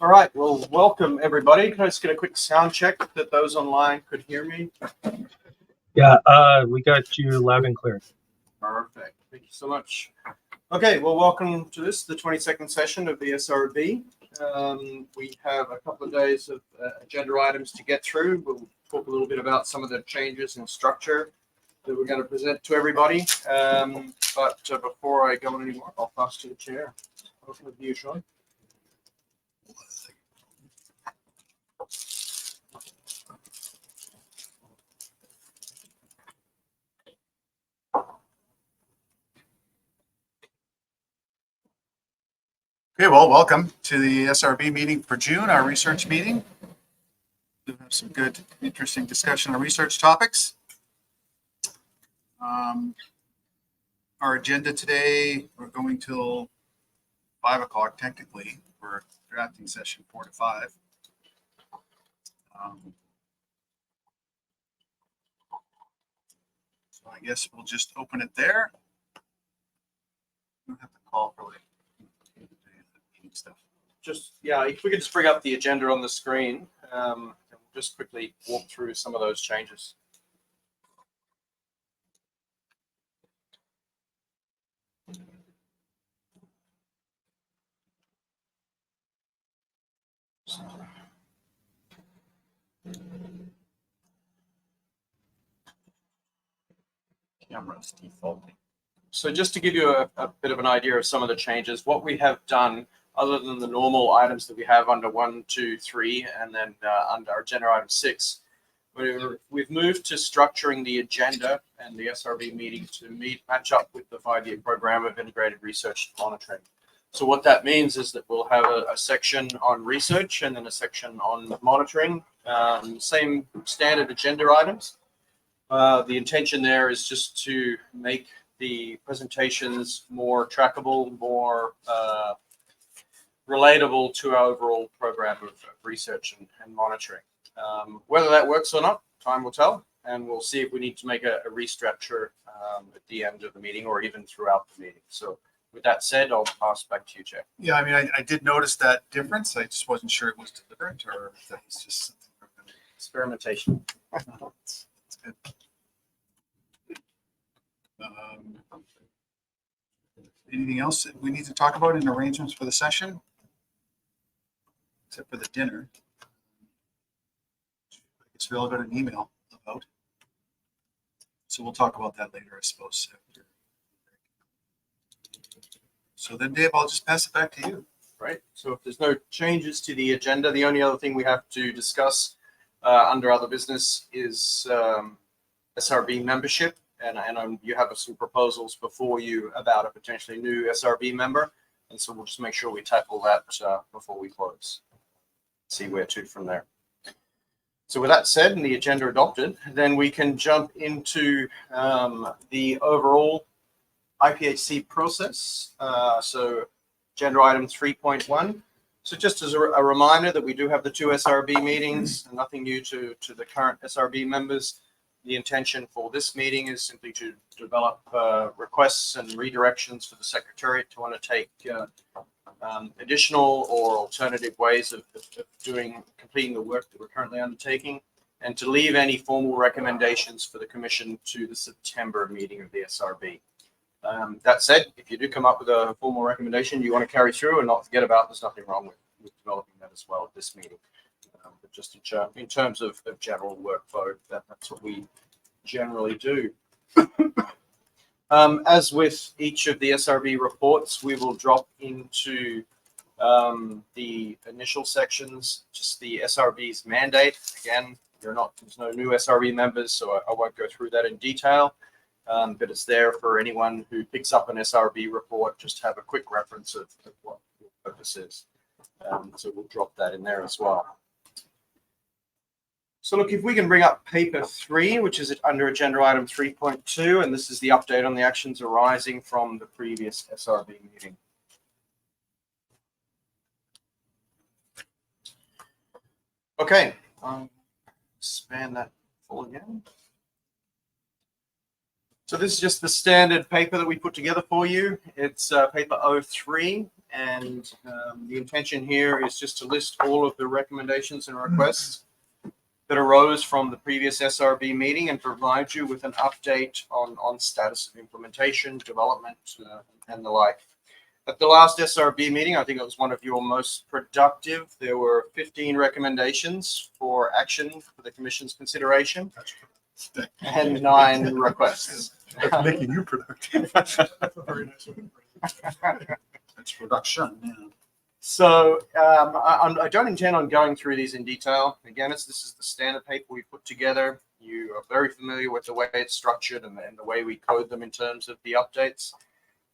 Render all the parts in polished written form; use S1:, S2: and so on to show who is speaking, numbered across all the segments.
S1: All right, well, welcome everybody. Can I just get a quick sound check that those online could hear me?
S2: Yeah, we got you loud and clear.
S1: Perfect. Thank you so much. Okay, well, welcome to the 22nd session of the SRB. We have a couple of days of agenda items to get through. We'll talk a little bit about some of the changes in structure that we're going to present to everybody. But before I go on anymore, I'll pass to the chair. Over to you, Sean.
S3: Okay, well, welcome to the SRB meeting for June, our research meeting. We have some good, interesting discussion on research topics. Our agenda today, we're going till 5 o'clock technically for drafting session 4 to 5. So I guess we'll just open it there. We'll have to call for like stuff.
S1: Just, yeah, if we could just bring up the agenda on the screen, and just quickly walk through some of those changes.
S3: Camera's defaulting.
S1: So just to give you a bit of an idea of some of the changes, what we have done, other than the normal items that we have under 1, 2, 3, and then under our agenda item 6, we've moved to structuring the agenda and the SRB meeting to match up with the 5-year program of integrated research and monitoring. So what that means is that we'll have a section on research and then a section on monitoring, same standard agenda items. The intention there is just to make the presentations more trackable, more relatable to our overall program of research and monitoring. Whether that works or not, time will tell, and we'll see if we need to make a restructure at the end of the meeting or even throughout the meeting. So with that said, I'll pass back to you, Chair.
S3: Yeah, I mean, I did notice that difference. I just wasn't sure it was deliberate or if that was just something we're going to
S1: Experimentation.
S3: That's good. Anything else that we need to talk about in arrangements for the session? Except for the dinner. I guess we all got an email about. So we'll talk about that later, I suppose. So then, Dave, I'll just pass it back to you.
S1: Right. So if there's no changes to the agenda, the only other thing we have to discuss under other business is SRB membership. And you have some proposals before you about a potentially new SRB member. And so we'll just make sure we tackle that before we close. See where to from there. So with that said and the agenda adopted, then we can jump into the overall IPHC process. So agenda item 3.1. So just as a reminder that we do have the 2 SRB meetings, nothing new to the current SRB members. The intention for this meeting is simply to develop requests and redirections for the Secretariat to undertake additional or alternative ways of completing the work that we're currently undertaking, and to leave any formal recommendations for the Commission to the September meeting of the SRB. That said, if you do come up with a formal recommendation you want to carry through and not forget about, there's nothing wrong with developing that as well at this meeting. But just in terms of general workflow, that's what we generally do. As with each of the SRB reports, we will drop into the initial sections, just the SRB's mandate. Again, there's no new SRB members, so I won't go through that in detail. But it's there for anyone who picks up an SRB report, just have a quick reference of what the purpose is. So we'll drop that in there as well. So look, if we can bring up paper 3, which is under agenda item 3.2, and this is the update on the actions arising from the previous SRB meeting. Okay, expand that full again. So this is just the standard paper that we put together for you. It's paper 03, and the intention here is just to list all of the recommendations and requests that arose from the previous SRB meeting and provide you with an update on status of implementation, development, and the like. At the last SRB meeting, I think it was one of your most productive. There were 15 recommendations for action for the Commission's consideration and 9 requests.
S3: That's making you productive. That's very nice of you. That's production. Yeah.
S1: So I don't intend on going through these in detail. Again, this is the standard paper we put together. You are very familiar with the way it's structured and the way we code them in terms of the updates.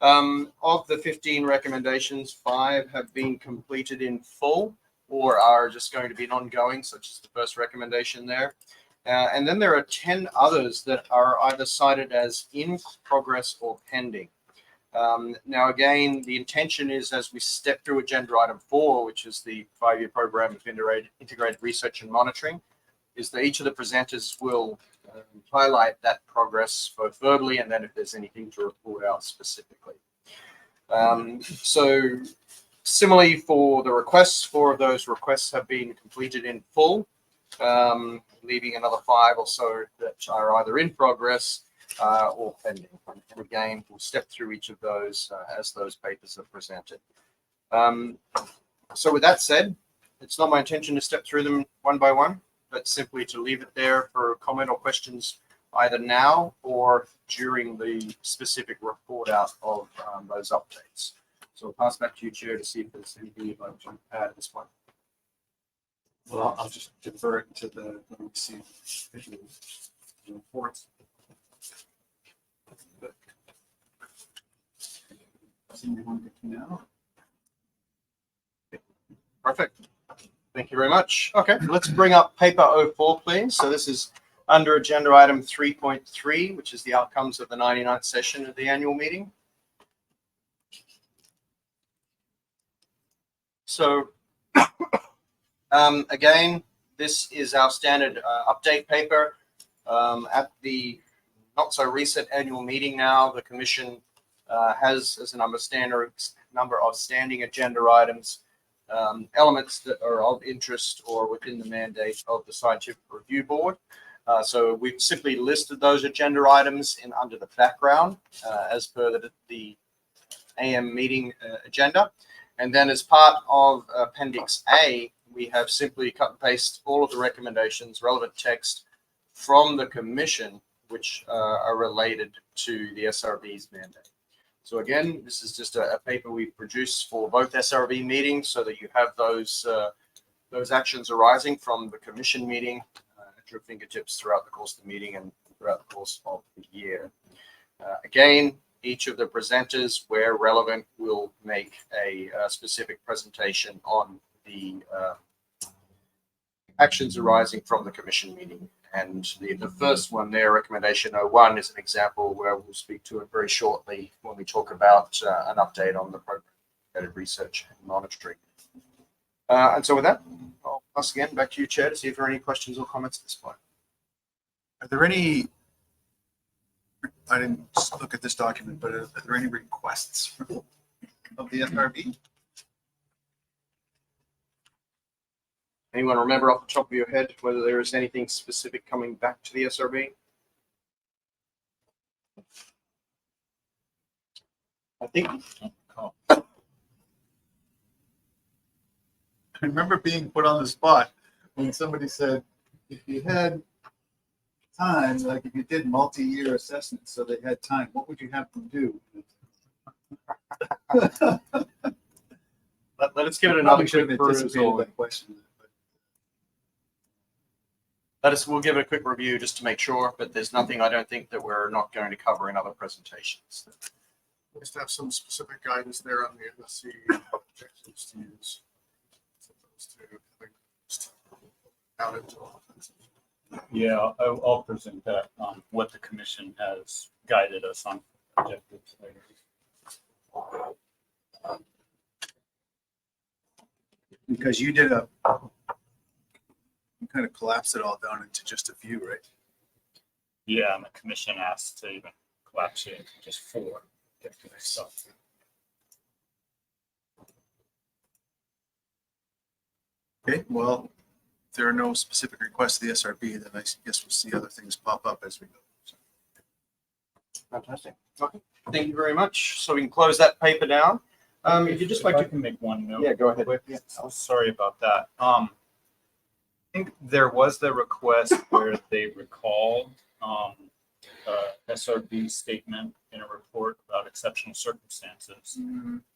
S1: Of the 15 recommendations, 5 have been completed in full or are just going to be ongoing, such as the first recommendation there. And then there are 10 others that are either cited as in progress or pending. Now, again, the intention is as we step through agenda item 4, which is the 5-year program of integrated research and monitoring, is that each of the presenters will highlight that progress both verbally and then if there's anything to report out specifically. So similarly for the requests, 4 of those requests have been completed in full, leaving another 5 or so that are either in progress or pending. And again, we'll step through each of those as those papers are presented. So with that said, it's not my intention to step through them one by one, but simply to leave it there for comment or questions either now or during the specific report out of those updates. So I'll pass back to you, Chair, to see if there's anything you'd like to add at this point.
S3: Well, I'll just defer it to the reports. Now.
S1: Perfect. Thank you very much. Okay, let's bring up paper 04, please. So this is under agenda item 3.3, which is the outcomes of the 99th session of the annual meeting. So again, this is our standard update paper. At the not so recent annual meeting now, the Commission has as a number of standing agenda items, elements that are of interest or within the mandate of the Scientific Review Board. So we've simply listed those agenda items in under the background as per the AM meeting agenda. And then as part of Appendix A, we have simply cut and paste all of the recommendations, relevant text from the Commission, which are related to the SRB's mandate. So again, this is just a paper we produced for both SRB meetings so that you have those actions arising from the Commission meeting at your fingertips throughout the course of the meeting and throughout the course of the year. Again, each of the presenters, where relevant, will make a specific presentation on the actions arising from the Commission meeting. And the first one there, recommendation 01, is an example where we'll speak to it very shortly when we talk about an update on the program of research and monitoring. And so with that, I'll pass again back to you, Chair, to see if there are any questions or comments at this point.
S3: Are there any, I didn't look at this document, but are there any requests of the SRB?
S1: Anyone remember off the top of your head whether there is anything specific coming back to the SRB? I think.
S3: I remember being put on the spot when somebody said, if you had time, like if you did multi-year assessments, so they had time, what would you have them do?
S1: Let us give it another
S3: should
S1: quick
S3: have anticipated
S1: perusal.
S3: that question.
S1: We'll give it a quick review just to make sure, but there's nothing I don't think that we're not going to cover in other presentations.
S4: We just have some specific guidance there on the MSC objectives to use. So those two, I think, out into offensive.
S5: Yeah, I'll present that on what the commission has guided us on objectives later.
S3: Because you kind of collapsed it all down into just a few, right?
S5: Yeah, and the commission asked to even collapse it into just 4 objectives. So
S3: Okay, well, if there are no specific requests to the SRB, then I guess we'll see other things pop up as we go. So,
S1: Fantastic. Okay. Thank you very much. So we can close that paper down. If you'd just like
S5: If I
S1: to,
S5: can make one note.
S1: yeah, go ahead.
S5: quick.
S1: Yeah.
S5: So sorry about that. I think there was the request where they recalled SRB statement in a report about exceptional circumstances.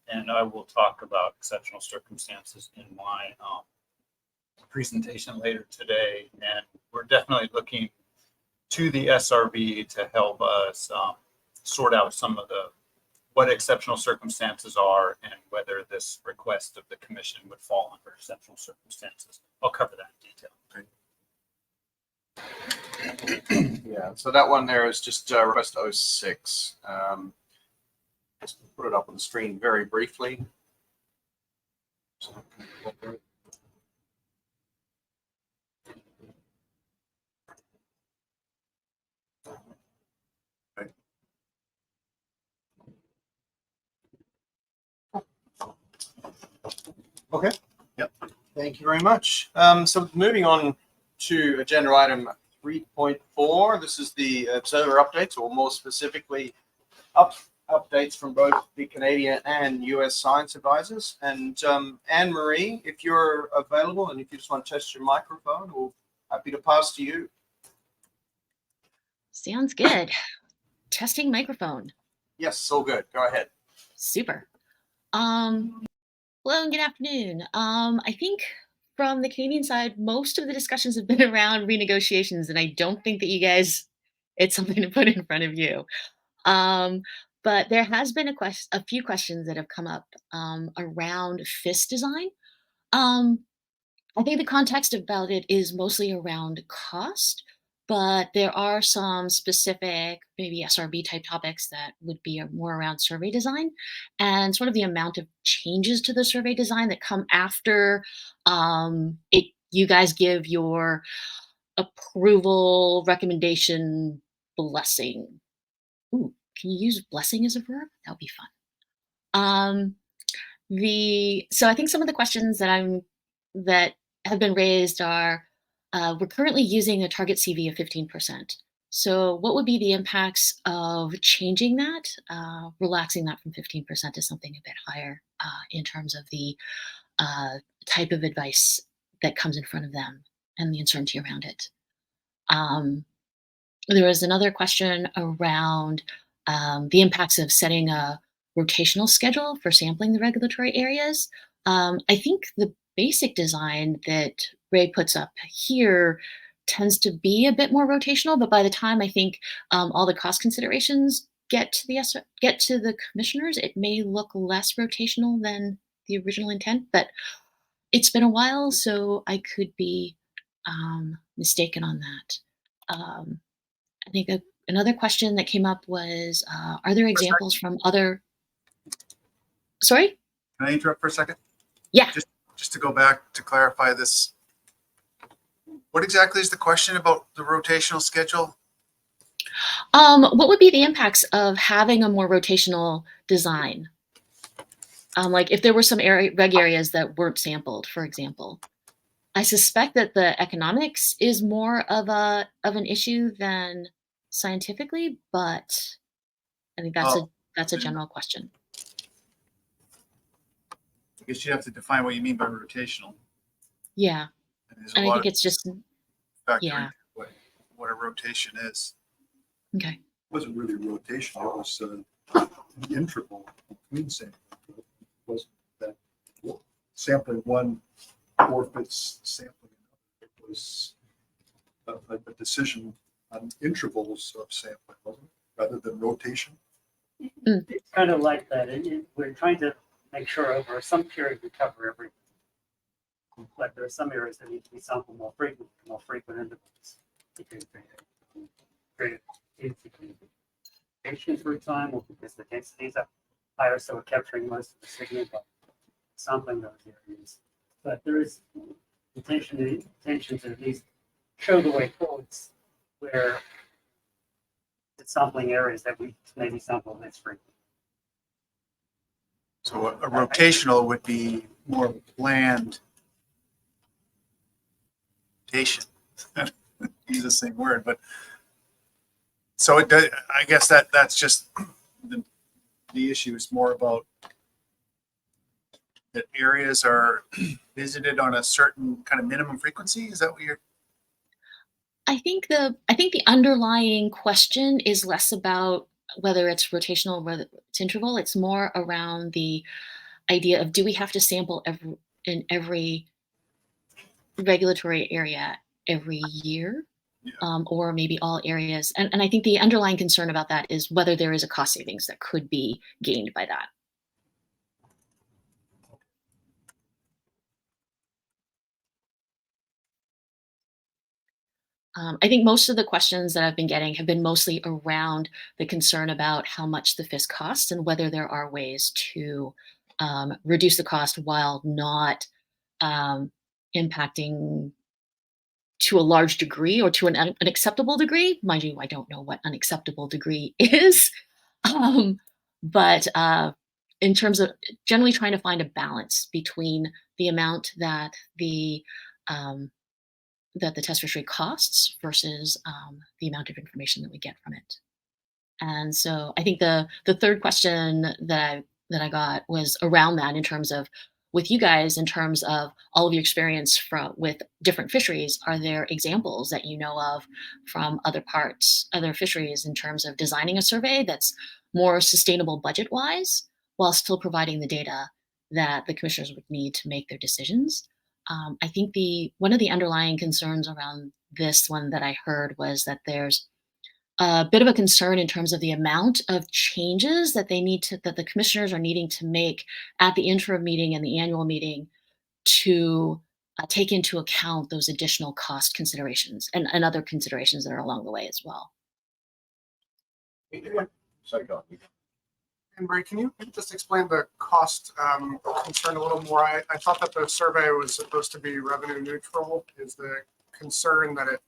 S5: And I will talk about exceptional circumstances in my presentation later today. And we're definitely looking to the SRB to help us sort out some of what exceptional circumstances are and whether this request of the commission would fall under exceptional circumstances. I'll cover that in detail.
S1: Yeah, so that one there is just request 06. Just put it up on the screen very briefly. Okay.
S3: Yep.
S1: Thank you very much. So moving on to agenda item 3.4. This is the observer updates, or more specifically, updates from both the Canadian and US science advisors. And Anne-Marie, if you're available and if you just want to test your microphone, we're happy to pass to you.
S6: Sounds good. Testing microphone.
S1: Yes, all good. Go ahead.
S6: Super. Hello and good afternoon. I think from the Canadian side, most of the discussions have been around renegotiations, and I don't think that you guys, it's something to put in front of you. But there has been a few questions that have come up around FIS design. I think the context about it is mostly around cost, but there are some specific, maybe SRB type topics that would be more around survey design and sort of the amount of changes to the survey design that come after you guys give your approval, recommendation, blessing. Ooh, can you use blessing as a verb? That would be fun. So I think some of the questions that have been raised are, we're currently using a target CV of 15%. So what would be the impacts of changing that, relaxing that from 15% to something a bit higher in terms of the type of advice that comes in front of them and the uncertainty around it? There was another question around the impacts of setting a rotational schedule for sampling the regulatory areas. I think the basic design that Ray puts up here tends to be a bit more rotational, but by the time I think all the cost considerations get to the commissioners, it may look less rotational than the original intent, but it's been a while, so I could be mistaken on that. I think another question that came up was, are there examples from other... Sorry?
S3: can I interrupt for a second?
S6: Yeah.
S3: Just to go back to clarify this. What exactly is the question about the rotational schedule?
S6: What would be the impacts of having a more rotational design? Like if there were some reg areas that weren't sampled, for example. I suspect that the economics is more of an issue than scientifically, but I think that's a general question.
S3: I guess you have to define what you mean by rotational.
S6: Yeah,
S3: And
S6: and I think it's just,
S3: factor
S6: yeah.
S3: into what a rotation is.
S6: Okay.
S7: It wasn't really rotation, it was the interval between sampling. It wasn't that sampling one forfeits sampling another. It was a decision on intervals of sampling, wasn't it? Rather than rotation.
S8: It's kind of like that. We're trying to make sure over some period we cover everything. But there are some areas that need to be sampled more frequent intervals. Because they create insufficient through time, or because the densities are higher, so we're capturing most of the signal by sampling those areas. But there is intention to at least show the way forwards where it's sampling areas that we maybe sample less frequently.
S3: So a rotational would be more planned rotation. Use the same word, but so it does, I guess that's just the issue is more about that areas are visited on a certain kind of minimum frequency. Is that what you're?
S6: I think the underlying question is less about whether it's rotational or whether it's interval. It's more around the idea of, do we have to sample in every regulatory area every year?
S3: Yeah.
S6: Or maybe all areas. And I think the underlying concern about that is whether there is a cost savings that could be gained by that. I think most of the questions that I've been getting have been mostly around the concern about how much the FIS costs and whether there are ways to reduce the cost while not impacting to a large degree or to an acceptable degree. Mind you, I don't know what unacceptable degree is. But in terms of generally trying to find a balance between the amount that the test fishery costs versus the amount of information that we get from it. And so I think the third question that I got was around that in terms of, with you guys, in terms of all of your experience with different fisheries, are there examples that you know of from other fisheries in terms of designing a survey that's more sustainable budget-wise while still providing the data that the commissioners would need to make their decisions? I think one of the underlying concerns around this one that I heard was that there's a bit of a concern in terms of the amount of changes that that the commissioners are needing to make at the interim meeting and the annual meeting to take into account those additional cost considerations and other considerations that are along the way as well.
S1: Sorry, go on.
S4: And Ray, can you just explain the cost concern a little more? I thought that the survey was supposed to be revenue neutral. Is the concern that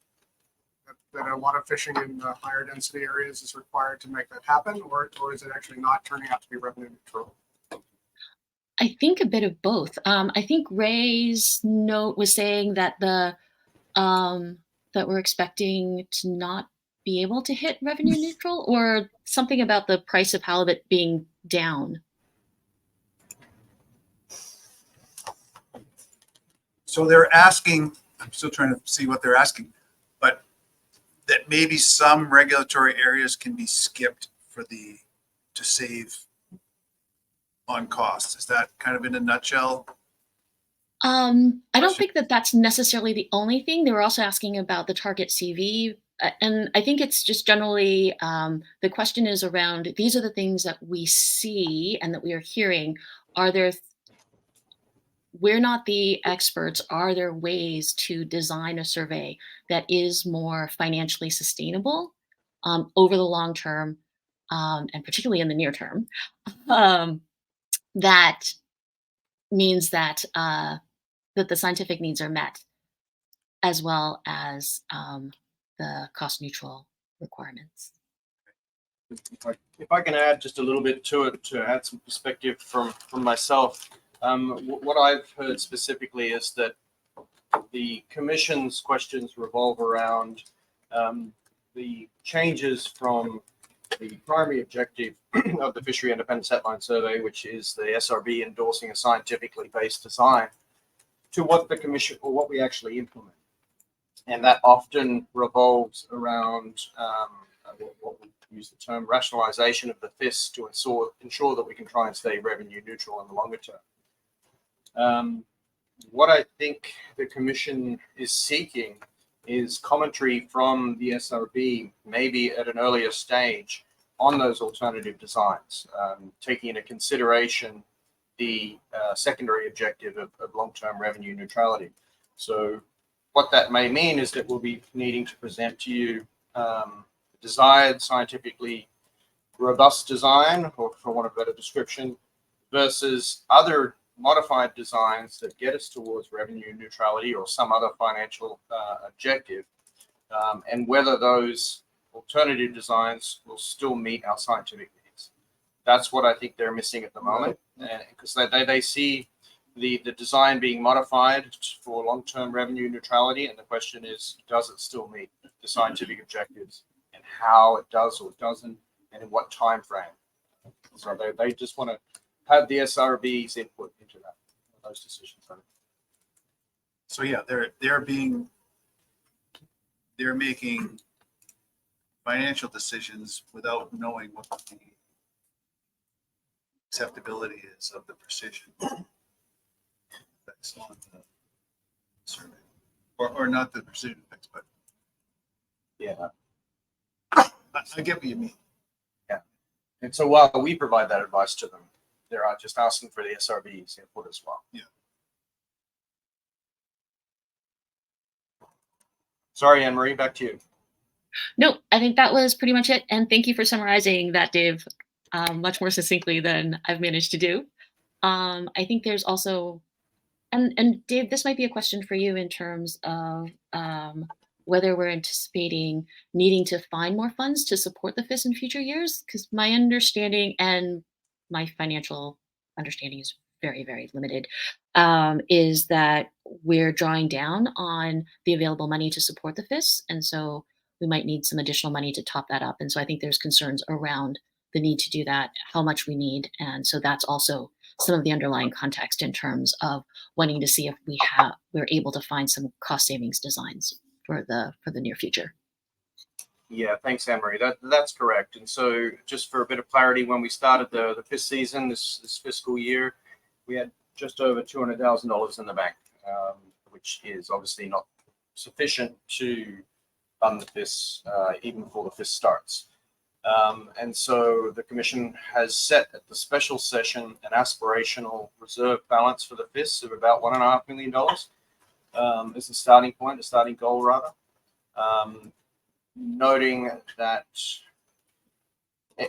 S4: that a lot of fishing in the higher density areas is required to make that happen, or is it actually not turning out to be revenue neutral?
S6: I think a bit of both. I think Ray's note was saying that that we're expecting to not be able to hit revenue neutral, or something about the price of halibut being down.
S3: So they're asking, I'm still trying to see what they're asking, but that maybe some regulatory areas can be skipped to save on costs. Is that kind of in a nutshell?
S6: I don't think that that's necessarily the only thing. They were also asking about the target CV. And I think it's just generally, the question is around, these are the things that we see and that we are hearing. We're not the experts. Are there ways to design a survey that is more financially sustainable over the long term, and particularly in the near term? That means that that the scientific needs are met, as well as the cost neutral requirements.
S1: If I can add just a little bit to it, to add some perspective from myself, what I've heard specifically is that the Commission's questions revolve around the changes from the primary objective of the Fishery Independent Setline Survey, which is the SRB endorsing a scientifically based design, to what the Commission, or what we actually implement. And that often revolves around what we use the term rationalization of the FIS to ensure that we can try and stay revenue neutral in the longer term. What I think the Commission is seeking is commentary from the SRB, maybe at an earlier stage, on those alternative designs, taking into consideration the secondary objective of long-term revenue neutrality. So what that may mean is that we'll be needing to present to you desired scientifically robust design, or for want of a better description, versus other modified designs that get us towards revenue neutrality or some other financial objective, and whether those alternative designs will still meet our scientific needs. That's what I think they're missing at the moment, because they see the design being modified for long-term revenue neutrality, and the question is, does it still meet the scientific objectives, and how it does or doesn't, and in what time frame? So they just want to have the SRB's input into that, those decisions.
S3: So yeah, they're making financial decisions without knowing what the acceptability is of the precision. That's on the survey, or not the precision effects, but
S1: Yeah.
S3: I get what you mean.
S1: And so while we provide that advice to them, they're just asking for the SRB's input as well.
S3: Yeah.
S1: Sorry, Anne Marie, back to you.
S6: No, I think that was pretty much it. And thank you for summarizing that, Dave, much more succinctly than I've managed to do. I think there's also, and Dave, this might be a question for you in terms of whether we're anticipating needing to find more funds to support the FIS in future years, because my understanding and my financial understanding is very, very limited, is that we're drawing down on the available money to support the FIS. And so we might need some additional money to top that up. And so I think there's concerns around the need to do that, how much we need. And so that's also some of the underlying context in terms of wanting to see if we're able to find some cost savings designs for the near future.
S1: Yeah, thanks, Anne Marie. That's correct. And so just for a bit of clarity, when we started the FIS season this fiscal year, we had just over $200,000 in the bank, which is obviously not sufficient to fund the FIS even before the FIS starts. And so the Commission has set at the special session an aspirational reserve balance for the FIS of about $1.5 million as a starting point, a starting goal rather. Noting that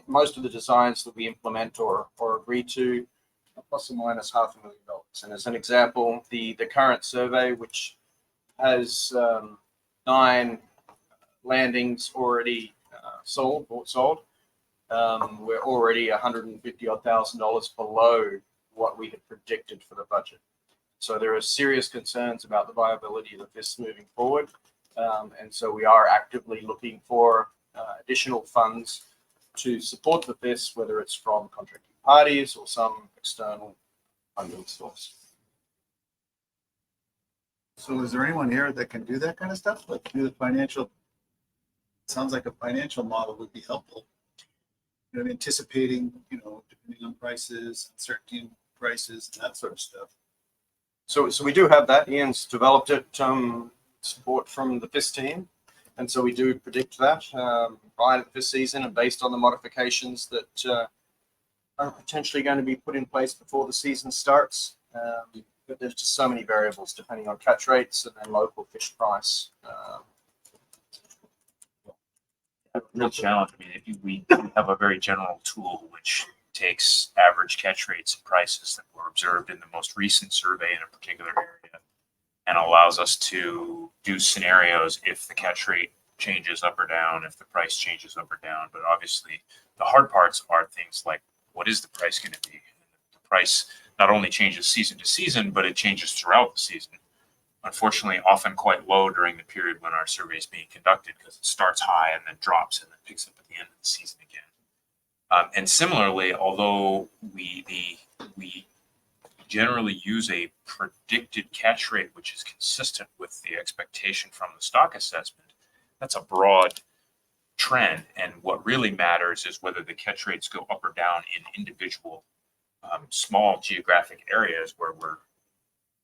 S1: most of the designs that we implement or agree to are plus or minus $500,000. And as an example, the current survey, which has 9 landings already sold, we're already $150,000 below what we had predicted for the budget. So there are serious concerns about the viability of the FIS moving forward. And so we are actively looking for additional funds to support the FIS, whether it's from contracting parties or some external funding source.
S3: So is there anyone here that can do that kind of stuff? Like do the financial, sounds like a financial model would be helpful. You know, anticipating, depending on prices, uncertainty in prices, and that sort of stuff.
S1: So we do have that. Ian's developed it, support from the FIS team. And so we do predict that prior to the FIS season and based on the modifications that are potentially going to be put in place before the season starts. But there's just so many variables depending on catch rates and then local fish price.
S9: Real challenge. I mean, we have a very general tool which takes average catch rates and prices that were observed in the most recent survey in a particular area and allows us to do scenarios if the catch rate changes up or down, if the price changes up or down. But obviously, the hard parts are things like what is the price going to be? The price not only changes season to season, but it changes throughout the season. Unfortunately, often quite low during the period when our survey is being conducted because it starts high and then drops and then picks up at the end of the season again. And similarly, although we generally use a predicted catch rate, which is consistent with the expectation from the stock assessment, that's a broad trend. And what really matters is whether the catch rates go up or down in individual small geographic areas where we're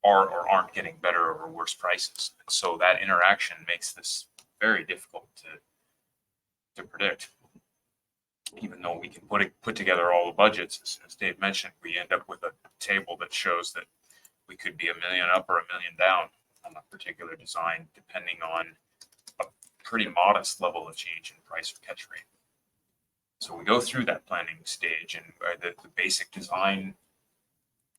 S9: or aren't getting better or worse prices. And so that interaction makes this very difficult to predict. Even though we can put together all the budgets, as Dave mentioned, we end up with a table that shows that we could be $1 million up or $1 million down on a particular design, depending on a pretty modest level of change in price or catch rate. So we go through that planning stage, and the basic design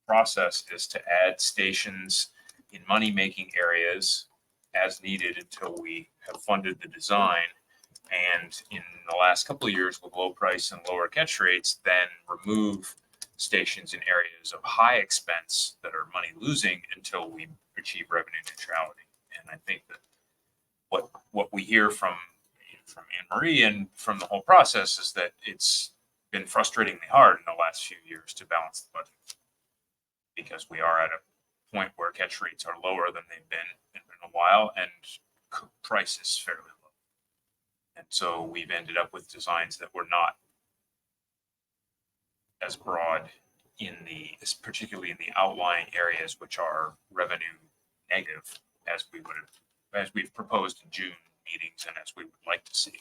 S9: process is to add stations in money-making areas as needed until we have funded the design. And in the last couple of years with low price and lower catch rates, then remove stations in areas of high expense that are money losing until we achieve revenue neutrality. And I think that what we hear from Anne Marie and from the whole process is that it's been frustratingly hard in the last few years to balance the budget, because we are at a point where catch rates are lower than they've been in a while, and price is fairly low. And so we've ended up with designs that were not as broad particularly in the outlying areas, which are revenue negative, as we've proposed in June meetings and as we would like to see.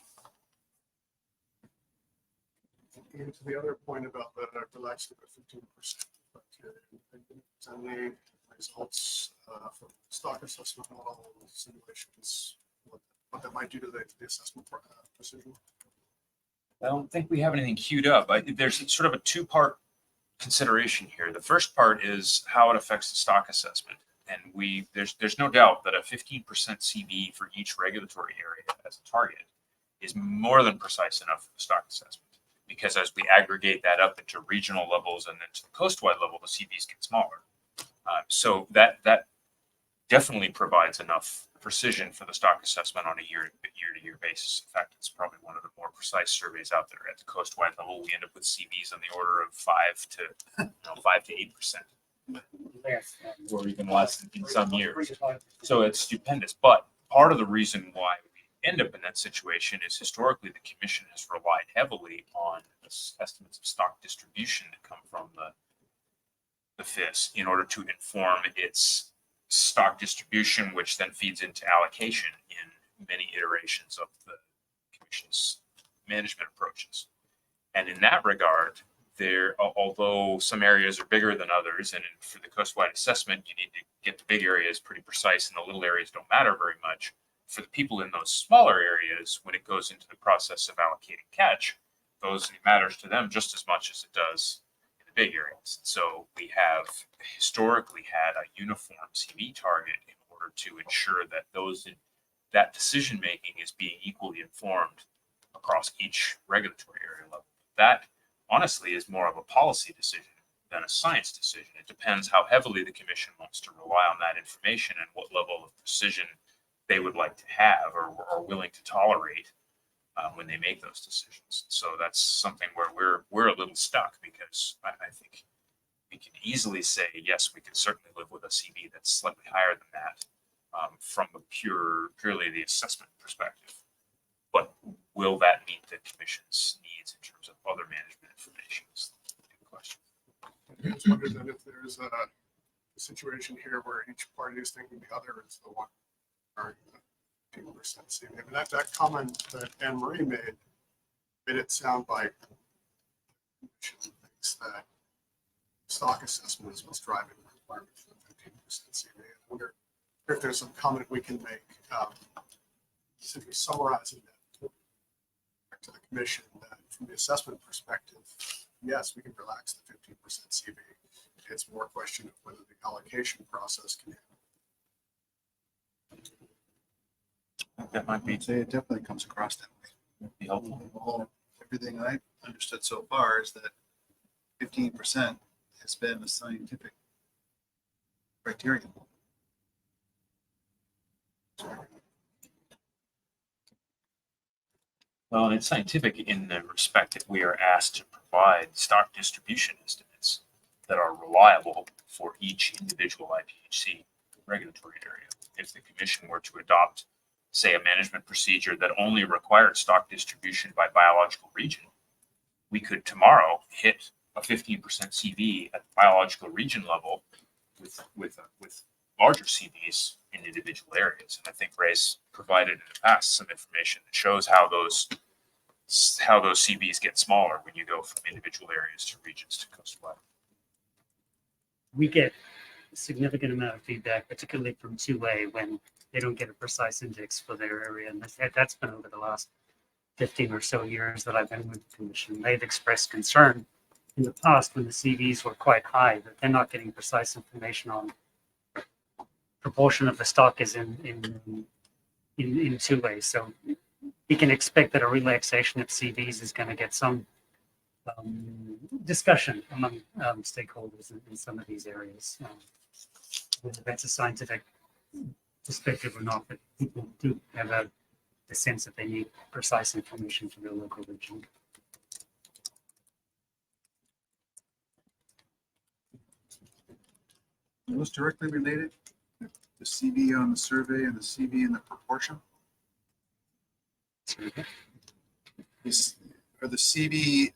S4: And to the other point about the relaxing the 15%, and the results from stock assessment model simulations, what that might do to the assessment precision.
S9: I don't think we have anything queued up. There's sort of a two-part consideration here. The first part is how it affects the stock assessment. And there's no doubt that a 15% CV for each regulatory area as a target is more than precise enough for the stock assessment. Because as we aggregate that up into regional levels and then to the coast-wide level, the CVs get smaller. So that definitely provides enough precision for the stock assessment on a year-to-year basis. In fact, it's probably one of the more precise surveys out there. At the coast-wide level, we end up with CVs on the order of 5 to 8%.
S8: Less.
S9: Or even less in some years. So it's stupendous. But part of the reason why we end up in that situation is historically the commission has relied heavily on estimates of stock distribution that come from the FIS in order to inform its stock distribution, which then feeds into allocation in many iterations of the commission's management approaches. And in that regard, although some areas are bigger than others, and for the coast-wide assessment, you need to get the big areas pretty precise and the little areas don't matter very much. For the people in those smaller areas, when it goes into the process of allocating catch, it matters to them just as much as it does in the big areas. So we have historically had a uniform CV target in order to ensure that that decision-making is being equally informed across each regulatory area level. That honestly is more of a policy decision than a science decision. It depends how heavily the commission wants to rely on that information and what level of precision they would like to have or are willing to tolerate when they make those decisions. So that's something where we're a little stuck, because I think we can easily say, yes, we can certainly live with a CV that's slightly higher than that from a purely the assessment perspective. But will that meet the commission's needs in terms of other management information? Is the question.
S4: I just wondered that if there's a situation here where each party is thinking the other is the one or 2% CV. I mean, that comment that Anne Marie made it sound like the commission thinks that stock assessment is what's driving the requirement for the 15% CV. I wonder if there's some comment we can make simply summarizing that to the commission that from the assessment perspective, yes, we can relax the 15% CV. It's more a question of whether the allocation process can happen.
S9: That might be
S3: I'd say it definitely comes across that way.
S9: helpful.
S3: Everything I understood so far is that 15% has been a scientific criterion.
S9: Well, and it's scientific in the respect that we are asked to provide stock distribution estimates that are reliable for each individual IPHC regulatory area. If the commission were to adopt, say, a management procedure that only required stock distribution by biological region, we could tomorrow hit a 15% CV at the biological region level with larger CVs in individual areas. And I think Ray's provided in the past some information that shows how those CVs get smaller when you go from individual areas to regions to coastwide.
S8: We get a significant amount of feedback, particularly from 2A, when they don't get a precise index for their area. And that's been over the last 15 or so years that I've been with the commission. They've expressed concern in the past when the CVs were quite high that they're not getting precise information on proportion of the stock is in 2A. So we can expect that a relaxation of CVs is going to get some discussion among stakeholders in some of these areas. Whether that's a scientific perspective or not, but people do have a sense that they need precise information for their local region.
S3: Are those directly related? The CV on the survey and the CV in the proportion? Are the CV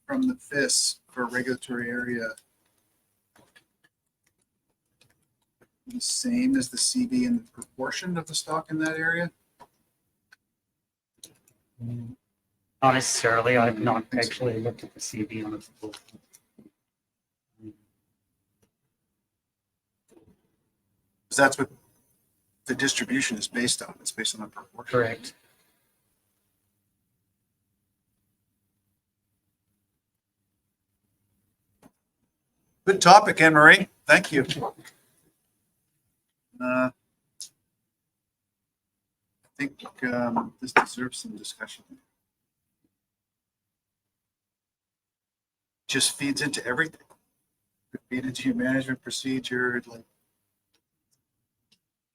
S3: from the FIS for regulatory area the same as the CV in the proportion of the stock in that area?
S8: Not necessarily. I've not actually looked at the CV on it. Because
S3: that's what the distribution is based on. It's based on the proportion.
S8: Correct.
S3: Good topic, Anne Marie. Thank you. I think this deserves some discussion. Just feeds into everything. Could feed into your management procedure. Like,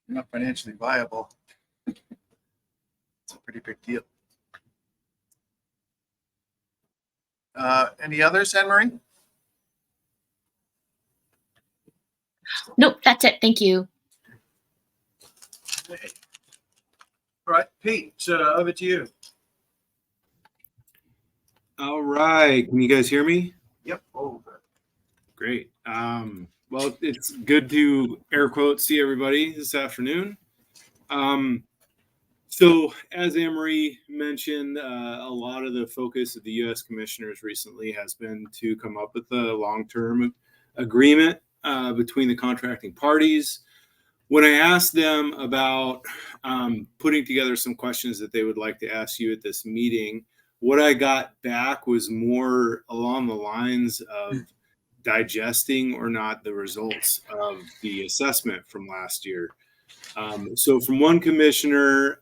S3: you're not financially viable. It's a pretty big deal. Any others, Anne Marie?
S6: Nope, that's it. Thank you.
S1: Okay. All right, Pete, over to you.
S10: All right. Can you guys hear me?
S1: Yep. Over.
S10: Great. Well, it's good to air quote see everybody this afternoon. So as Anne-Marie mentioned, a lot of the focus of the U.S. commissioners recently has been to come up with a long-term agreement between the contracting parties. When I asked them about putting together some questions that they would like to ask you at this meeting, what I got back was more along the lines of digesting or not the results of the assessment from last year. So from one commissioner,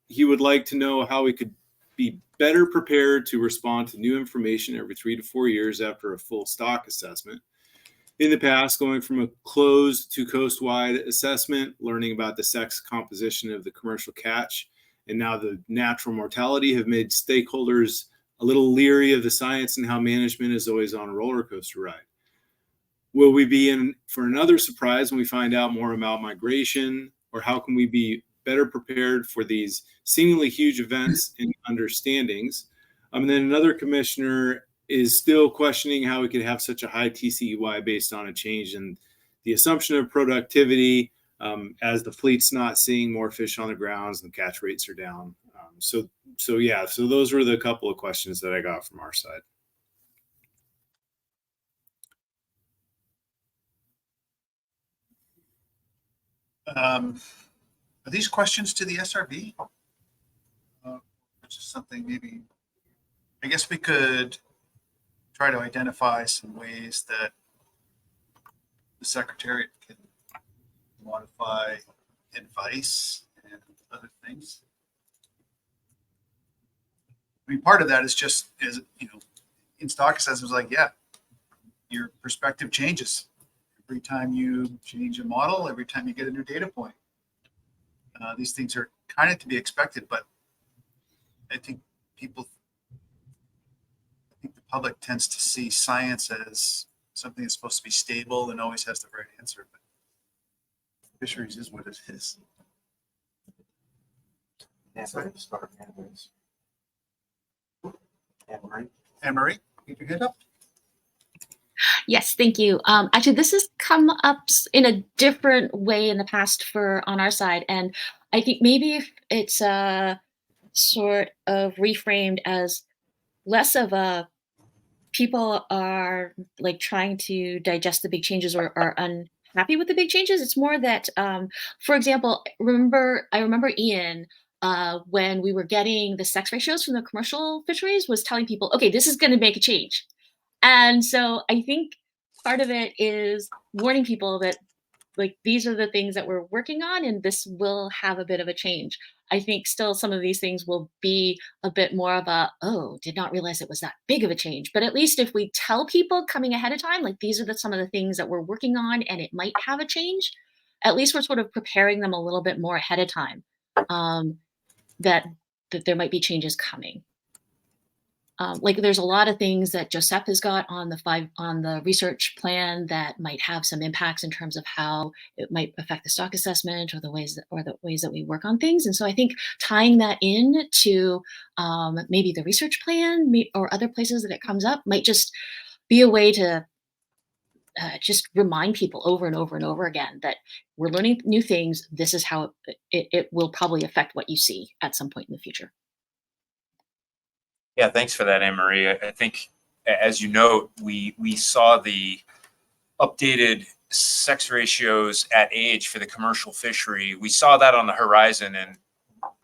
S10: he would like to know how we could be better prepared to respond to new information every 3 to 4 years after a full stock assessment. In the past, going from a closed to coast-wide assessment, learning about the sex composition of the commercial catch, and now the natural mortality have made stakeholders a little leery of the science and how management is always on a roller coaster ride. Will we be in for another surprise when we find out more about migration, or how can we be better prepared for these seemingly huge events and understandings? And then another commissioner is still questioning how we could have such a high TCEY based on a change in the assumption of productivity as the fleet's not seeing more fish on the grounds and the catch rates are down. So those were the couple of questions that I got from our side.
S3: Are these questions to the SRB? Just something maybe, I guess we could try to identify some ways that the Secretariat can modify advice and other things. I mean, part of that is just, in stock assessments, like, yeah, your perspective changes every time you change a model, every time you get a new data point. These things are kind of to be expected, but I think the public tends to see science as something that's supposed to be stable and always has the right answer. But fisheries is what it is. Anne-Marie, keep your hand up.
S6: Yes, thank you. Actually, this has come up in a different way in the past on our side, and I think maybe if it's sort of reframed as less of a people are like trying to digest the big changes or are unhappy with the big changes. It's more that, for example, I remember Ian, when we were getting the sex ratios from the commercial fisheries, was telling people, okay, this is going to make a change. And so I think part of it is warning people that like these are the things that we're working on, and this will have a bit of a change. I think still some of these things will be a bit more of a, oh, did not realize it was that big of a change. But at least if we tell people coming ahead of time, like these are some of the things that we're working on and it might have a change, at least we're sort of preparing them a little bit more ahead of time, that there might be changes coming. Like there's a lot of things that Josep has got on the research plan that might have some impacts in terms of how it might affect the stock assessment or the ways that we work on things. And so I think tying that in to maybe the research plan or other places that it comes up might just be a way to just remind people over and over and over again that we're learning new things. This is how it will probably affect what you see at some point in the future.
S9: Yeah, thanks for that, Anne-Marie. I think, as you note, we saw the updated sex ratios at age for the commercial fishery. We saw that on the horizon and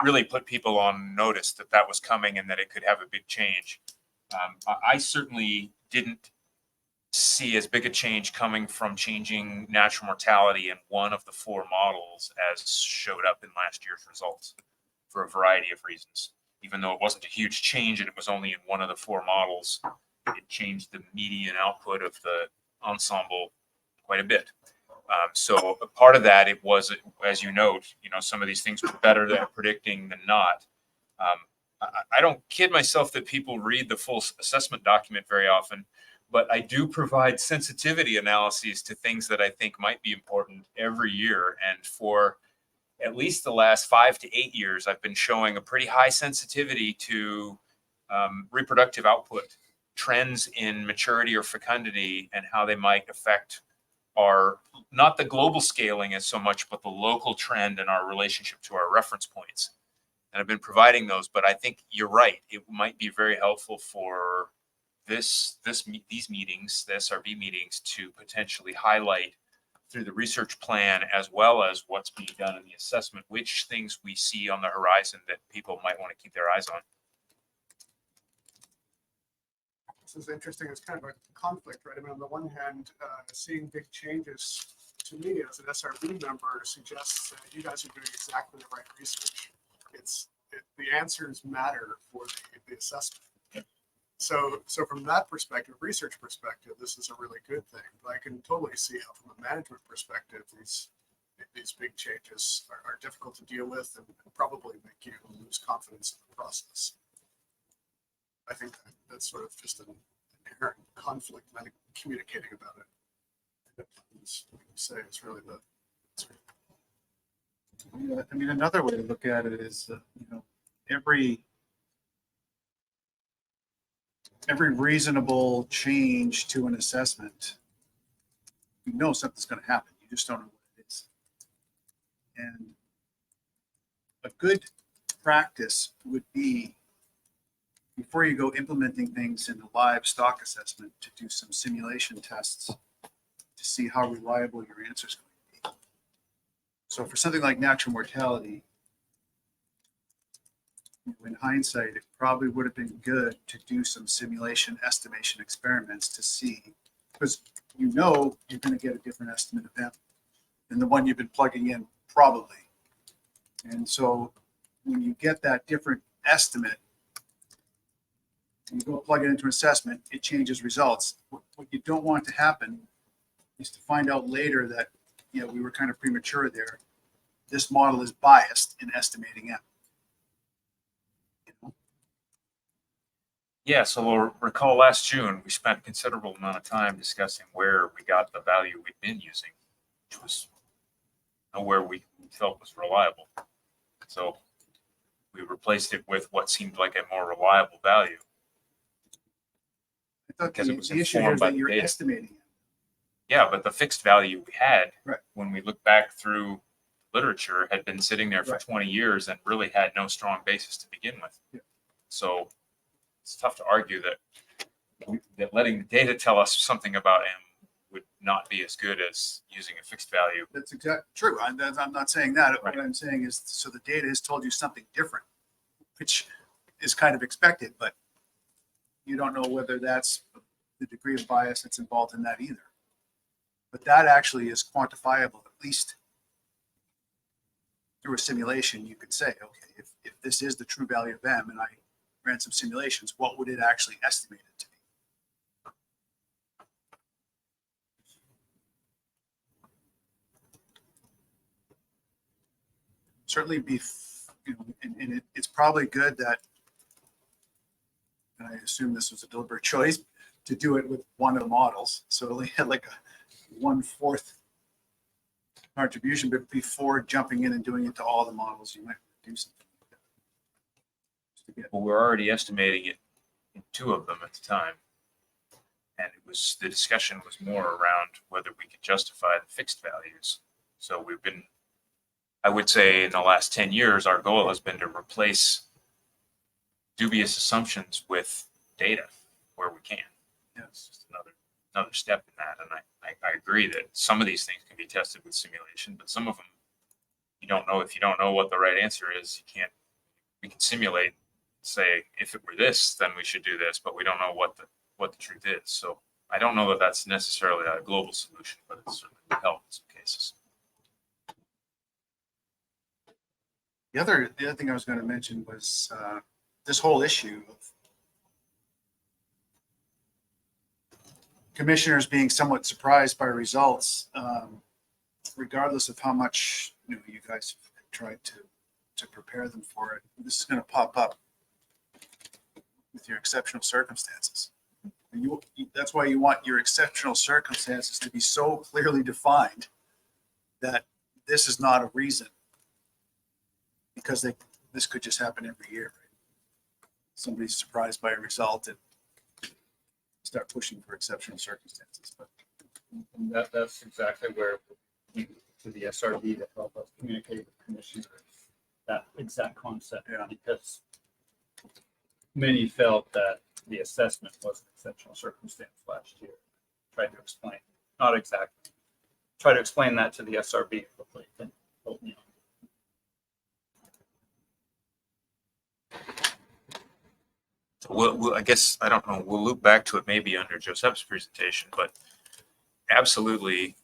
S9: really put people on notice that that was coming and that it could have a big change. I certainly didn't see as big a change coming from changing natural mortality in one of the 4 models as showed up in last year's results for a variety of reasons. Even though it wasn't a huge change and it was only in one of the 4 models, it changed the median output of the ensemble quite a bit. So a part of that, it was, as you note, some of these things were better at predicting than not. I don't kid myself that people read the full assessment document very often, but I do provide sensitivity analyses to things that I think might be important every year. And for at least the last 5 to 8 years, I've been showing a pretty high sensitivity to reproductive output, trends in maturity or fecundity, and how they might affect our, not the global scaling as so much, but the local trend and our relationship to our reference points. And I've been providing those, but I think you're right. It might be very helpful for these meetings, the SRB meetings, to potentially highlight through the research plan, as well as what's being done in the assessment, which things we see on the horizon that people might want to keep their eyes on.
S4: This is interesting. It's kind of a conflict, right? I mean, on the one hand, seeing big changes to me as an SRB member suggests that you guys are doing exactly the right research. The answers matter for the assessment. So from that perspective, research perspective, this is a really good thing. But I can totally see how, from a management perspective, these big changes are difficult to deal with and probably make you lose confidence in the process. I think that's sort of just an inherent conflict, not communicating about it. Say it's really the.
S3: Yeah, I mean, another way to look at it is, every reasonable change to an assessment, something's going to happen. You just don't know what it is. And a good practice would be, before you go implementing things in the live stock assessment, to do some simulation tests to see how reliable your answer is going to be. So for something like natural mortality, in hindsight, it probably would have been good to do some simulation estimation experiments to see, because you're going to get a different estimate of them than the one you've been plugging in, probably. And so when you get that different estimate, you go plug it into an assessment, it changes results. What you don't want to happen is to find out later that, we were kind of premature there. This model is biased in estimating it.
S9: Yeah, so we'll recall last June, we spent a considerable amount of time discussing where we got the value we'd been using, which was nowhere we felt was reliable. So we replaced it with what seemed like a more reliable value.
S3: I thought
S9: Because
S3: the
S9: it was
S3: issue here
S9: informed
S3: is
S9: by
S3: that
S9: the
S3: you're
S9: data.
S3: estimating it.
S9: Yeah, but the fixed value we had,
S3: Right.
S9: when we look back through literature, had been sitting there for
S3: Right.
S9: 20 years and really had no strong basis to begin with.
S3: Yeah.
S9: So it's tough to argue that letting the data tell us something about M would not be as good as using a fixed value.
S3: That's exactly true. I'm not saying that.
S9: Right.
S3: What I'm saying is, so the data has told you something different, which is kind of expected, but you don't know whether that's the degree of bias that's involved in that either. But that actually is quantifiable. The least through a simulation, you could say, okay, if this is the true value of M and I ran some simulations, what would it actually estimate it to be? Certainly be, and it's probably good that, and I assume this was a deliberate choice, to do it with one of the models. So it only had like a 1/4 contribution, but before jumping in and doing it to all the models, you might do something like that. Just to get-
S9: Well, we're already estimating it in 2 of them at the time. And the discussion was more around whether we could justify the fixed values. So we've been, I would say in the last 10 years, our goal has been to replace dubious assumptions with data where we can. It's just another step in that. And I agree that some of these things can be tested with simulation, but some of them you don't know. If you don't know what the right answer is, we can simulate, say, if it were this, then we should do this, but we don't know what the truth is. So I don't know that that's necessarily a global solution, but it certainly would help in some cases.
S3: The other thing I was going to mention was this whole issue of commissioners being somewhat surprised by results, regardless of how much you guys have tried to prepare them for it. This is going to pop up with your exceptional circumstances. That's why you want your exceptional circumstances to be so clearly defined that this is not a reason, because this could just happen every year. Right? Somebody's surprised by a result and start pushing for exceptional circumstances. But
S5: And that's exactly where we to the SRB to help us communicate with commissioners that exact concept.
S3: Yeah.
S5: Because many felt that the assessment was an exceptional circumstance last year. Tried to explain, not exactly. Try to explain that to the SRB. Hopefully, it can help me.
S9: I guess, I don't know, we'll loop back to it maybe under Joseph's presentation, but absolutely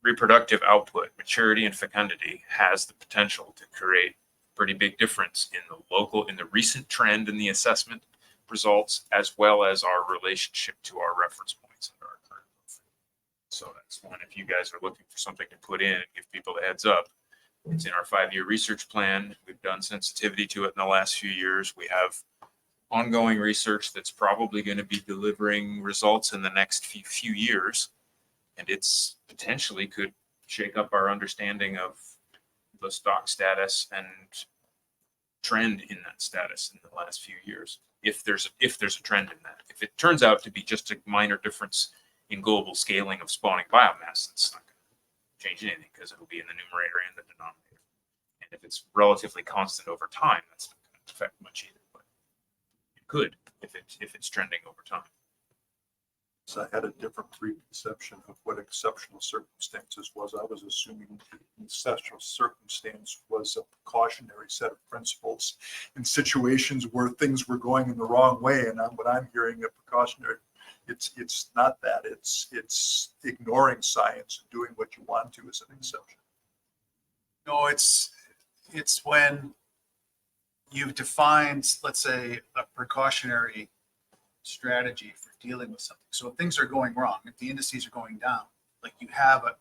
S9: reproductive output, maturity and fecundity has the potential to create a pretty big difference in the recent trend in the assessment results, as well as our relationship to our reference points under our current. So that's one, if you guys are looking for something to put in and give people a heads up, it's in our 5-year research plan. We've done sensitivity to it in the last few years. We have ongoing research that's probably going to be delivering results in the next few years. And it's potentially could shake up our understanding of the stock status and trend in that status in the last few years. If there's a trend in that. If it turns out to be just a minor difference in global scaling of spawning biomass, that's not going to change anything because it'll be in the numerator and the denominator. And if it's relatively constant over time, that's not going to affect much either. But it could if it's trending over time.
S7: So I had a different preconception of what exceptional circumstances was. I was assuming exceptional circumstance was a precautionary set of principles in situations where things were going in the wrong way. And what I'm hearing a precautionary, it's not that. It's ignoring science and doing what you want to as an exception.
S3: no, it's when you've defined, let's say, a precautionary strategy for dealing with something. So if things are going wrong, if the indices are going down, like you have an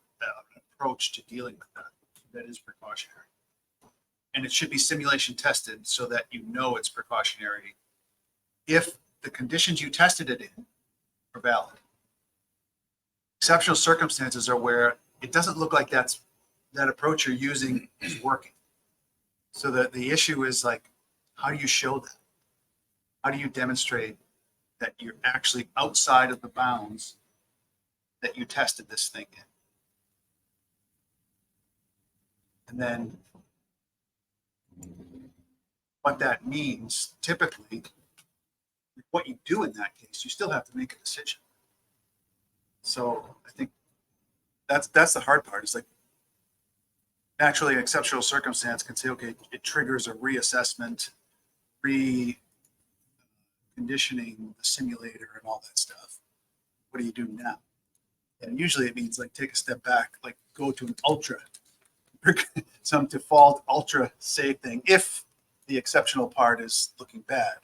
S3: approach to dealing with that is precautionary. And it should be simulation tested so that you know it's precautionary if the conditions you tested it in are valid. Exceptional circumstances are where it doesn't look like that approach you're using is working. So that the issue is like, how do you show that? How do you demonstrate that you're actually outside of the bounds that you tested this thing in? And then what that means, typically, what you do in that case, you still have to make a decision. So I think that's the hard part. It's like, naturally, an exceptional circumstance can say, okay, it triggers a reassessment, conditioning the simulator and all that stuff. What do you do now? And usually it means like take a step back, like go to an ultra, some default ultra safe thing, if the exceptional part is looking bad.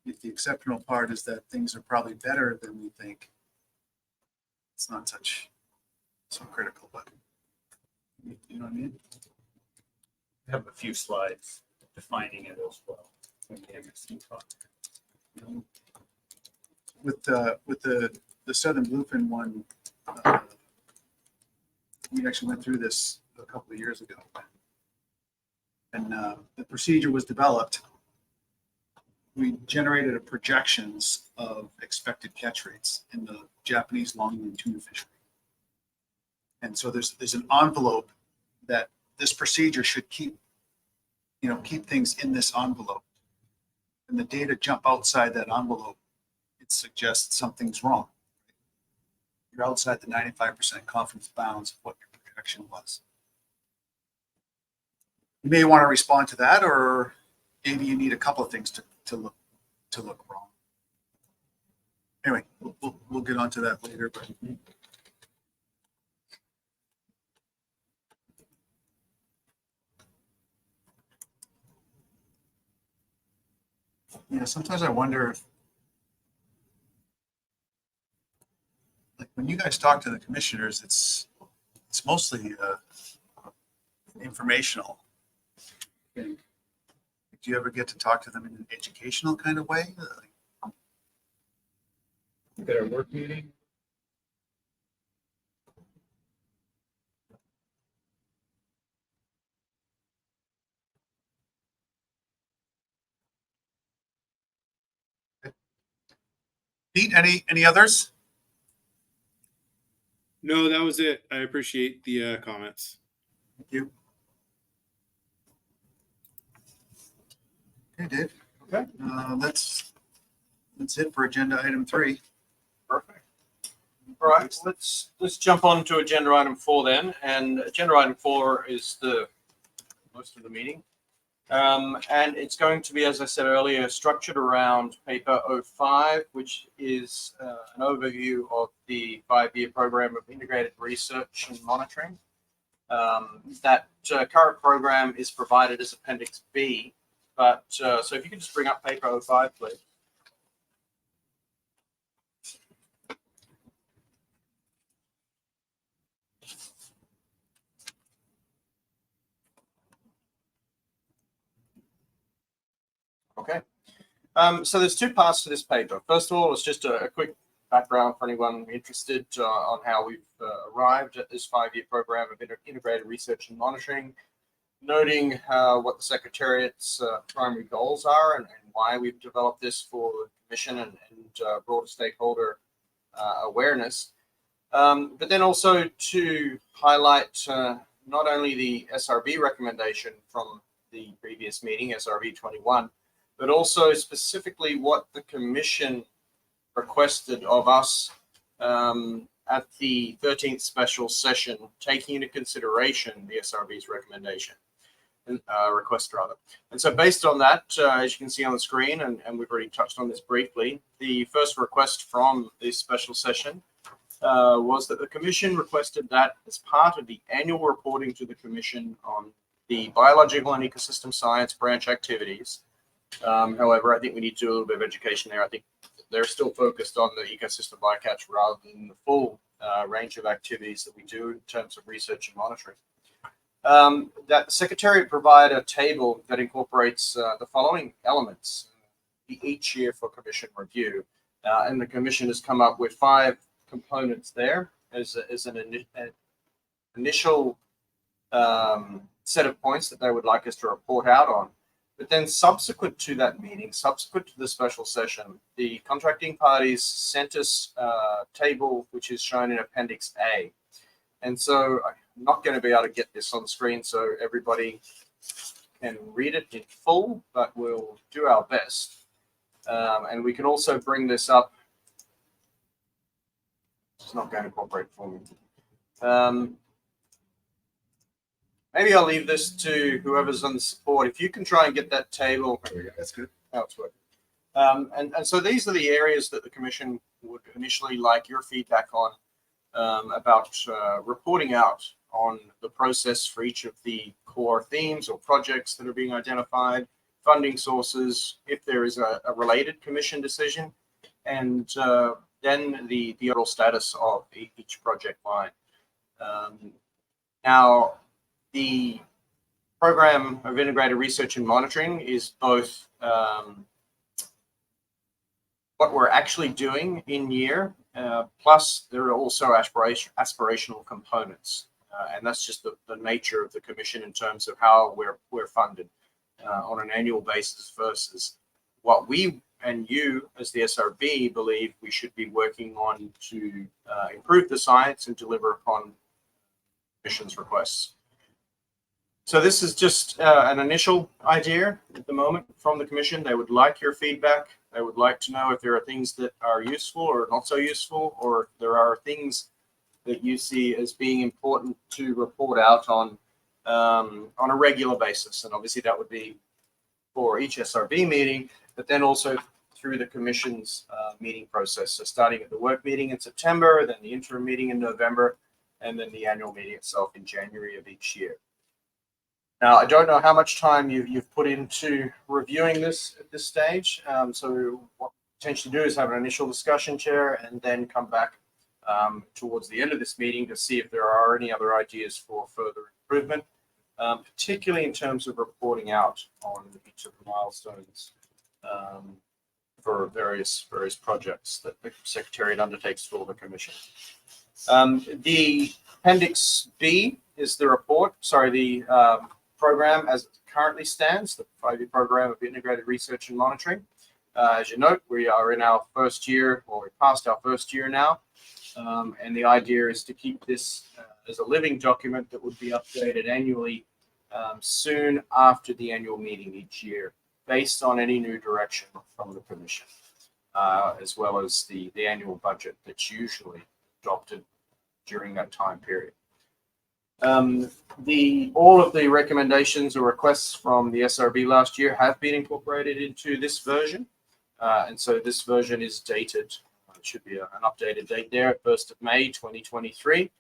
S3: If the exceptional part is that things are probably better than we think, it's not so critical, but you know what I mean?
S5: We have a few slides defining it as well. When the MSC talk.
S3: With the Southern Bluefin one, we actually went through this a couple of years ago. And the procedure was developed. We generated a projections of expected catch rates in the Japanese longline tuna fishery. And so there's an envelope that this procedure should keep things in this envelope. And the data jump outside that envelope, it suggests something's wrong. You're outside the 95% confidence bounds of what your projection was. You may want to respond to that, or maybe you need a couple of things to look wrong. Anyway, we'll get onto that later. But sometimes I wonder if, like, when you guys talk to the commissioners, it's mostly informational. Do you ever get to talk to them in an educational kind of way?
S5: At our work meeting.
S3: Pete, any others?
S10: No, that was it. I appreciate the comments.
S3: Thank you. Okay, Dave.
S1: Okay.
S3: That's it for agenda item 3.
S1: Perfect. All right, let's jump on to agenda item 4 then. And agenda item 4 is the most of the meeting. And it's going to be, as I said earlier, structured around paper 05, which is an overview of the 5-year program of integrated research and monitoring. That current program is provided as Appendix B, but so if you could just bring up paper 05, please. Okay. So there's 2 parts to this paper. First of all, it's just a quick background for anyone interested on how we've arrived at this 5-year program of integrated research and monitoring, noting what the Secretariat's primary goals are and why we've developed this for the Commission and broader stakeholder awareness. But then also to highlight not only the SRB recommendation from the previous meeting, SRB022, but also specifically what the Commission requested of us at the 13th special session, taking into consideration the SRB's recommendation, request rather. And so based on that, as you can see on the screen, and we've already touched on this briefly, the first request from this special session was that the Commission requested that as part of the annual reporting to the Commission on the biological and ecosystem science branch activities. However, I think we need to do a little bit of education there. I think they're still focused on the ecosystem bycatch rather than the full range of activities that we do in terms of research and monitoring. That the Secretariat provide a table that incorporates the following elements each year for Commission review. And the Commission has come up with 5 components there as an initial set of points that they would like us to report out on. But then subsequent to that meeting, subsequent to the special session, the contracting parties sent us a table which is shown in Appendix A. And so I'm not going to be able to get this on the screen so everybody can read it in full, but we'll do our best. And we can also bring this up. It's not going to cooperate for me. Maybe I'll leave this to whoever's on the support. If you can try and get that table.
S3: That's good.
S1: Oh, it's working. And so these are the areas that the commission would initially like your feedback on, about reporting out on the process for each of the core themes or projects that are being identified, funding sources, if there is a related commission decision, and then the overall status of each project line. Now, the program of integrated research and monitoring is both what we're actually doing in year, plus there are also aspirational components. And that's just the nature of the commission in terms of how we're funded on an annual basis versus what we and you as the SRB believe we should be working on to improve the science and deliver upon commission's requests. So this is just an initial idea at the moment from the commission. They would like your feedback. They would like to know if there are things that are useful or not so useful, or if there are things that you see as being important to report out on a regular basis. And obviously that would be for each SRB meeting, but then also through the commission's meeting process. So starting at the work meeting in September, then the interim meeting in November, and then the annual meeting itself in January of each year. Now, I don't know how much time you've put into reviewing this at this stage. So what we potentially do is have an initial discussion, Chair, and then come back towards the end of this meeting to see if there are any other ideas for further improvement, particularly in terms of reporting out on each of the milestones for various projects that the Secretariat undertakes for the Commission. The Appendix B is the report, the program as it currently stands, the 5-year program of integrated research and monitoring. As you note, we are in our first year, or we passed our first year now. And the idea is to keep this as a living document that would be updated annually soon after the annual meeting each year, based on any new direction from the Commission, as well as the annual budget that's usually adopted during that time period. All of the recommendations or requests from the SRB last year have been incorporated into this version. And so this version is dated, it should be an updated date there, 1st of May 2023.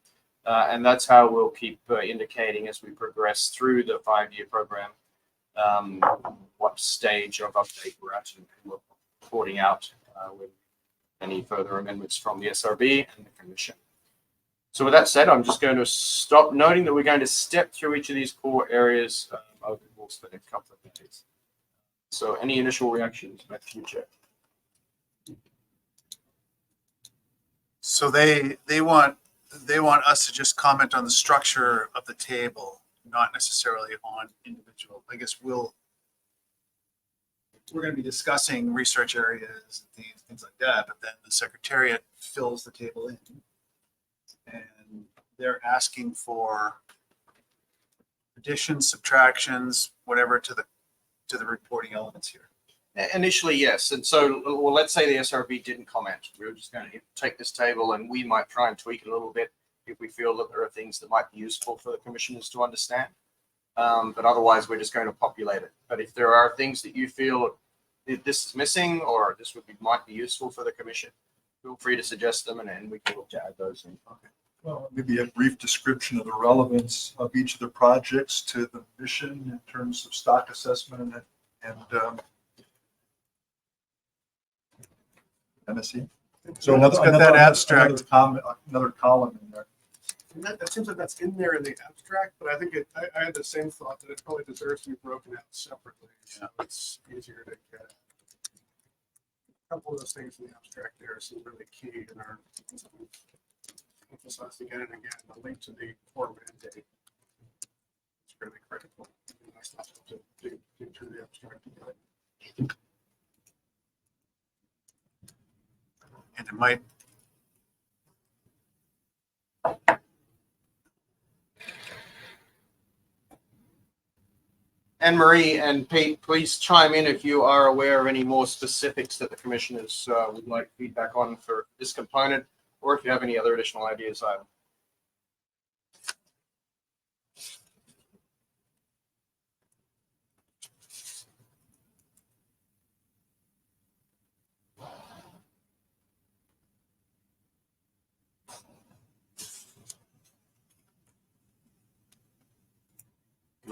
S1: And that's how we'll keep indicating as we progress through the 5-year program what stage of update we're at, and we're reporting out with any further amendments from the SRB and the Commission. So with that said, I'm just going to stop, noting that we're going to step through each of these core areas over the course of the next couple of days. So any initial reactions back to you, Chair?
S3: So they want us to just comment on the structure of the table, not necessarily on individual. I guess we're going to be discussing research areas and things like that, but then the Secretariat fills the table in. And they're asking for additions, subtractions, whatever to the reporting elements here.
S1: Initially, yes. And so, well, let's say the SRB didn't comment. We were just going to take this table and we might try and tweak it a little bit if we feel that there are things that might be useful for the commissioners to understand. But otherwise, we're just going to populate it. But if there are things that you feel this is missing or this might be useful for the commission, feel free to suggest them, and then we can look to add those in. Okay.
S7: Well, maybe a brief description of the relevance of each of the projects to the mission in terms of stock assessment and MSC. So
S3: Let's get that abstract.
S7: Another column in there.
S4: That seems like that's in there in the abstract, but I think I had the same thought that it probably deserves to be broken out separately. So it's easier to get. A couple of those things in the abstract there seem really key in our emphasize again and again. The link to the core mandate is really critical. And that's not to dig through the abstract again.
S3: And it might.
S1: Anne Marie and Pete, please chime in if you are aware of any more specifics that the commissioners would like feedback on for this component, or if you have any other additional ideas.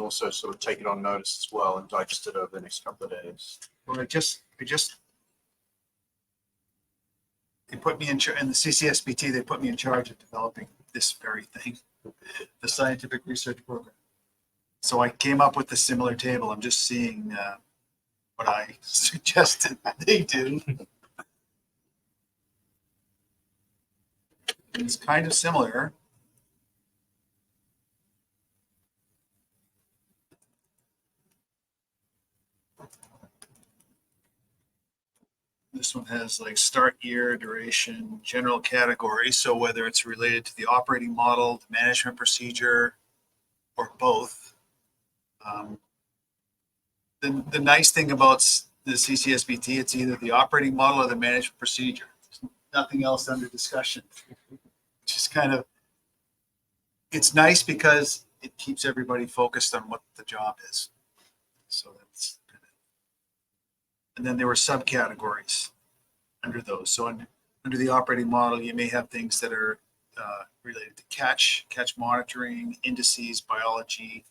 S1: also sort of take it on notice as well and digest it over the next couple of days.
S3: Well, they put me in charge, in the CCSBT, they put me in charge of developing this very thing, the scientific research program. So I came up with a similar table. I'm just seeing what I suggested they do. It's kind of similar. This one has like start year, duration, general category. So whether it's related to the operating model, the management procedure, or both. The nice thing about the CCSBT, it's either the operating model or the management procedure. There's nothing else under discussion. Just kind of, it's nice because it keeps everybody focused on what the job is. So that's, and then there were subcategories under those. So under the operating model, you may have things that are related to catch monitoring, indices, biology,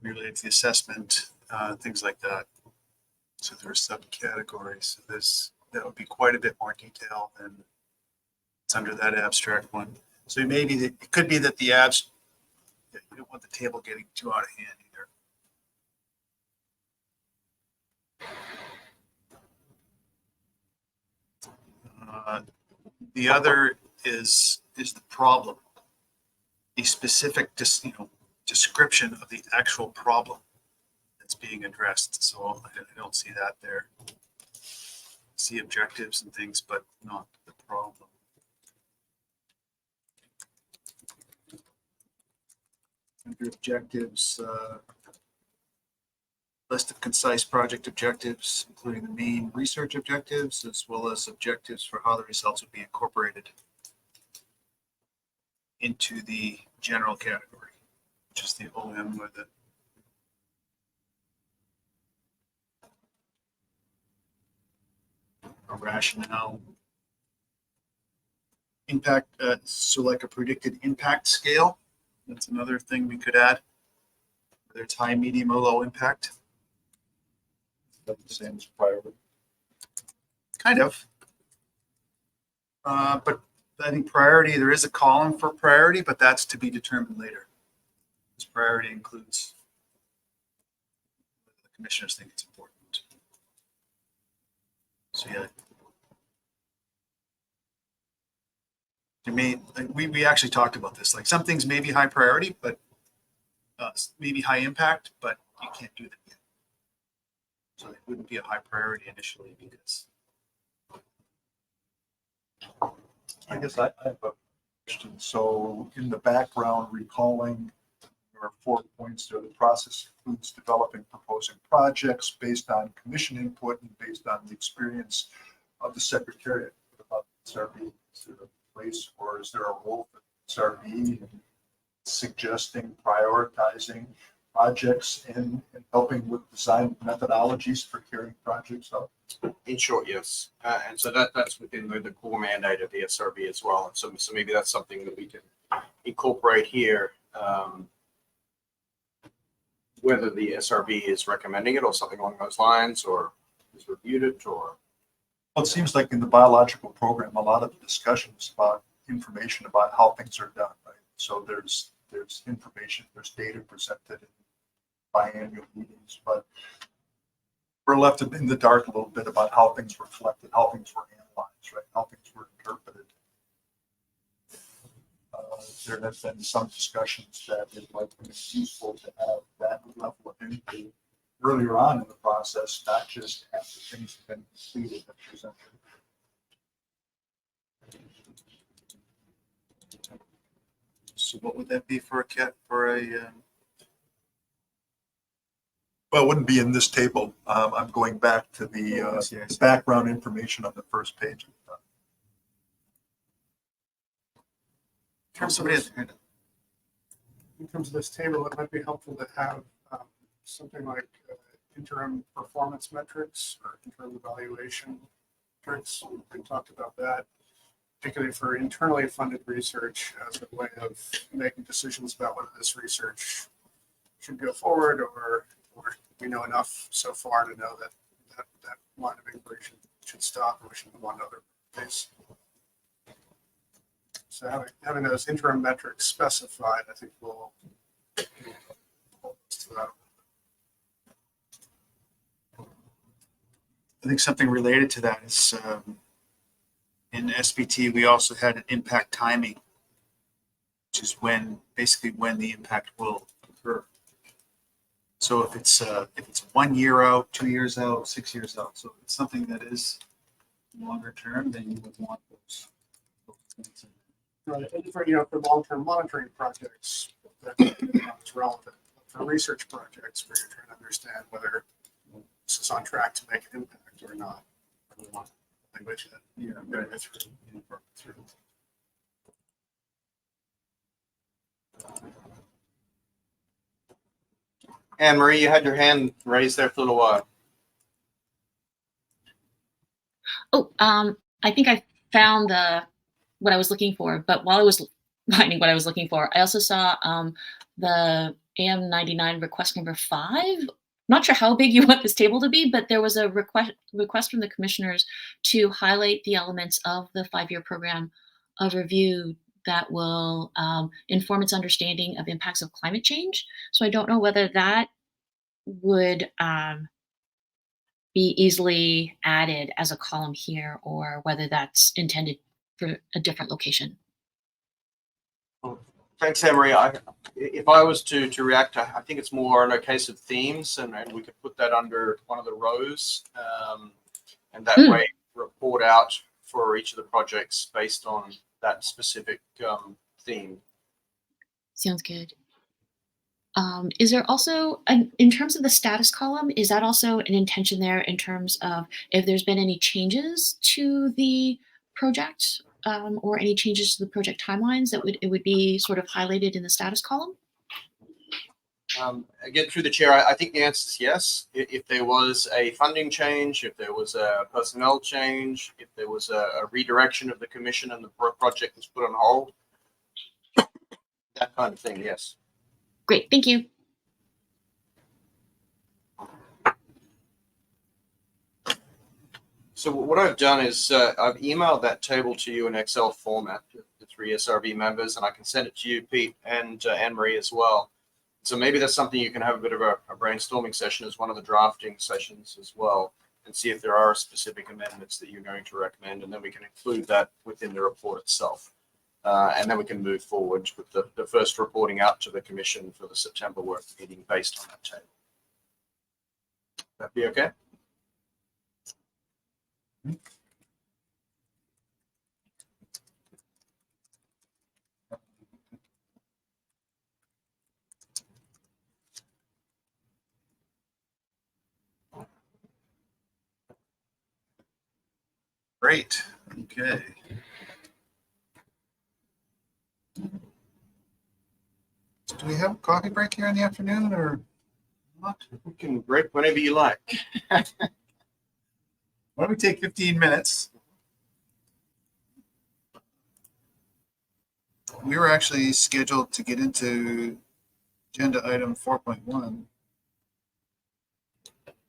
S3: related to the assessment, things like that. So there are subcategories. So that would be quite a bit more detail than it's under that abstract one. So it could be that the you don't want the table getting too out of hand either. The other is the problem, a specific description of the actual problem that's being addressed. So I don't see that there. See objectives and things, but not the problem. Under objectives, list of concise project objectives, including the main research objectives, as well as objectives for how the results would be incorporated into the general category, which is the OM with it. A rationale. Impact, so like a predicted impact scale. That's another thing we could add. Whether it's high, medium, or low impact.
S7: That's the same as priority.
S3: Kind of. But I think priority, there is a column for priority, but that's to be determined later. This priority includes the commissioners think it's important. So yeah. To me, we actually talked about this. Like some things may be high priority, but maybe high impact, but you can't do that yet. So it wouldn't be a high priority initially because.
S7: I guess I have a question. So in the background, recalling there are 4 points there. The process includes developing, proposing projects based on commission input and based on the experience of the secretariat. What about SRB? Is there a place or is there a role for SRB in suggesting, prioritizing projects and helping with design methodologies for carrying projects out?
S1: In short, yes. And so that's within the core mandate of the SRB as well. And so maybe that's something that we can incorporate here, whether the SRB is recommending it or something along those lines, or has reviewed it, or.
S7: Well, it seems like in the biological program, a lot of the discussions about information about how things are done, right? So there's information, there's data presented in biannual meetings, but we're left in the dark a little bit about how things were collected, how things were analyzed, right? How things were interpreted. There have been some discussions that it might be useful to have that level of input earlier on in the process, not just after things have been completed and presented.
S3: So what would that be for a
S7: Well, it wouldn't be in this table. I'm going back to the background information on the first page.
S4: In terms of this table, it might be helpful to have something like interim performance metrics or interim evaluation metrics. We talked about that. particularly for internally funded research as a way of making decisions about whether this research should go forward or we know enough so far to know that line of inquiry should stop and we should move on to other things. So having those interim metrics specified, I think will hold us to that.
S3: I think something related to that is in SBT, we also had an impact timing, which is basically when the impact will occur. So if it's 1 year out, 2 years out, 6 years out, so if it's something that is longer term, then you would want those things in.
S4: Right, and for long-term monitoring projects, that's relevant. For research projects, where you're trying to understand whether this is on track to make an impact or not. Language that through.
S1: Anne Marie, you had your hand raised there for a little while.
S6: Oh, I think I found what I was looking for, but while I was finding what I was looking for, I also saw the AM99 request number 5. Not sure how big you want this table to be, but there was a request from the commissioners to highlight the elements of the 5-year program of review that will inform its understanding of impacts of climate change. So I don't know whether that would be easily added as a column here or whether that's intended for a different location.
S1: Thanks, Emery. If I was to react, I think it's more in a case of themes, and we could put that under one of the rows, and that way report out for each of the projects based on that specific theme.
S6: Sounds good. Is there also, in terms of the status column, is that also an intention there in terms of if there's been any changes to the project or any changes to the project timelines that it would be sort of highlighted in the status column?
S1: Again, through the chair, I think the answer is yes. If there was a funding change, if there was a personnel change, if there was a redirection of the commission and the project was put on hold, that kind of thing, yes.
S6: Great, thank you.
S1: So what I've done is I've emailed that table to you in Excel format, the 3 SRB members, and I can send it to you, Pete, and Anne-Marie as well. So maybe that's something you can have a bit of a brainstorming session as one of the drafting sessions as well, and see if there are specific amendments that you're going to recommend, and then we can include that within the report itself. And then we can move forward with the first reporting out to the commission for the September work meeting based on that table. That be okay?
S3: Great. Okay. Do we have a coffee break here in the afternoon or not?
S1: We can break whenever you like.
S3: Why don't we take 15 minutes? We were actually scheduled to get into agenda item 4.1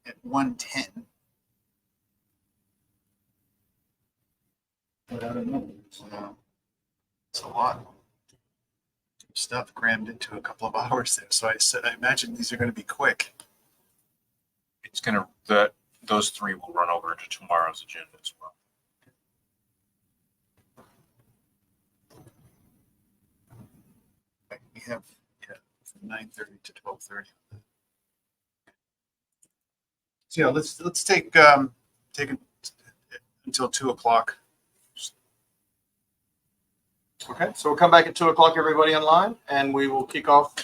S3: at 1:10. But I don't know. It's a lot of stuff crammed into a couple of hours there. So I imagine these are going to be quick.
S9: It's gonna, those 3 will run over into tomorrow's agenda as well.
S3: We have from 9:30 to 12:30. So yeah, let's take it until 2 o'clock.
S1: Okay, so we'll come back at 2 o'clock, everybody online, and we will kick off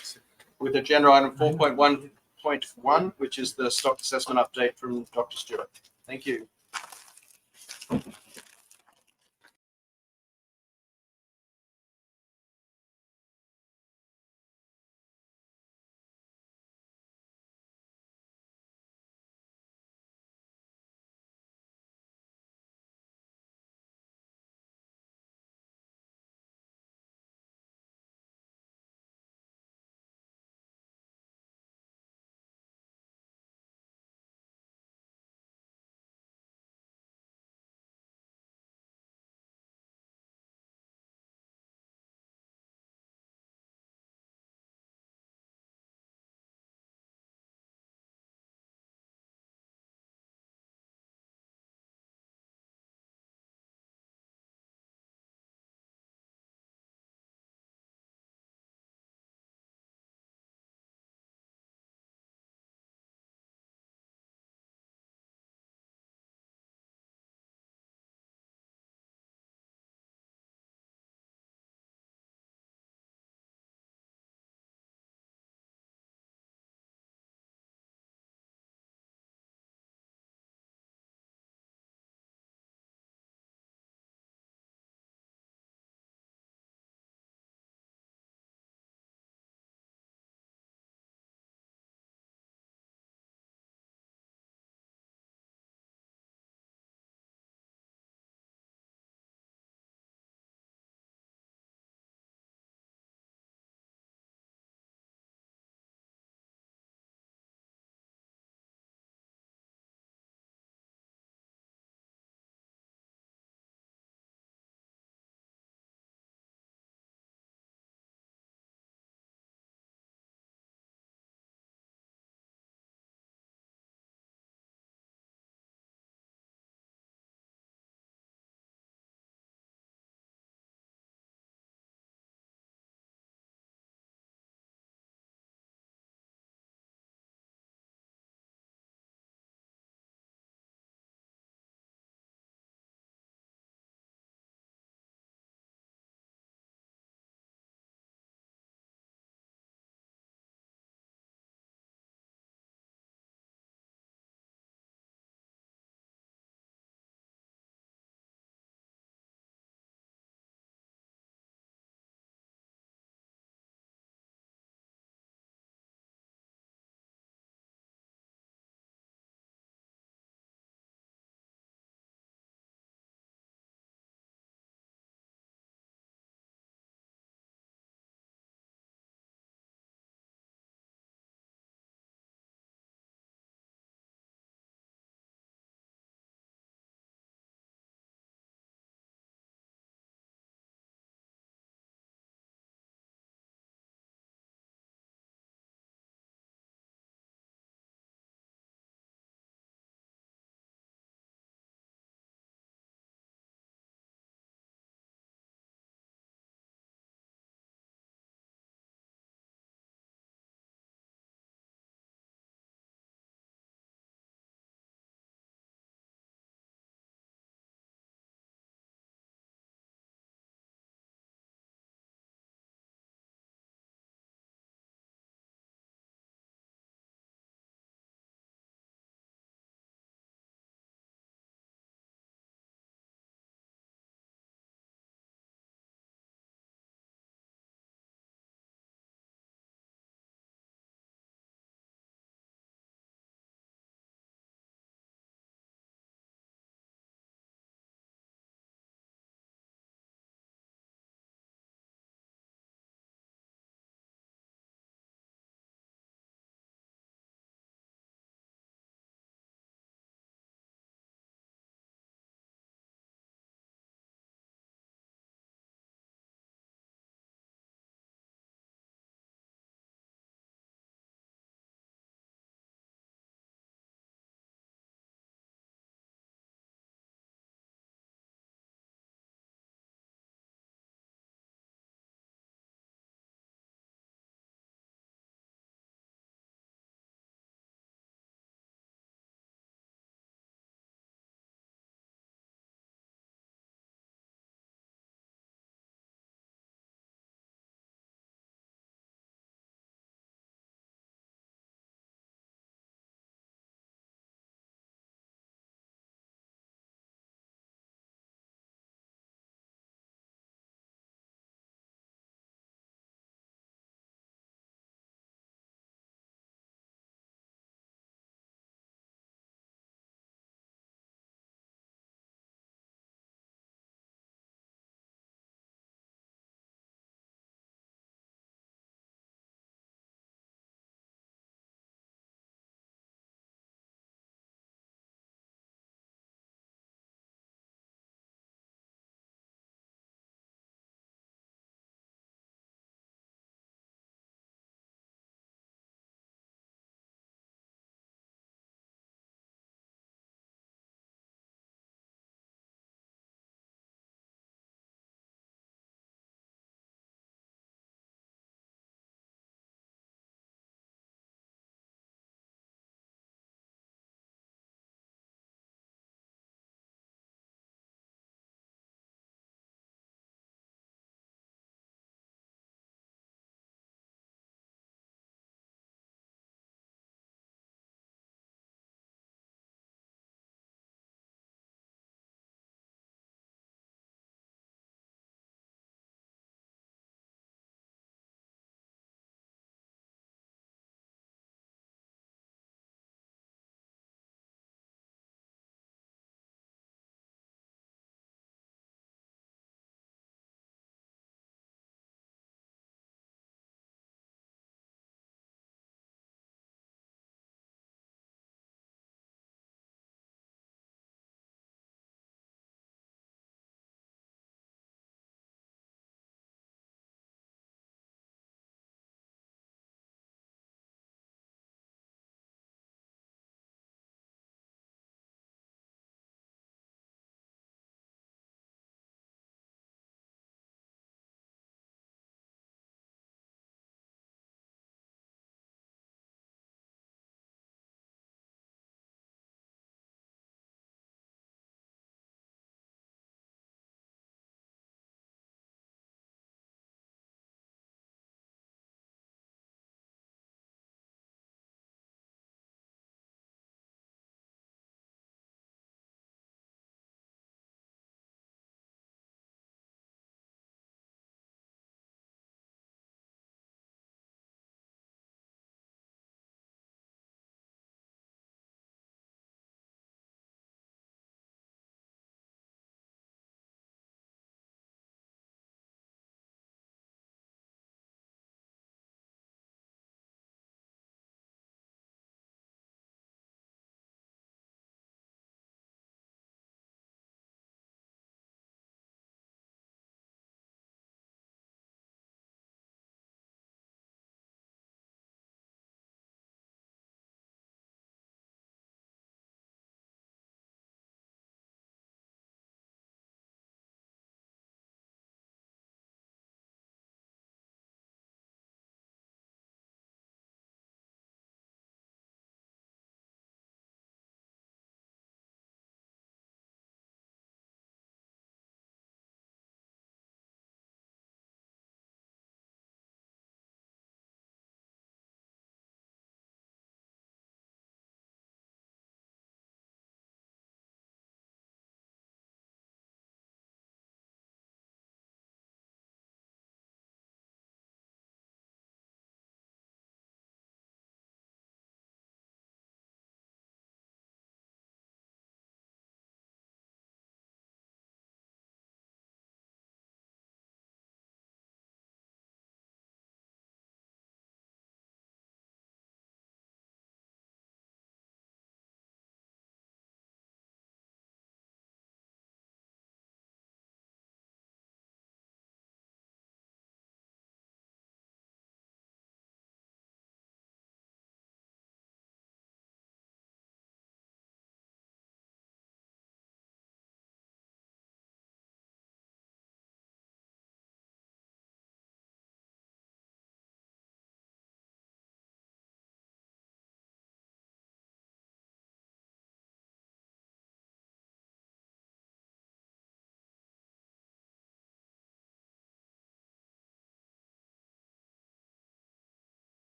S1: with agenda item 4.1.1, which is the stock assessment update from Dr. Stewart. Thank you.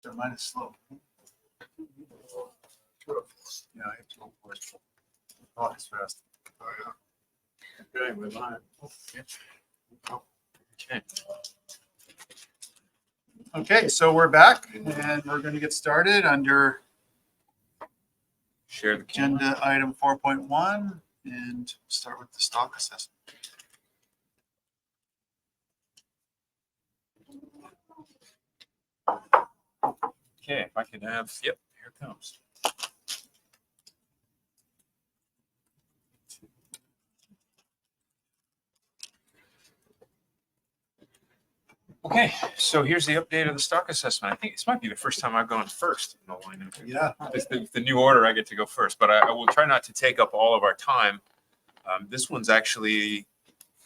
S3: So mine is slow. Yeah, I have to go for it. Oh, it's fast.
S4: Oh, yeah.
S3: Okay, we're live.
S9: Okay.
S3: Okay, so we're back and we're going to get started under
S9: Share the camera.
S3: agenda item 4.1 and start with the stock assessment.
S9: Okay, if I could have, yep, here it comes. Okay, so here's the update of the stock assessment. I think this might be the first time I've gone first in the lineup.
S3: Yeah.
S9: It's the new order, I get to go first, but I will try not to take up all of our time. This one's actually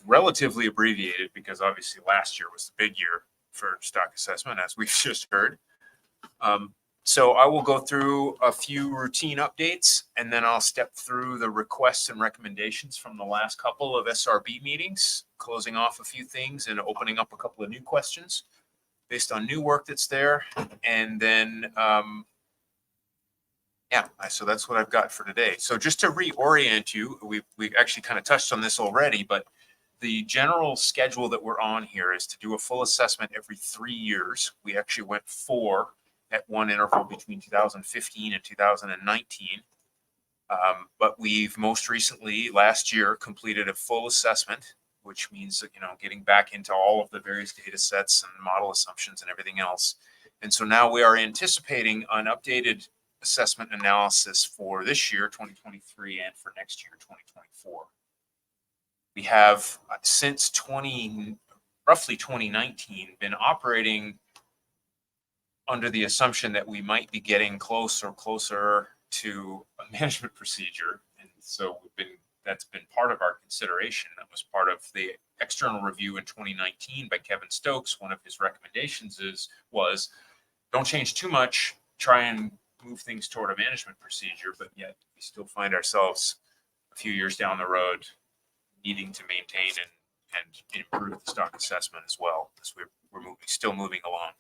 S9: relatively abbreviated because obviously last year was the big year for stock assessment, as we've just heard. So I will go through a few routine updates, and then I'll step through the requests and recommendations from the last couple of SRB meetings, closing off a few things and opening up a couple of new questions based on new work that's there. And then, so that's what I've got for today. So just to reorient you, we actually kind of touched on this already, but the general schedule that we're on here is to do a full assessment every 3 years. We actually went 4 at one interval between 2015 and 2019. But we've most recently, last year, completed a full assessment, which means, getting back into all of the various data sets and model assumptions and everything else. And so now we are anticipating an updated assessment analysis for this year, 2023, and for next year, 2024. We have, since roughly 2019, been operating under the assumption that we might be getting closer to a management procedure. And so that's been part of our consideration. That was part of the external review in 2019 by Kevin Stokes. One of his recommendations was don't change too much, try and move things toward a management procedure, but yet we still find ourselves a few years down the road needing to maintain and improve the stock assessment as well, as we're still moving along.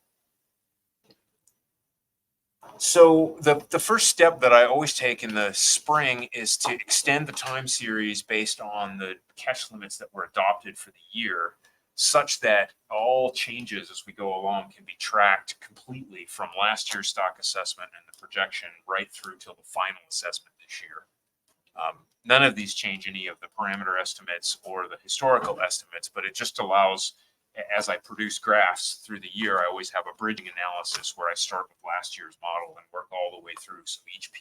S9: So the first step that I always take in the spring is to extend the time series based on the catch limits that were adopted for the year, such that all changes as we go along can be tracked completely from last year's stock assessment and the projection right through till the final assessment this year. None of these change any of the parameter estimates or the historical estimates, but it just allows, as I produce graphs through the year, I always have a bridging analysis where I start with last year's model and work all the way through. So each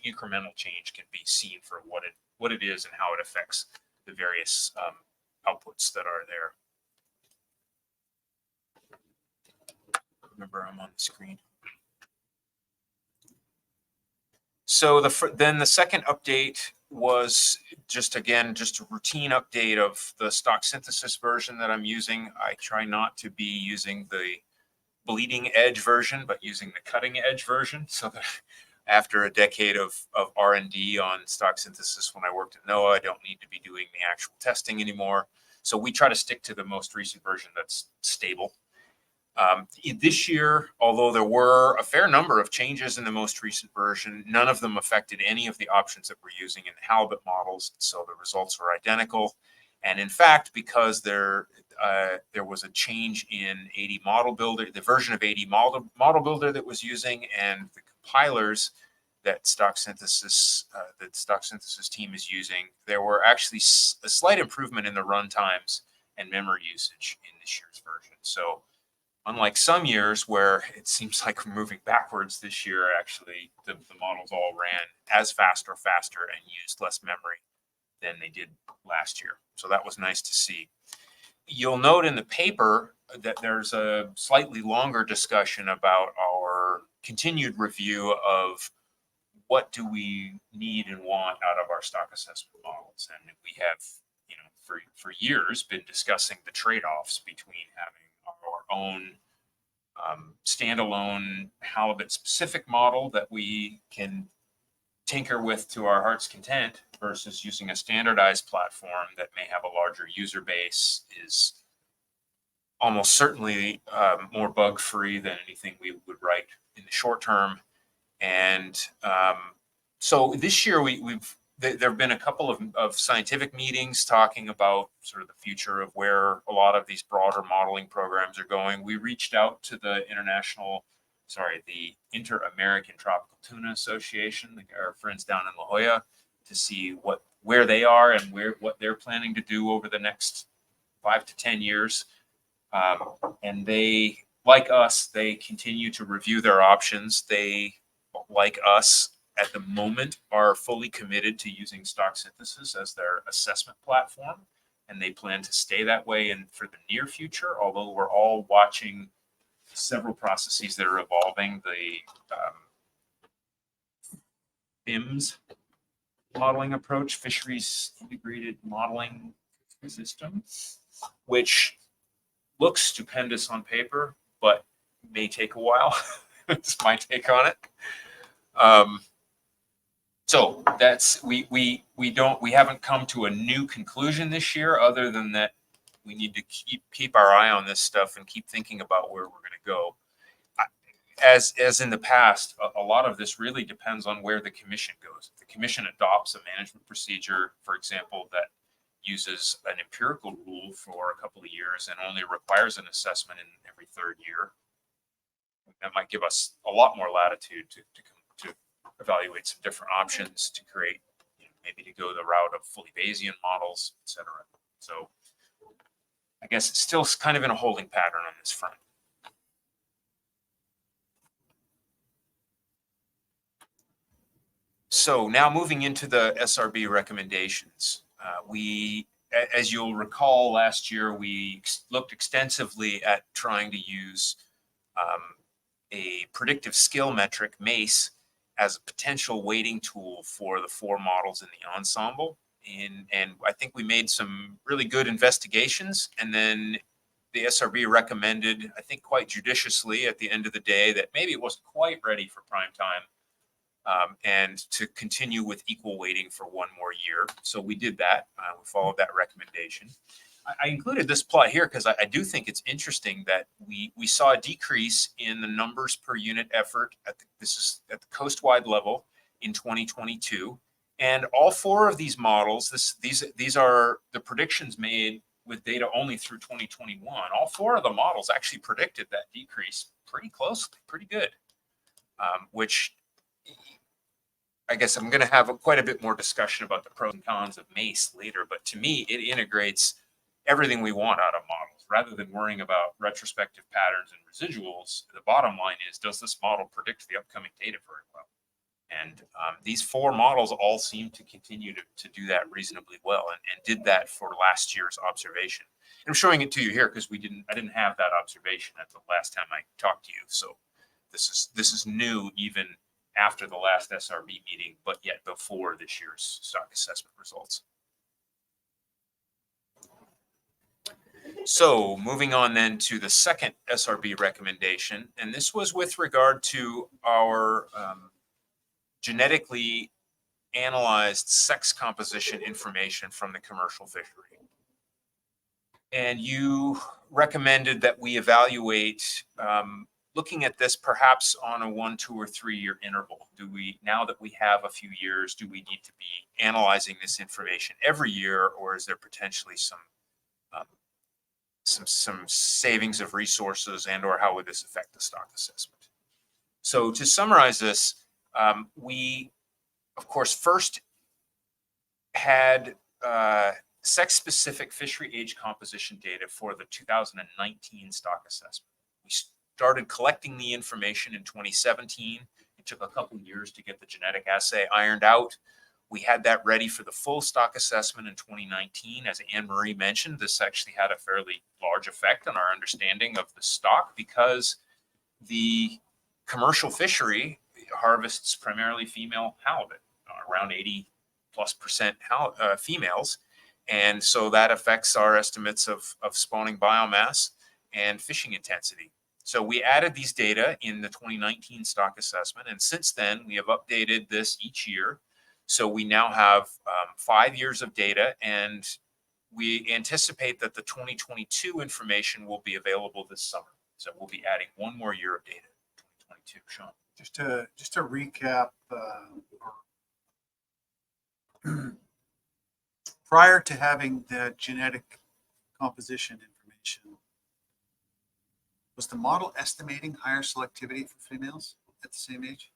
S9: incremental change can be seen for what it is and how it affects the various outputs that are there. Remember, I'm on the screen. So then the second update was just a routine update of the stock synthesis version that I'm using. I try not to be using the bleeding edge version, but using the cutting edge version. So that after a decade of R&D on stock synthesis when I worked at NOAA, I don't need to be doing the actual testing anymore. So we try to stick to the most recent version that's stable. This year, although there were a fair number of changes in the most recent version, none of them affected any of the options that we're using in the Halibut models. So the results are identical. And in fact, because there was a change in AD Model Builder, the version of AD Model Builder that was using, and the compilers that stock synthesis team is using, there were actually a slight improvement in the run times and memory usage in this year's version. So unlike some years where it seems like we're moving backwards, this year, actually, the models all ran as fast or faster and used less memory than they did last year. So that was nice to see. You'll note in the paper that there's a slightly longer discussion about our continued review of what do we need and want out of our stock assessment models. And we have, for years been discussing the trade-offs between having our own standalone Halibut specific model that we can tinker with to our heart's content versus using a standardized platform that may have a larger user base, is almost certainly more bug-free than anything we would write in the short term. And so this year there have been a couple of scientific meetings talking about sort of the future of where a lot of these broader modeling programs are going. We reached out to the Inter-American Tropical Tuna Association, our friends down in La Jolla, to see where they are and what they're planning to do over the next 5 to 10 years. And they, like us, they continue to review their options. They, like us, at the moment, are fully committed to using stock synthesis as their assessment platform, and they plan to stay that way for the near future, although we're all watching several processes that are evolving. The FIMS modeling approach, Fisheries Integrated Modeling System, which looks stupendous on paper, but may take a while. It's my take on it. So that's we haven't come to a new conclusion this year, other than that we need to keep our eye on this stuff and keep thinking about where we're going to go. As in the past, a lot of this really depends on where the commission goes. If the commission adopts a management procedure, for example, that uses an empirical rule for a couple of years and only requires an assessment in every third year, that might give us a lot more latitude to evaluate some different options to create, maybe to go the route of fully Bayesian models, et cetera. So I guess it's still kind of in a holding pattern on this front. So now moving into the SRB recommendations, as you'll recall, last year we looked extensively at trying to use a predictive skill metric, MACE, as a potential weighting tool for the 4 models in the ensemble. And I think we made some really good investigations, and then the SRB recommended, I think quite judiciously at the end of the day, that maybe it wasn't quite ready for prime time, and to continue with equal weighting for 1 more year. So we did that. We followed that recommendation. I included this plot here because I do think it's interesting that we saw a decrease in the numbers per unit effort this is at the coast-wide level in 2022. And all 4 of these models, these are the predictions made with data only through 2021. All 4 of the models actually predicted that decrease pretty closely, pretty good, which I guess I'm going to have quite a bit more discussion about the pros and cons of MACE later. But to me, it integrates everything we want out of models. Rather than worrying about retrospective patterns and residuals, the bottom line is, does this model predict the upcoming data very well? And these 4 models all seem to continue to do that reasonably well, and did that for last year's observation. And I'm showing it to you here because I didn't have that observation at the last time I talked to you. So this is new even after the last SRB meeting, but yet before this year's stock assessment results. So moving on then to the second SRB recommendation, and this was with regard to our genetically analyzed sex composition information from the commercial fishery. And you recommended that we evaluate looking at this perhaps on a 1, 2, or 3 year interval. Now that we have a few years, do we need to be analyzing this information every year, or is there potentially some savings of resources, and or how would this affect the stock assessment? So to summarize this, we, of course, first had sex-specific fishery age composition data for the 2019 stock assessment. We started collecting the information in 2017. It took a couple years to get the genetic assay ironed out. We had that ready for the full stock assessment in 2019. As Anne-Marie mentioned, this actually had a fairly large effect on our understanding of the stock because the commercial fishery harvests primarily female halibut, around 80+% females. And so that affects our estimates of spawning biomass and fishing intensity. So we added these data in the 2019 stock assessment. And since then, we have updated this each year. So we now have 5 years of data, and we anticipate that the 2022 information will be available this summer. So we'll be adding one more year of data, 2022. Sean.
S3: Just to recap, prior to having the genetic composition information, was the model estimating higher selectivity for females at the same age?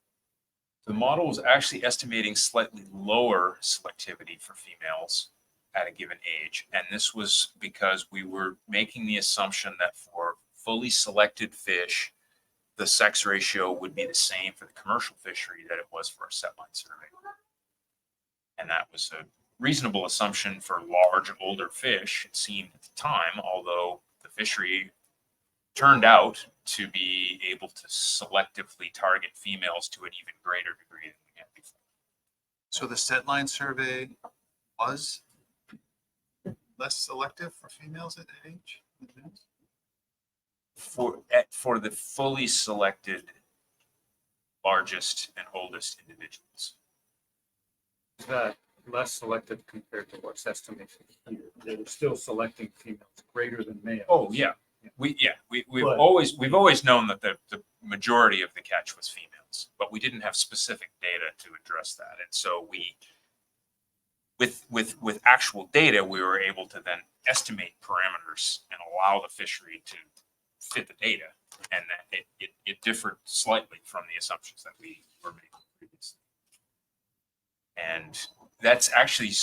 S9: The model was actually estimating slightly lower selectivity for females at a given age. And this was because we were making the assumption that for fully selected fish, the sex ratio would be the same for the commercial fishery that it was for a setline survey. And that was a reasonable assumption for large, older fish, it seemed at the time, although the fishery turned out to be able to selectively target females to an even greater degree than we had before.
S3: So the setline survey was less selective for females at that age?
S9: For the fully selected largest and oldest individuals.
S5: Is that less selective compared to what's estimated here? They were still selecting females greater than males.
S9: Oh, yeah. We've
S5: But-
S9: always known that the majority of the catch was females, but we didn't have specific data to address that. And so we, with actual data, we were able to then estimate parameters and allow the fishery to fit the data. And that it differed slightly from the assumptions that we were making previously. And that's actually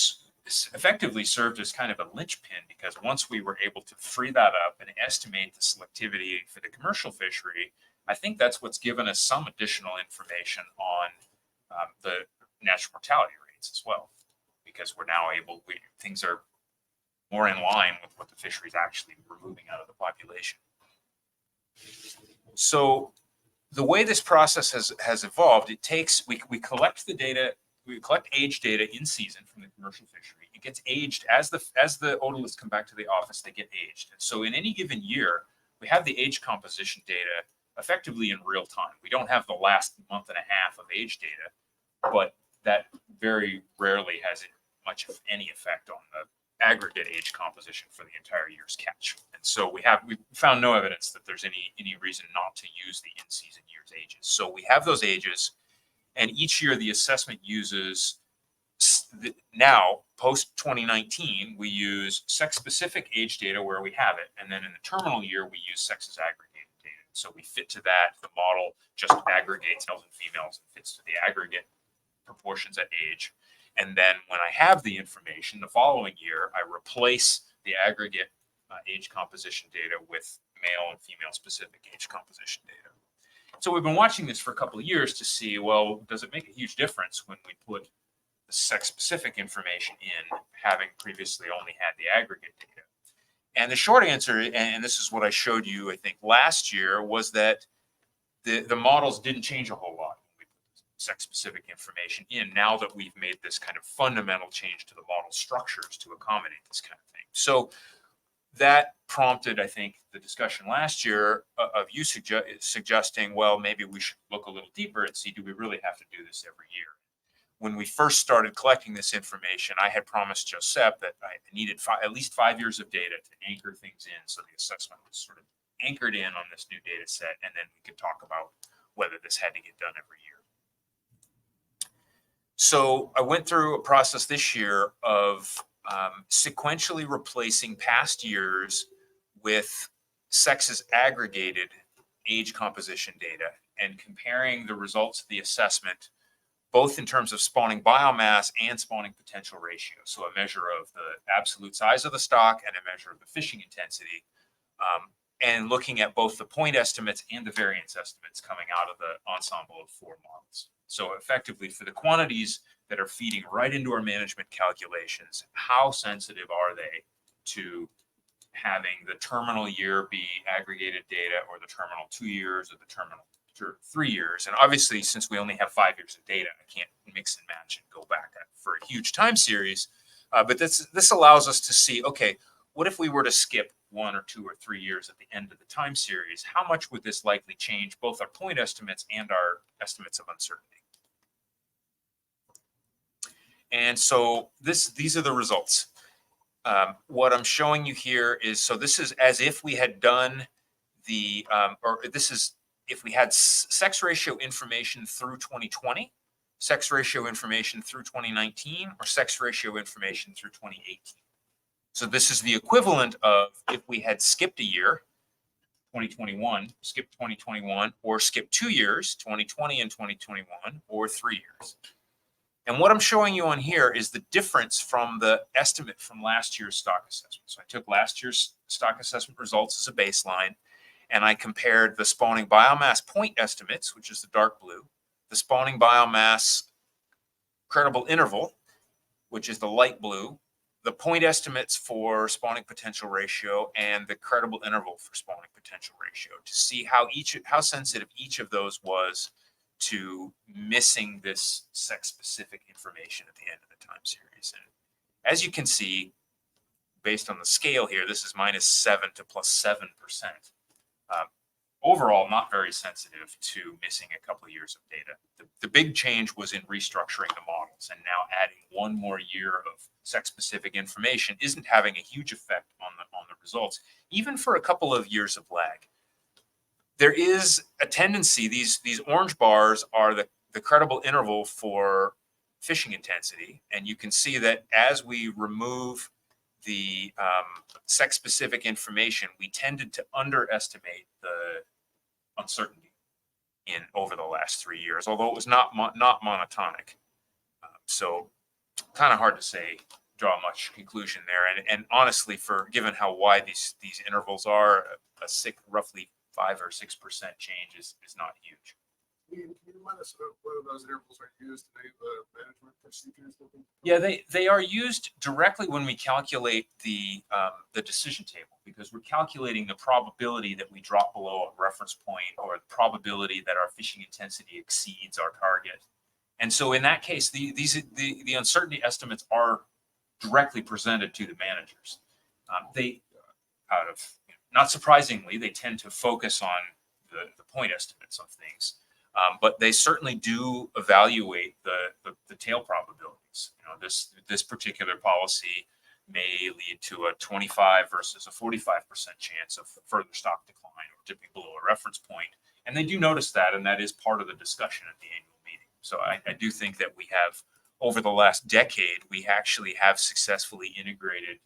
S9: effectively served as kind of a linchpin, because once we were able to free that up and estimate the selectivity for the commercial fishery, I think that's what's given us some additional information on the natural mortality rates as well, because we're now able, things are more in line with what the fishery is actually removing out of the population. So the way this process has evolved, it takes, we collect the data, we collect age data in season from the commercial fishery. It gets aged as the otoliths come back to the office, they get aged. And so in any given year, we have the age composition data effectively in real time. We don't have the last month and a half of age data, but that very rarely has much of any effect on the aggregate age composition for the entire year's catch. And so we found no evidence that there's any reason not to use the in-season year's ages. So we have those ages, and each year the assessment uses, now post 2019, we use sex-specific age data where we have it, and then in the terminal year we use sexes aggregated data. So we fit to that. The model just aggregates males and females and fits to the aggregate proportions at age. And then when I have the information the following year, I replace the aggregate age composition data with male and female specific age composition data. So we've been watching this for a couple of years to see, well, does it make a huge difference when we put the sex specific information in, having previously only had the aggregate data? And the short answer, and this is what I showed you, I think, last year, was that the models didn't change a whole lot. Sex-specific information in, now that we've made this kind of fundamental change to the model structures to accommodate this kind of thing. So that prompted, I think, the discussion last year of you suggesting, well, maybe we should look a little deeper and see, do we really have to do this every year? When we first started collecting this information, I had promised Josep that I needed at least 5 years of data to anchor things in, so the assessment was sort of anchored in on this new data set, and then we could talk about whether this had to get done every year. So I went through a process this year of sequentially replacing past years with sexes aggregated age composition data and comparing the results of the assessment, both in terms of spawning biomass and spawning potential ratio. So a measure of the absolute size of the stock and a measure of the fishing intensity, and looking at both the point estimates and the variance estimates coming out of the ensemble of 4 models. So effectively, for the quantities that are feeding right into our management calculations, how sensitive are they to having the terminal year be aggregated data, or the terminal 2 years, or the terminal 3 years? And obviously, since we only have 5 years of data, I can't mix and match and go back for a huge time series. But this allows us to see, okay, what if we were to skip 1 or 2 or 3 years at the end of the time series? How much would this likely change both our point estimates and our estimates of uncertainty? And so these are the results. What I'm showing you here is, so this is as if we had done the, or this is if we had sex ratio information through 2020, sex ratio information through 2019, or sex ratio information through 2018. So this is the equivalent of if we had skipped a year, 2021, skipped 2021, or skipped 2 years, 2020 and 2021, or 3 years. And what I'm showing you on here is the difference from the estimate from last year's stock assessment. So I took last year's stock assessment results as a baseline, and I compared the spawning biomass point estimates, which is the dark blue, the spawning biomass credible interval, which is the light blue, the point estimates for spawning potential ratio, and the credible interval for spawning potential ratio, to see how sensitive each of those was to missing this sex-specific information at the end of the time series. And as you can see, based on the scale here, this is -7 to +7%. Overall, not very sensitive to missing a couple of years of data. The big change was in restructuring the models, and now adding one more year of sex-specific information isn't having a huge effect on the results, even for a couple of years of lag. There is a tendency, these orange bars are the credible interval for fishing intensity, and you can see that as we remove the sex-specific information, we tended to underestimate the uncertainty over the last 3 years, although it was not monotonic. So kind of hard to say, draw much conclusion there. And honestly, given how wide these intervals are, roughly 5 or 6% change is not huge.
S4: Can you remind us whether those intervals are used in any of the management procedures?
S9: Yeah, they are used directly when we calculate the decision table, because we're calculating the probability that we drop below a reference point, or the probability that our fishing intensity exceeds our target. And so in that case, the uncertainty estimates are directly presented to the managers. Not surprisingly, they tend to focus on the point estimates of things. But they certainly do evaluate the tail probabilities. This particular policy may lead to a 25 versus a 45% chance of further stock decline or dipping below a reference point. And they do notice that, and that is part of the discussion at the annual meeting. So I do think that we have, over the last decade, we actually have successfully integrated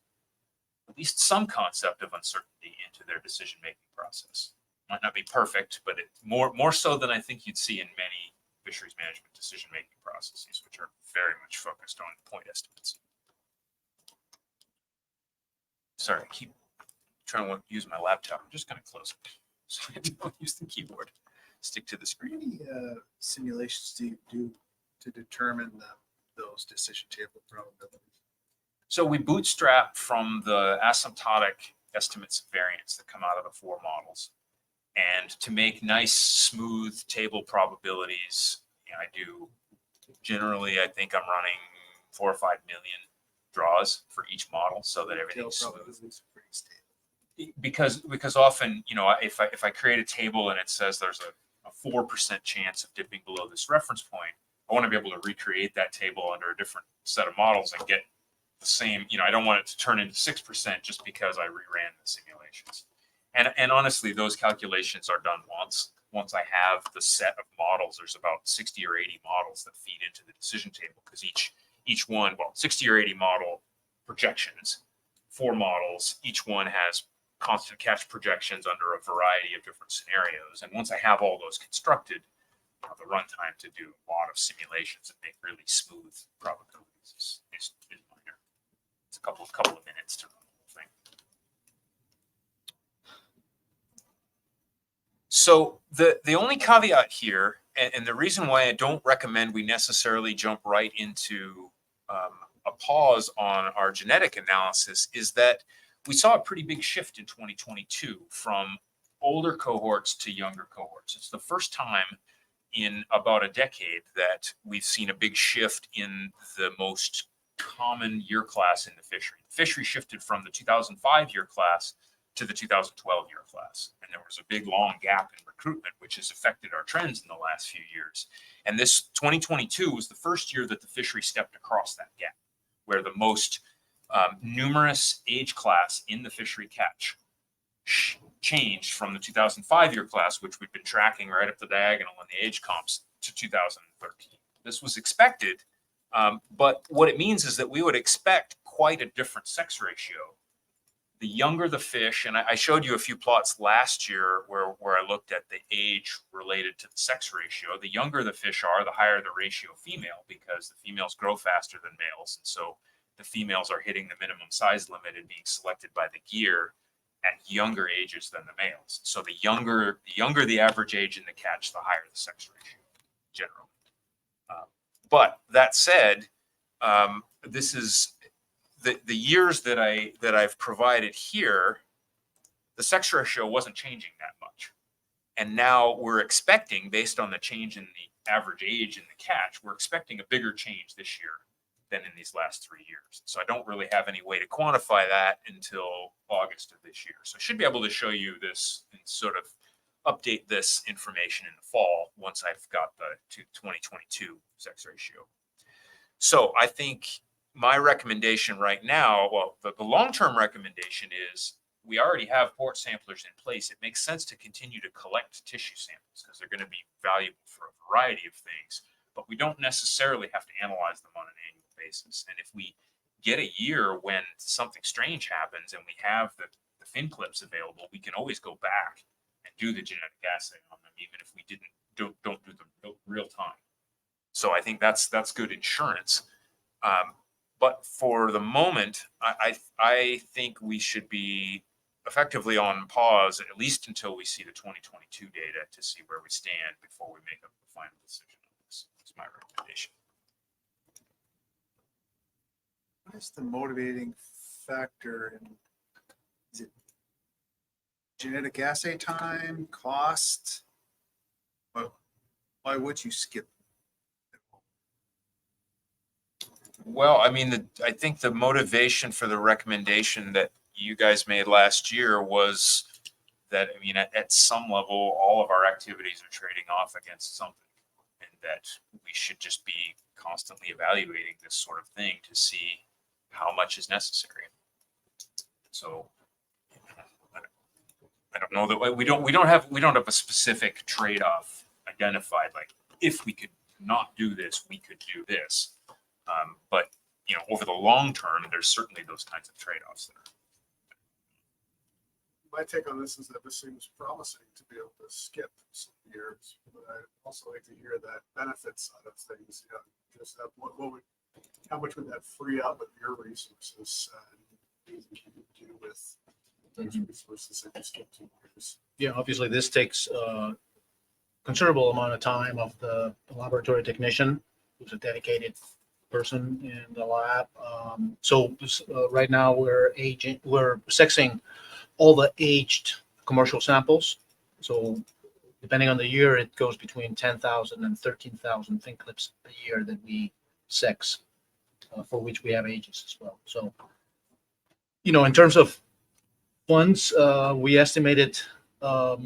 S9: at least some concept of uncertainty into their decision-making process. Might not be perfect, but more so than I think you'd see in many fisheries management decision-making processes, which are very much focused on point estimates. Sorry, I keep trying to use my laptop. I'm just going to close it so I don't use the keyboard. Stick to the screen.
S3: How many simulations do you do to determine those decision table probabilities?
S9: So we bootstrap from the asymptotic estimates of variance that come out of the 4 models. And to make nice, smooth table probabilities, I do generally, I think I'm running 4 or 5 million draws for each model, so that everything's smooth. Because often, if I create a table and it says there's a 4% chance of dipping below this reference point, I want to be able to recreate that table under a different set of models and get the same. I don't want it to turn into 6% just because I reran the simulations. And honestly, those calculations are done once. Once I have the set of models, there's about 60 or 80 models that feed into the decision table, because each one, 60 or 80 model projections, 4 models, each one has constant catch projections under a variety of different scenarios. And once I have all those constructed, the runtime to do a lot of simulations and make really smooth probabilities is minor. It's a couple of minutes to run the whole thing. So the only caveat here, and the reason why I don't recommend we necessarily jump right into a pause on our genetic analysis, is that we saw a pretty big shift in 2022 from older cohorts to younger cohorts. It's the first time in about a decade that we've seen a big shift in the most common year class in the fishery. The fishery shifted from the 2005 year class to the 2012 year class. And there was a big long gap in recruitment, which has affected our trends in the last few years. And this 2022 was the first year that the fishery stepped across that gap, where the most numerous age class in the fishery catch changed from the 2005 year class, which we've been tracking right up the diagonal in the age comps, to 2013. This was expected, but what it means is that we would expect quite a different sex ratio. The younger the fish, and I showed you a few plots last year where I looked at the age related to the sex ratio. The younger the fish are, the higher the ratio female, because the females grow faster than males. And so the females are hitting the minimum size limit and being selected by the gear at younger ages than the males. So the younger the average age in the catch, the higher the sex ratio generally. But that said, this is the years that I've provided here, the sex ratio wasn't changing that much. And now we're expecting, based on the change in the average age in the catch, we're expecting a bigger change this year than in these last 3 years. So I don't really have any way to quantify that until August of this year. So I should be able to show you this and sort of update this information in the fall once I've got the 2022 sex ratio. So I think my recommendation right now, well, the long-term recommendation is we already have port samplers in place. It makes sense to continue to collect tissue samples because they're going to be valuable for a variety of things, but we don't necessarily have to analyze them on an annual basis. And if we get a year when something strange happens and we have the fin clips available, we can always go back and do the genetic assay on them, even if we don't do them real time. So I think that's good insurance. But for the moment, I think we should be effectively on pause, at least until we see the 2022 data to see where we stand before we make a final decision on this. That's my recommendation.
S3: What is the motivating factor? Is it genetic assay time, cost? Why would you skip?
S9: Well, I mean, I think the motivation for the recommendation that you guys made last year was that, I mean, at some level, all of our activities are trading off against something, and that we should just be constantly evaluating this sort of thing to see how much is necessary. So I don't know that we don't have a specific trade-off identified. Like, if we could not do this, we could do this. But you know, over the long term, there's certainly those kinds of trade-offs there.
S4: My take on this is that this seems promising to be able to skip some years, but I'd also like to hear that benefit side of things. You know, just how much would that free up of your resources? Things you could do with those resources if you skip 2 years?
S11: Yeah, obviously this takes a considerable amount of time of the laboratory technician, who's a dedicated person in the lab. So right now we're sexing all the aged commercial samples. So depending on the year, it goes between 10,000 and 13,000 fin clips a year that we sex, for which we have ages as well. So, you know, in terms of funds, we estimated about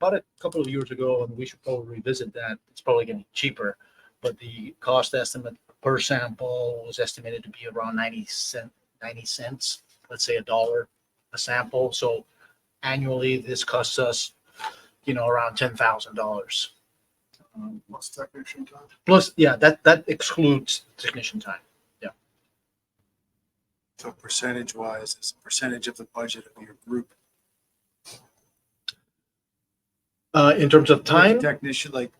S11: a couple of years ago, and we should probably revisit that. It's probably getting cheaper, but the cost estimate per sample was estimated to be around 90 cents, let's say $1 a sample. So annually, this costs us, you know, around $10,000.
S4: Plus technician time.
S11: Plus, yeah, that excludes technician time. Yeah.
S3: So percentage wise, it's a percentage of the budget of your group.
S11: In terms of time,
S3: Technician, like,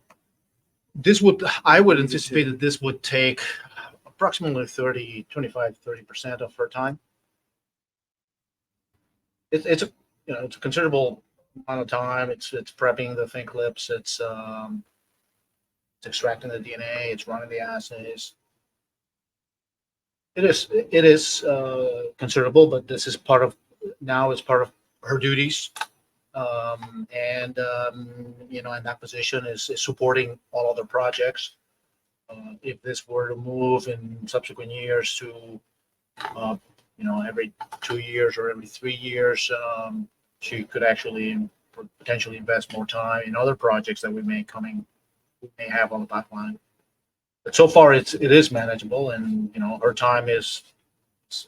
S11: I would anticipate that this would take approximately 30% of her time. It's a considerable amount of time. It's prepping the fin clips. It's extracting the DNA. It's running the assays. It is considerable, but this is part of her duties. You know, in that position is supporting all other projects. If this were to move in subsequent years to, you know, every 2 years or every 3 years, she could actually potentially invest more time in other projects that we may have on the pipeline. But so far, it is manageable, and you know, her time is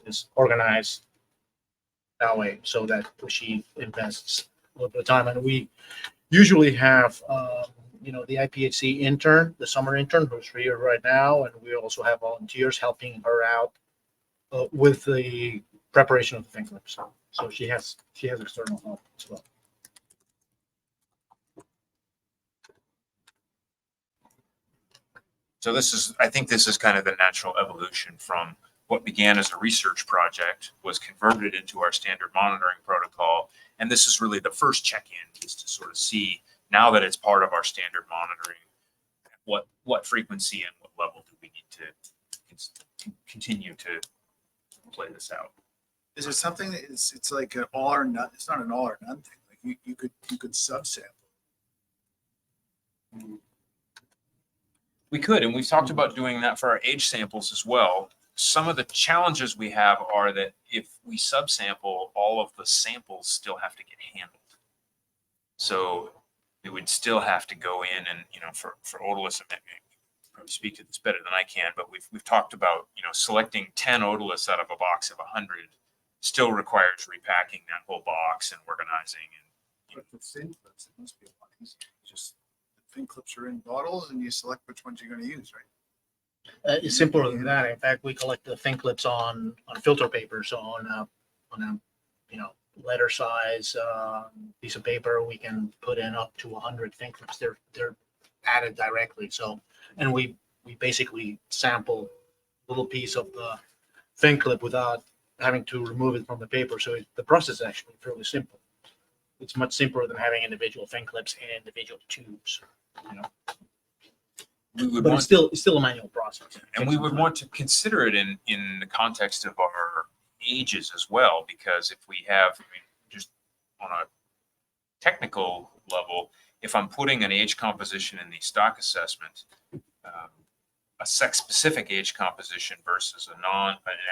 S11: is organized that way so that she invests a little bit of time. And we usually have, the IPHC intern, the summer intern who's here right now, and we also have volunteers helping her out with the preparation of the fin clips. So she has external help as well.
S9: So I think this is kind of the natural evolution from what began as a research project, was converted into our standard monitoring protocol. And this is really the first check-in, is to sort of see, now that it's part of our standard monitoring, what frequency and what level do we need to continue to play this out.
S3: Is it something that it's like an all or none? It's not an all or none thing. Like you could subsample.
S9: We could, and we've talked about doing that for our age samples as well. Some of the challenges we have are that if we subsample, all of the samples still have to get handled. So we would still have to go in and, for otoliths, and probably speak to this better than I can, but we've talked about, selecting 10 otoliths out of a box of 100 still requires repacking that whole box and organizing.
S3: But the fin clips, it must be a lot easier. Just the fin clips are in bottles and you select which ones you're going to use, right?
S11: It's simpler than that. In fact, we collect the fin clips on filter paper. So on a letter size piece of paper, we can put in up to 100 fin clips. They're added directly. So, and we basically sample a little piece of the fin clip without having to remove it from the paper. So the process is actually fairly simple. It's much simpler than having individual fin clips and individual tubes. But it's still a manual process.
S9: And we would want to consider it in the context of our ages as well, because if we have, just on a technical level, if I'm putting an age composition in the stock assessment, a sex-specific age composition versus an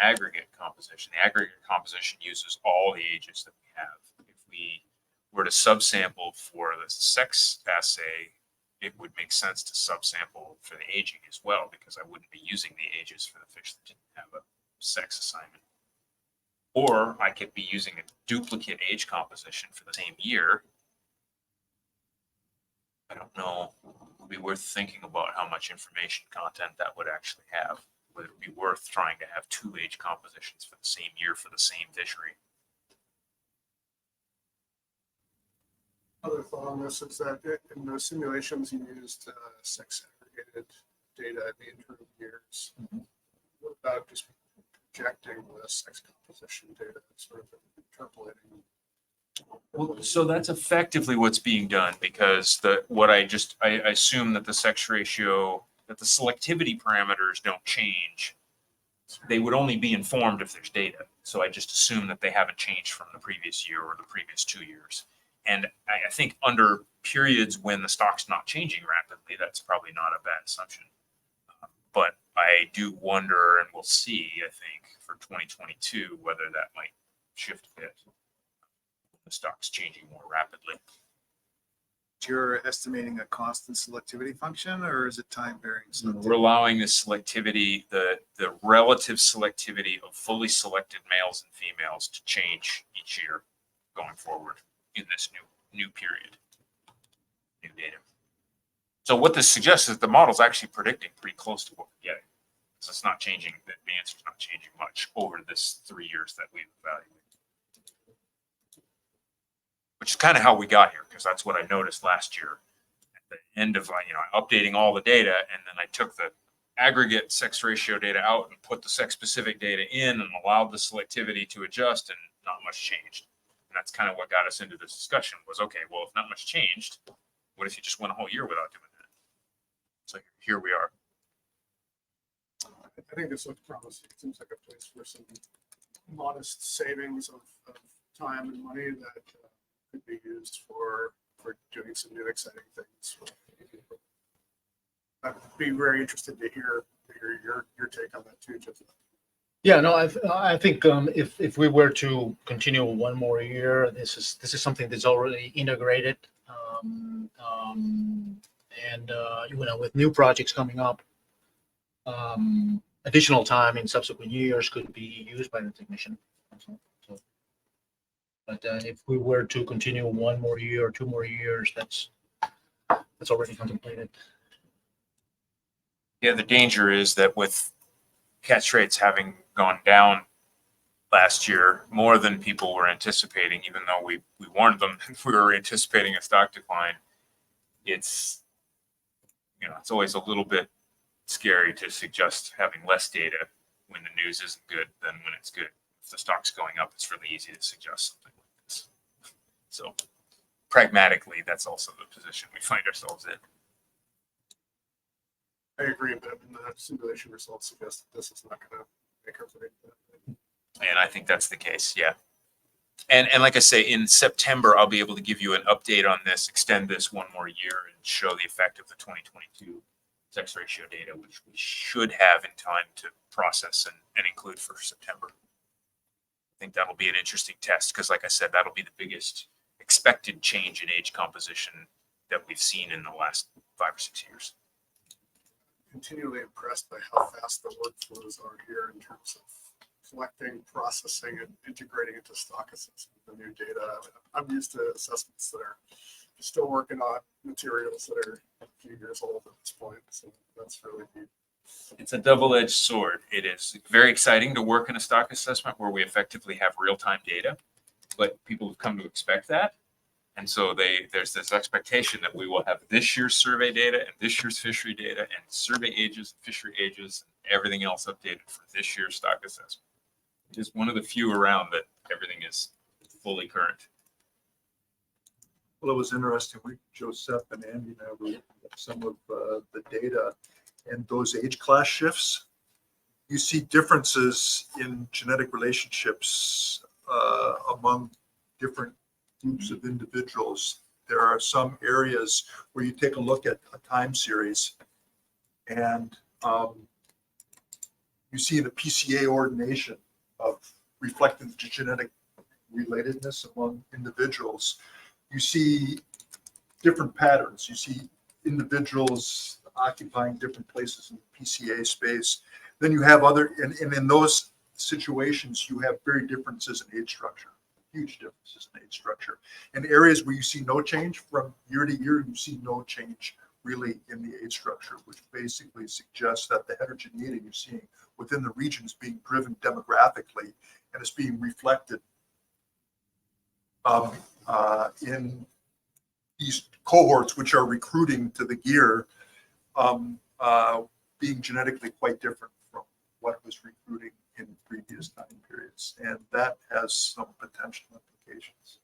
S9: aggregate composition, the aggregate composition uses all the ages that we have. If we were to subsample for the sex assay, it would make sense to subsample for the aging as well, because I wouldn't be using the ages for the fish that didn't have a sex assignment. Or I could be using a duplicate age composition for the same year. I don't know. It would be worth thinking about how much information content that would actually have. Would it be worth trying to have two age compositions for the same year for the same fishery?
S4: Other thought on this is that in those simulations you used sex aggregated data in the interim years. What about just projecting the sex composition data, sort of interpolating?
S9: Well, so that's effectively what's being done, because I assume that the sex ratio, that the selectivity parameters don't change. They would only be informed if there's data. So I just assume that they haven't changed from the previous year or the previous 2 years. And I think under periods when the stock's not changing rapidly, that's probably not a bad assumption. But I do wonder, and we'll see, I think, for 2022, whether that might shift a bit. The stock's changing more rapidly.
S3: You're estimating a constant selectivity function, or is it time varying?
S9: We're allowing the selectivity, the relative selectivity of fully selected males and females to change each year going forward in this new period, new data. So what this suggests is the model's actually predicting pretty close to what we're getting. So it's not changing, the answer's not changing much over this 3 years that we've evaluated. Which is kind of how we got here, because that's what I noticed last year. At the end of, updating all the data, and then I took the aggregate sex ratio data out and put the sex-specific data in and allowed the selectivity to adjust, and not much changed. And that's kind of what got us into this discussion was, okay, well, if not much changed, what if you just went a whole year without doing that? So here we are.
S4: I think this looks promising. It seems like a place for some modest savings of time and money that could be used for doing some new exciting things. I'd be very interested to hear your take on that too, Jeff.
S11: Yeah, no, I think if we were to continue one more year, this is something that's already integrated, and with new projects coming up, additional time in subsequent years could be used by the technician. So, but if we were to continue 1 more year or 2 more years, that's already contemplated.
S9: Yeah, the danger is that with catch rates having gone down last year more than people were anticipating, even though we warned them we were anticipating a stock decline, it's always a little bit scary to suggest having less data when the news isn't good than when it's good. If the stock's going up, it's really easy to suggest something like this. So pragmatically, that's also the position we find ourselves in.
S4: I agree, but the simulation results suggest that this is not going to make or break that.
S9: And I think that's the case, yeah. And like I say, in September, I'll be able to give you an update on this, extend this 1 more year, and show the effect of the 2022 sex ratio data, which we should have in time to process and include for September. I think that'll be an interesting test because, like I said, that'll be the biggest expected change in age composition that we've seen in the last 5 or 6 years.
S4: Continually impressed by how fast the workflows are here in terms of collecting, processing, and integrating into stock assessment the new data. I'm used to assessments that are still working on materials that are a few years old at this point, so that's really neat.
S9: It's a double-edged sword. It is very exciting to work in a stock assessment where we effectively have real-time data, but people have come to expect that. And so there's this expectation that we will have this year's survey data and this year's fishery data and survey ages, fishery ages, and everything else updated for this year's stock assessment. It is one of the few around that everything is fully current.
S7: Well, it was interesting. Joseph and Andy and I were looking at some of the data and those age class shifts. You see differences in genetic relationships among different groups of individuals. There are some areas where you take a look at a time series and you see the PCA ordination of reflecting the genetic relatedness among individuals. You see different patterns. You see individuals occupying different places in the PCA space. Then you have and in those situations, you have very differences in age structure, huge differences in age structure. In areas where you see no change from year to year, you see no change really in the age structure, which basically suggests that the heterogeneity you're seeing within the region is being driven demographically and is being reflected in these cohorts, which are recruiting to the gear, being genetically quite different from what was recruiting in previous time periods. And that has some potential implications.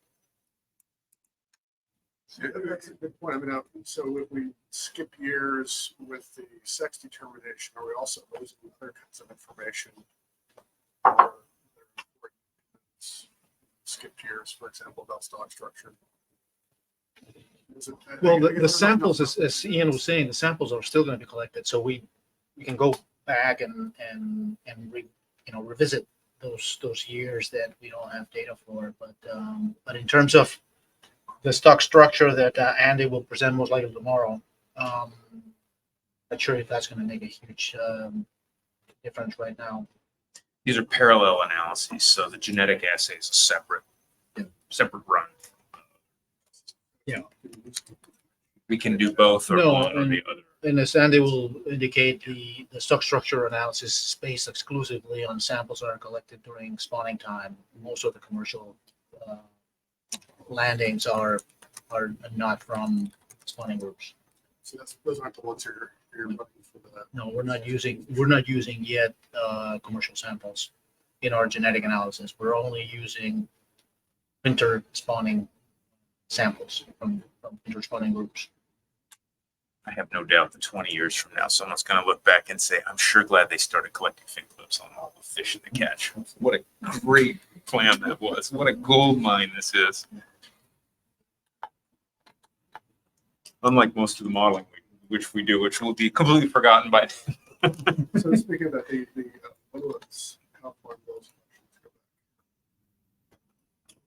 S4: Yeah, that's a good point. I mean, so if we skip years with the sex determination, are we also losing other kinds of information? Skipped years, for example, about stock structure.
S11: Well, the samples, as Ian was saying, the samples are still going to be collected, so we can go back and revisit those years that we don't have data for. But in terms of the stock structure that Andy will present most likely tomorrow, not sure if that's going to make a huge difference right now.
S9: These are parallel analyses, so the genetic assay is a separate run.
S11: Yeah.
S9: We can do both or one or the other.
S11: And as Andy will indicate, the stock structure analysis is based exclusively on samples that are collected during spawning time. Most of the commercial landings are not from spawning groups.
S4: So those aren't the ones you're looking for that.
S11: No, we're not using yet commercial samples in our genetic analysis. We're only using winter spawning samples from winter spawning groups.
S9: I have no doubt that 20 years from now, someone's going to look back and say, I'm sure glad they started collecting fin clips on all the fish in the catch. What a great plan that was. What a gold mine this is. Unlike most of the modeling which will be completely forgotten by then.
S4: So speaking of that, the otoliths, how far those go back?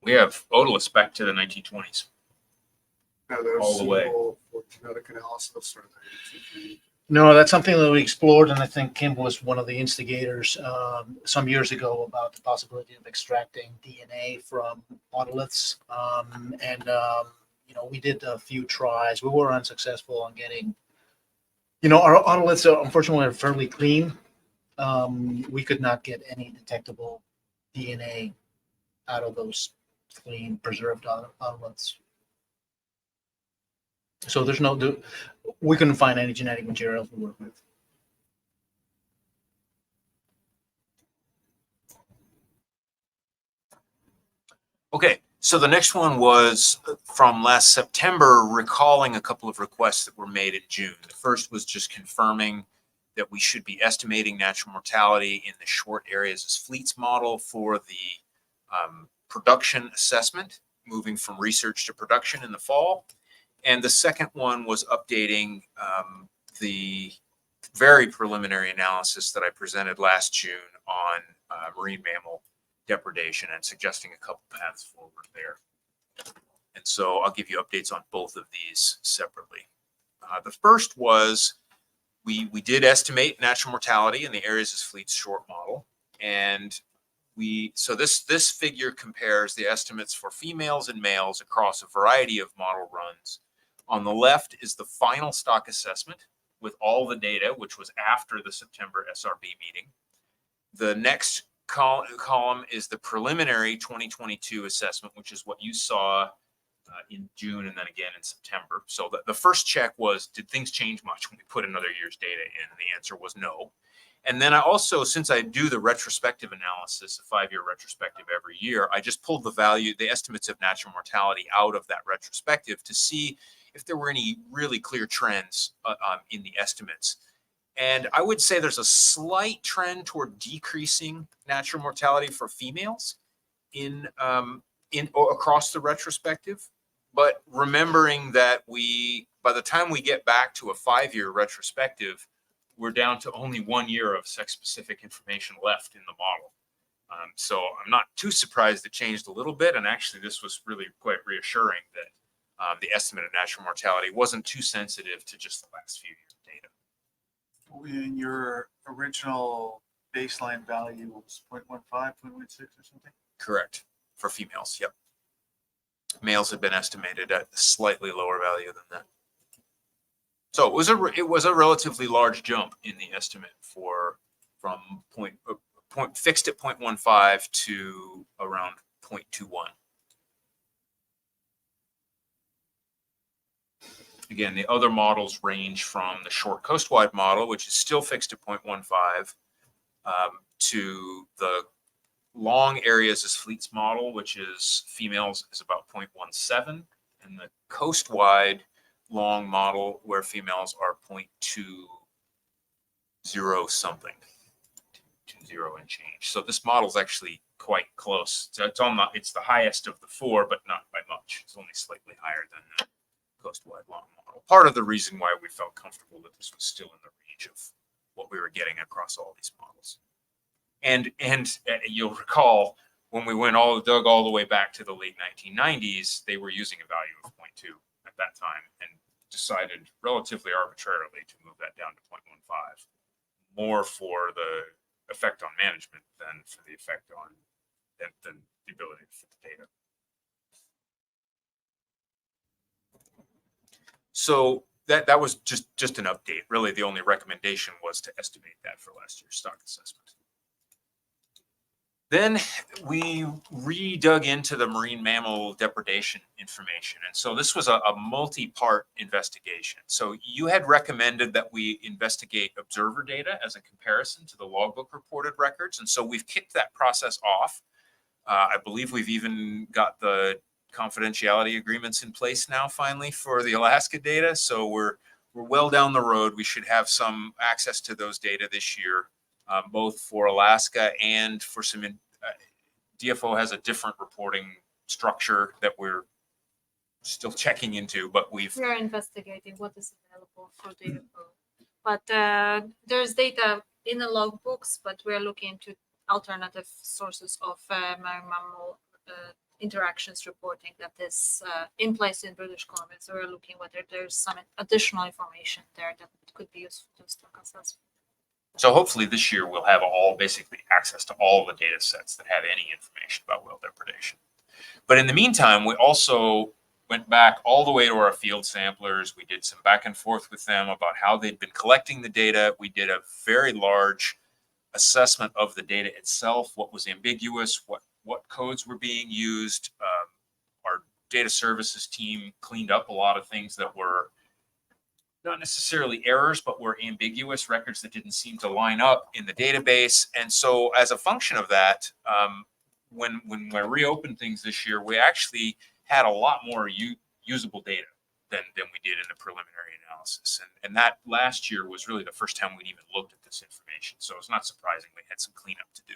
S9: We have otoliths back to the 1920s.
S4: Now, they're
S9: All the way.
S4: suitable for genetic analysis, or
S11: No, that's something that we explored, and I think Kim was one of the instigators some years ago about the possibility of extracting DNA from otoliths. We did a few tries. We were unsuccessful on getting, our otoliths are unfortunately fairly clean. We could not get any detectable DNA out of those clean preserved otoliths. So we couldn't find any genetic materials to work with.
S9: Okay, so the next one was from last September, recalling a couple of requests that were made in June. The first was just confirming that we should be estimating natural mortality in the short areas as fleets model for the production assessment, moving from research to production in the fall. And the second one was updating the very preliminary analysis that I presented last June on marine mammal depredation and suggesting a couple paths forward there. And so I'll give you updates on both of these separately. The first was we did estimate natural mortality in the areas as fleets short model. And so this figure compares the estimates for females and males across a variety of model runs. On the left is the final stock assessment with all the data, which was after the September SRB meeting. The next column is the preliminary 2022 assessment, which is what you saw in June and then again in September. So the first check was, did things change much when we put another year's data in? And the answer was no. And then I also, since I do the retrospective analysis, a 5-year retrospective every year, I just pulled the estimates of natural mortality out of that retrospective to see if there were any really clear trends in the estimates. And I would say there's a slight trend toward decreasing natural mortality for females across the retrospective. But remembering that by the time we get back to a 5-year retrospective, we're down to only 1 year of sex-specific information left in the model. So I'm not too surprised it changed a little bit. And actually, this was really quite reassuring that the estimate of natural mortality wasn't too sensitive to just the last few years of data.
S3: In your original baseline value was 0.15, 0.16 or something?
S9: Correct. For females, yep. Males have been estimated at a slightly lower value than that. So it was a relatively large jump in the estimate from fixed at 0.15 to around 0.21. Again, the other models range from the short coastwide model, which is still fixed at 0.15, to the long areas as fleets model, which is females is about 0.17, and the coastwide long model where females are 0.20 something, 20 and change. So this model is actually quite close. So it's the highest of the 4, but not by much. It's only slightly higher than the coastwide long model. Part of the reason why we felt comfortable that this was still in the range of what we were getting across all these models. And you'll recall when we dug all the way back to the late 1990s, they were using a value of 0.2 at that time and decided relatively arbitrarily to move that down to 0.15, more for the effect on management than for the effect on than the ability to fit the data. So that was just an update. Really, the only recommendation was to estimate that for last year's stock assessment. Then we redug into the marine mammal depredation information. And so this was a multi-part investigation. So you had recommended that we investigate observer data as a comparison to the logbook reported records. And so we've kicked that process off. I believe we've even got the confidentiality agreements in place now, finally, for the Alaska data. So we're well down the road. We should have some access to those data this year. Both for Alaska and for some DFO has a different reporting structure that we're still checking into, but we
S12: are investigating what is available for DFO. But there's data in the logbooks, but we're looking into alternative sources of marine mammal interactions reporting that is in place in British Columbia. So we're looking whether there's some additional information there that could be useful to stock assessment.
S9: So hopefully this year we'll have basically access to all the data sets that have any information about whale depredation. But in the meantime, we also went back all the way to our field samplers. We did some back and forth with them about how they'd been collecting the data. We did a very large assessment of the data itself, what was ambiguous, what codes were being used. Our data services team cleaned up a lot of things that were not necessarily errors, but were ambiguous records that didn't seem to line up in the database. And so as a function of that, when we reopened things this year, we actually had a lot more usable data than we did in the preliminary analysis. And that last year was really the first time we'd even looked at this information. So it's not surprising we had some cleanup to do.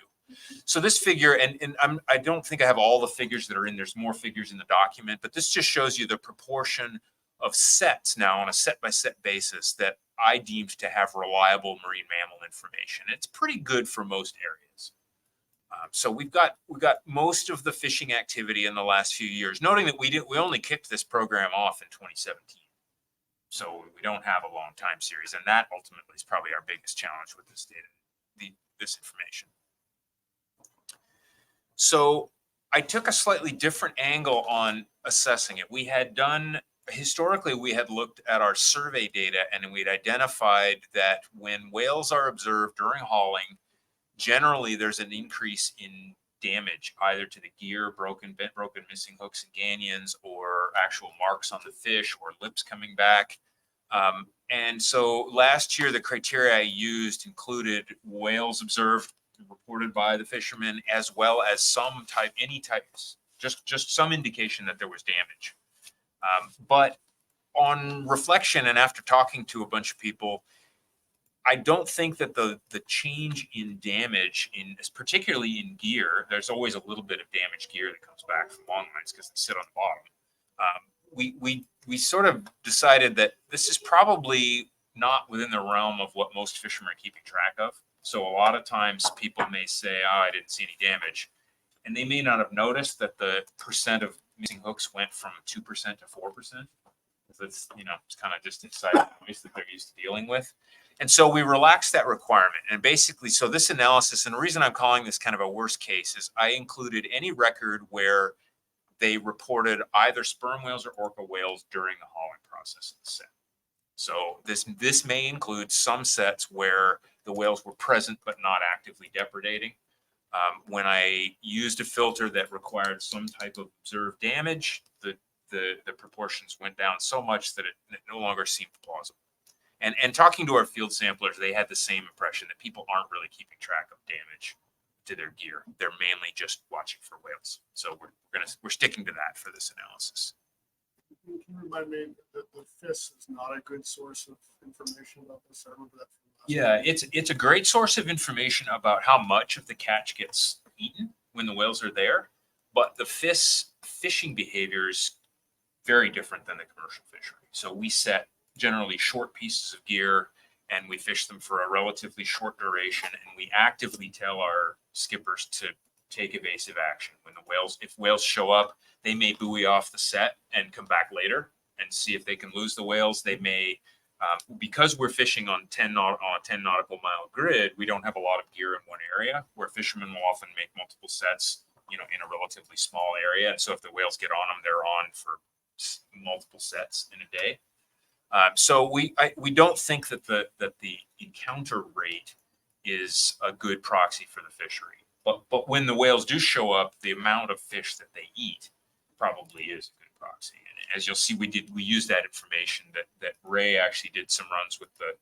S9: So this figure, and I don't think I have all the figures that are in, there's more figures in the document, but this just shows you the proportion of sets now on a set-by-set basis that I deemed to have reliable marine mammal information. It's pretty good for most areas. So we've got most of the fishing activity in the last few years, noting that we only kicked this program off in 2017. So we don't have a long time series, and that ultimately is probably our biggest challenge with this data, this information. So I took a slightly different angle on assessing it. Historically, we had looked at our survey data and we'd identified that when whales are observed during hauling, generally there's an increase in damage, either to the gear, broken missing hooks and ganions, or actual marks on the fish, or lips coming back. And so last year, the criteria I used included whales observed, reported by the fishermen, as well as any types, just some indication that there was damage. But on reflection and after talking to a bunch of people, I don't think that the change in damage, particularly in gear, there's always a little bit of damaged gear that comes back from long lines because they sit on the bottom. We sort of decided that this is probably not within the realm of what most fishermen are keeping track of. So a lot of times people may say, "Oh, I didn't see any damage," and they may not have noticed that the percent of missing hooks went from 2% to 4%. It's kind of just inside noise that they're used to dealing with. And so we relaxed that requirement. And basically, so this analysis, and the reason I'm calling this kind of a worst case, is I included any record where they reported either sperm whales or orca whales during the hauling process of the set. So this may include some sets where the whales were present but not actively depredating. When I used a filter that required some type of observed damage, the proportions went down so much that it no longer seemed plausible. And talking to our field samplers, they had the same impression that people aren't really keeping track of damage to their gear. They're mainly just watching for whales. So we're sticking to that for this analysis.
S4: Can you remind me that the FIS is not a good source of information about this? I remember that from last
S9: Yeah, it's a great source of information about how much of the catch gets eaten when the whales are there, but the FIS fishing behavior is very different than the commercial fishery. So we set generally short pieces of gear and we fish them for a relatively short duration, and we actively tell our skippers to take evasive action. If whales show up, they may buoy off the set and come back later and see if they can lose the whales. They may, because we're fishing on a 10 nautical mile grid, we don't have a lot of gear in one area, where fishermen will often make multiple sets, in a relatively small area. And so if the whales get on them, they're on for multiple sets in a day. So we don't think that the encounter rate is a good proxy for the fishery. But when the whales do show up, the amount of fish that they eat probably is a good proxy. And as you'll see, we used that information that Ray actually did some runs with the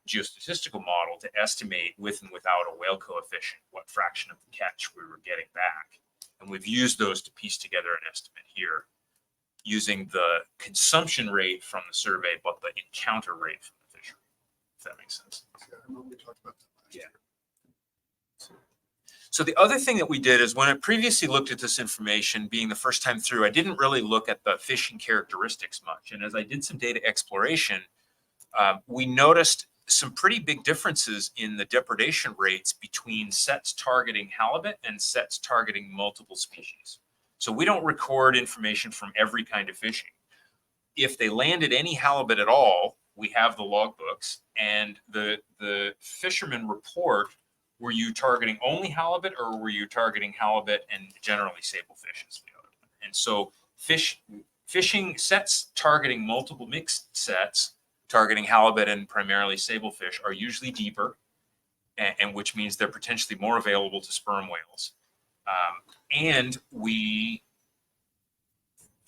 S9: geostatistical model to estimate with and without a whale coefficient what fraction of the catch we were getting back. And we've used those to piece together an estimate here, using the consumption rate from the survey, but the encounter rate from the fishery, if that makes sense.
S4: Yeah, I remember we talked about that last year.
S9: So the other thing that we did is when I previously looked at this information, being the first time through, I didn't really look at the fishing characteristics much. And as I did some data exploration, we noticed some pretty big differences in the depredation rates between sets targeting halibut and sets targeting multiple species. So we don't record information from every kind of fishing. If they landed any halibut at all, we have the logbooks, and the fishermen report, were you targeting only halibut, or were you targeting halibut and generally sablefish as the other one? And so fishing sets targeting multiple mixed sets, targeting halibut and primarily sablefish, are usually deeper, and which means they're potentially more available to sperm whales. And we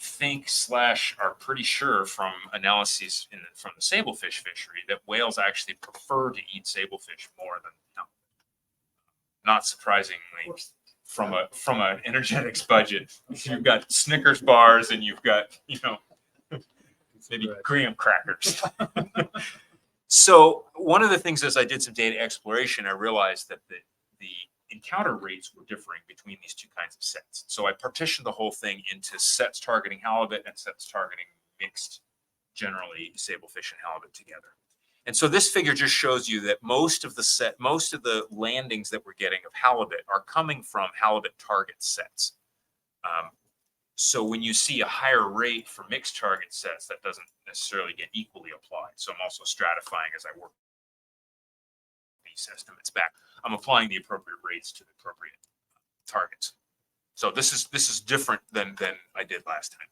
S9: think / are pretty sure from analyses from the sablefish fishery that whales actually prefer to eat sablefish more than halibut. Not surprisingly, from an energetics budget, you've got Snickers bars and you've got, maybe graham crackers. So one of the things, as I did some data exploration, I realized that the encounter rates were differing between these two kinds of sets. So I partitioned the whole thing into sets targeting halibut and sets targeting mixed, generally sablefish and halibut together. And so this figure just shows you that most of the landings that we're getting of halibut are coming from halibut target sets. So when you see a higher rate for mixed target sets, that doesn't necessarily get equally applied. So I'm also stratifying as I work these estimates back. I'm applying the appropriate rates to the appropriate targets. So this is different than I did last time.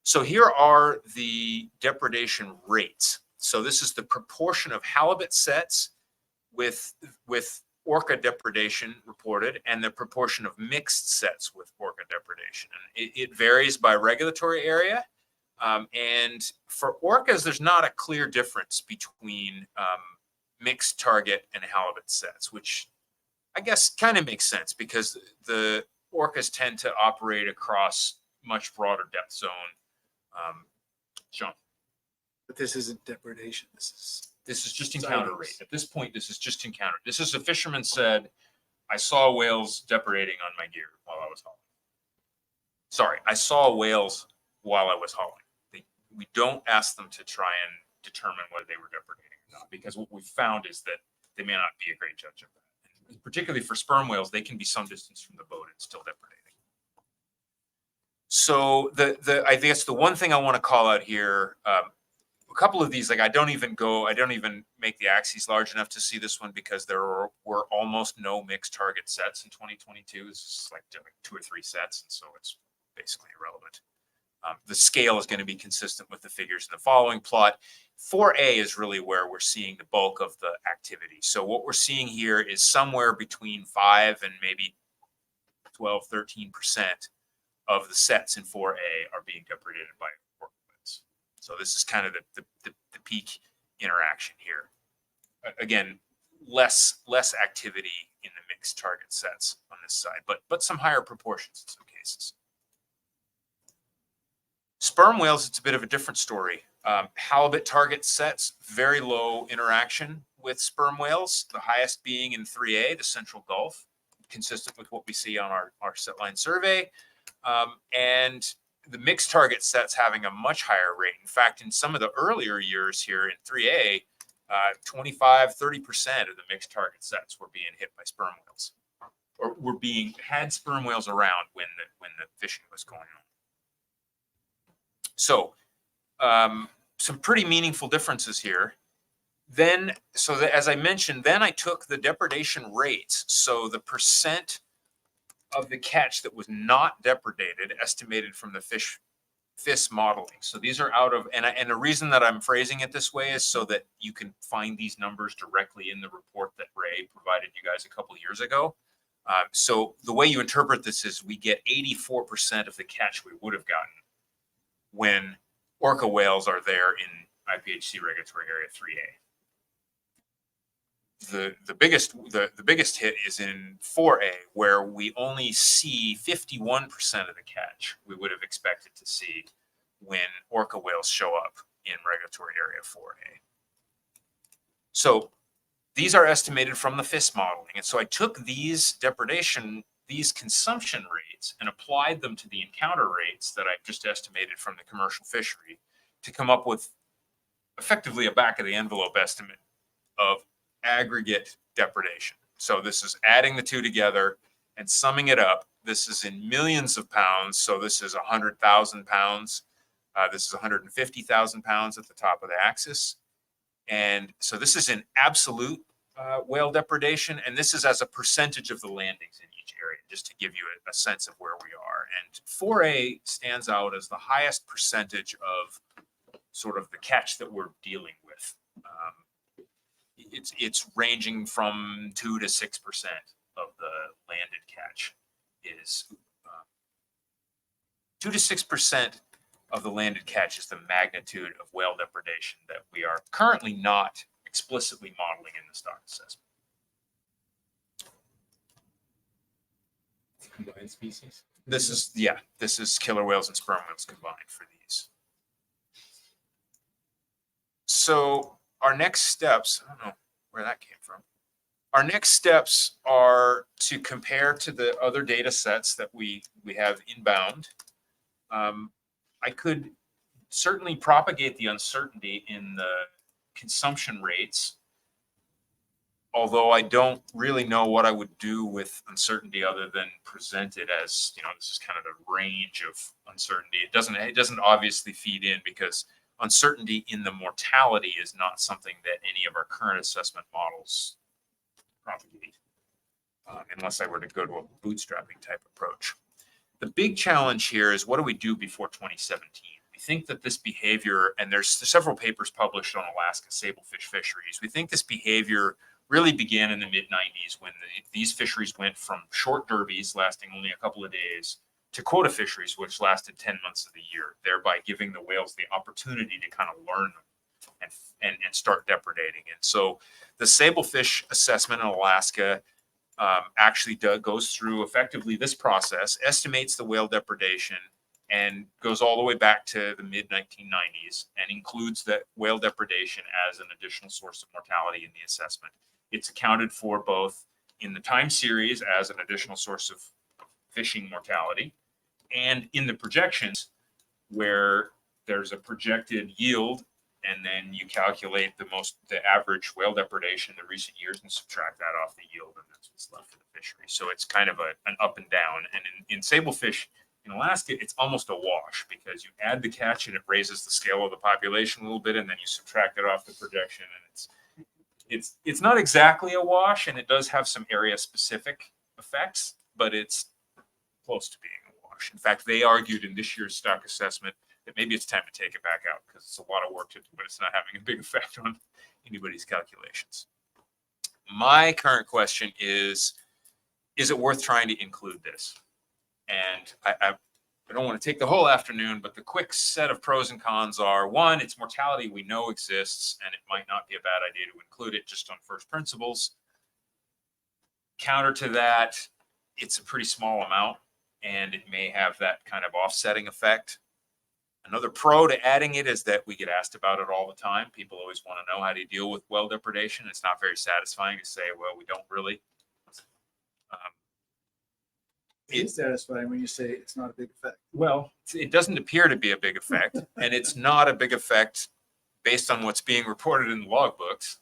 S9: So here are the depredation rates. So this is the proportion of halibut sets with orca depredation reported, and the proportion of mixed sets with orca depredation. And it varies by regulatory area. And for orcas, there's not a clear difference between mixed target and halibut sets, which I guess kind of makes sense because the orcas tend to operate across much broader depth zone. John.
S3: But this isn't depredation. This
S9: is just encounter rate. At this point, this is just encounter. This is a fisherman said, I saw whales depredating on my gear while I was hauling. Sorry, I saw whales while I was hauling. We don't ask them to try and determine whether they were depredating or not, because what we've found is that they may not be a great judge of that. And particularly for sperm whales, they can be some distance from the boat and still depredating. So I guess the one thing I want to call out here, a couple of these, like I don't even make the axes large enough to see this one because there were almost no mixed target sets in 2022. It's like 2 or 3 sets, and so it's basically irrelevant. The scale is going to be consistent with the figures in the following plot. 4A is really where we're seeing the bulk of the activity. So what we're seeing here is somewhere between 5 and maybe 12, 13% of the sets in 4A are being depredated by orcas. So this is kind of the peak interaction here. Again, less activity in the mixed target sets on this side, but some higher proportions in some cases. Sperm whales, it's a bit of a different story. Halibut target sets, very low interaction with sperm whales, the highest being in 3A, the Central Gulf, consistent with what we see on our setline survey. And the mixed target sets having a much higher rate. In fact, in some of the earlier years here in 3A, 25, 30% of the mixed target sets were being hit by sperm whales, or had sperm whales around when the fishing was going on. So some pretty meaningful differences here. Then, as I mentioned, then I took the depredation rates. So the percent of the catch that was not depredated, estimated from the FIS modeling. So these are out of, and the reason that I'm phrasing it this way is so that you can find these numbers directly in the report that Ray provided you guys a couple of years ago. So the way you interpret this is we get 84% of the catch we would have gotten when orca whales are there in IPHC regulatory area 3A. The biggest hit is in 4A, where we only see 51% of the catch we would have expected to see when orca whales show up in regulatory area 4A. So these are estimated from the FIS modeling. And so I took these consumption rates and applied them to the encounter rates that I've just estimated from the commercial fishery to come up with effectively a back of the envelope estimate of aggregate depredation. So this is adding the two together and summing it up. This is in millions of pounds. So this is 100,000 pounds. This is 150,000 pounds at the top of the axis. And so this is in absolute whale depredation. And this is as a percentage of the landings in each area, just to give you a sense of where we are. And 4A stands out as the highest percentage of sort of the catch that we're dealing with. It's ranging from 2 to 6% of the landed catch is 2 to 6% of the landed catch is the magnitude of whale depredation that we are currently not explicitly modeling in the stock assessment.
S10: Combined species.
S9: This is killer whales and sperm whales combined for these. So our next steps, I don't know where that came from. Our next steps are to compare to the other data sets that we have inbound. I could certainly propagate the uncertainty in the consumption rates, although I don't really know what I would do with uncertainty other than present it as, this is kind of the range of uncertainty. It doesn't obviously feed in because uncertainty in the mortality is not something that any of our current assessment models propagate, unless I were to go to a bootstrapping type approach. The big challenge here is, what do we do before 2017? We think that this behavior, and there's several papers published on Alaska sablefish fisheries, we think this behavior really began in the mid-90s when these fisheries went from short derbies lasting only a couple of days to quota fisheries, which lasted 10 months of the year, thereby giving the whales the opportunity to kind of learn them and start depredating. And so the sablefish assessment in Alaska actually goes through effectively this process, estimates the whale depredation, and goes all the way back to the mid-1990s and includes that whale depredation as an additional source of mortality in the assessment. It's accounted for both in the time series as an additional source of fishing mortality and in the projections where there's a projected yield, and then you calculate the average whale depredation in the recent years and subtract that off the yield, and that's what's left for the fishery. So it's kind of an up and down. And in sablefish in Alaska, it's almost a wash because you add the catch and it raises the scale of the population a little bit, and then you subtract it off the projection, and it's not exactly a wash, and it does have some area specific effects, but it's close to being a wash. In fact, they argued in this year's stock assessment that maybe it's time to take it back out because it's a lot of work to do, but it's not having a big effect on anybody's calculations. My current question is it worth trying to include this? And I don't want to take the whole afternoon, but the quick set of pros and cons are, one, it's mortality we know exists, and it might not be a bad idea to include it just on first principles. Counter to that, it's a pretty small amount, and it may have that kind of offsetting effect. Another pro to adding it is that we get asked about it all the time. People always want to know how to deal with whale depredation. It's not very satisfying to say, well, we don't really.
S3: It's satisfying when you say it's not a big effect.
S9: Well, it doesn't appear to be a big effect, and it's not a big effect based on what's being reported in the logbooks.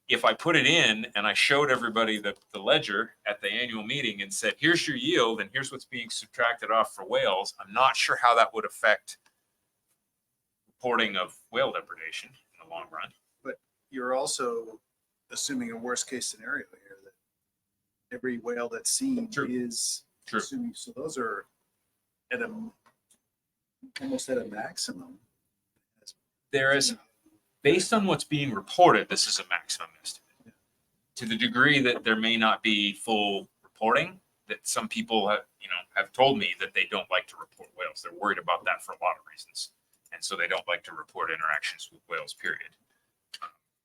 S9: If I put it in and I showed everybody the ledger at the annual meeting and said, here's your yield and here's what's being subtracted off for whales, I'm not sure how that would affect reporting of whale depredation in the long run.
S3: But you're also assuming a worst case scenario here, that every whale that's seen is assuming. So those are at almost at a maximum.
S9: There is, based on what's being reported, this is a maximum estimate. To the degree that there may not be full reporting, that some people have told me that they don't like to report whales. They're worried about that for a lot of reasons. And so they don't like to report interactions with whales, period.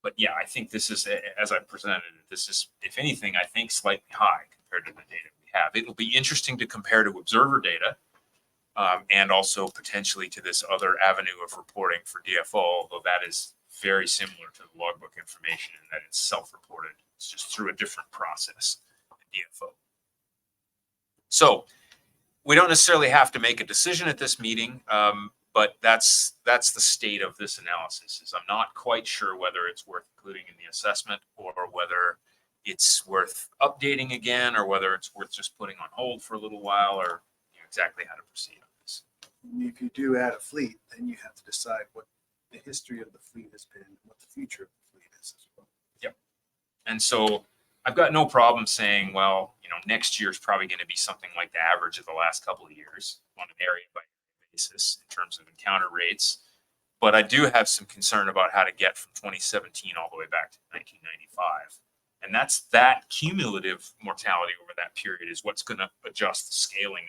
S9: But yeah, I think this is, as I presented it, this is, if anything, I think slightly high compared to the data we have. It'll be interesting to compare to observer data and also potentially to this other avenue of reporting for DFO, although that is very similar to the logbook information in that it's self-reported. It's just through a different process in DFO. So we don't necessarily have to make a decision at this meeting, but that's the state of this analysis. Is I'm not quite sure whether it's worth including in the assessment or whether it's worth updating again, or whether it's worth just putting on hold for a little while, or exactly how to proceed on this.
S3: If you do add a fleet, then you have to decide what the history of the fleet has been, and what the future of the fleet is as well.
S9: And so I've got no problem saying, well, next year is probably going to be something like the average of the last couple of years on an area by area basis in terms of encounter rates. But I do have some concern about how to get from 2017 all the way back to 1995. And that cumulative mortality over that period is what's going to adjust the scaling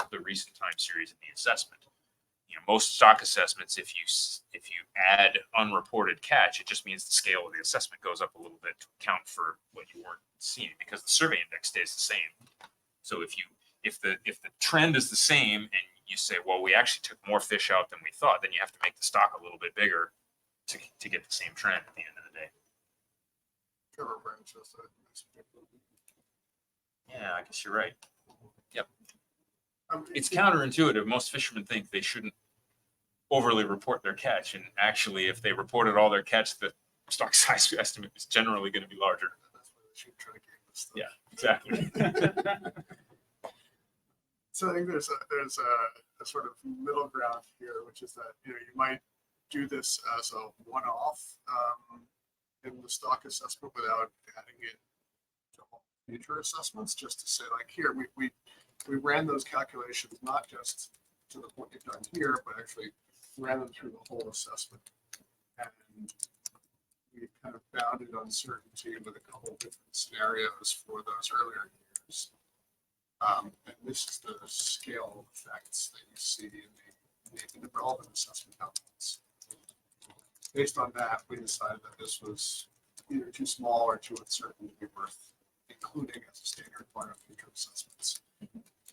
S9: of the recent time series in the assessment. Most stock assessments, if you add unreported catch, it just means the scale of the assessment goes up a little bit to account for what you weren't seeing, because the survey index stays the same. So if the trend is the same and you say, well, we actually took more fish out than we thought, then you have to make the stock a little bit bigger to get the same trend at the end of the day.
S4: Trevor Branch has that.
S9: Yeah, I guess you're right. Yep. It's
S4: It-
S9: counterintuitive. Most fishermen think they shouldn't overly report their catch, and actually, if they reported all their catch, the stock size estimate is generally going to be larger.
S4: That's why they should try to keep this stuff.
S9: Yeah, exactly.
S4: So I think there's a sort of middle ground here, which is that you might do this as a one-off in the stock assessment without adding it to all future assessments, just to say like, here we ran those calculations not just to the point you've done here, but actually ran them through the whole assessment, and we kind of bounded uncertainty with a couple of different scenarios for those earlier years. And this is the scale of effects that you see in the relevant assessment outputs. Based on that, we decided that this was either too small or too uncertain to be worth including as a standard part of future assessments.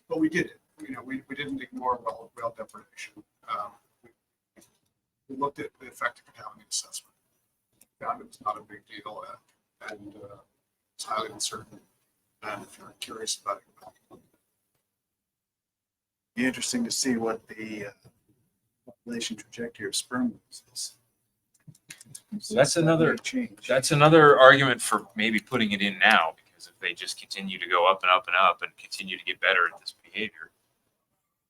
S4: But we did it. We didn't ignore well depredation. We looked at the effect of contaminant assessment, found it was not a big deal, and it's highly uncertain. And if you're curious about it,
S3: Be interesting to see what the population trajectory of sperm whales is.
S9: So that's
S3: That
S9: another
S3: may change.
S9: That's another argument for maybe putting it in now, because if they just continue to go up and up and up and continue to get better at this behavior,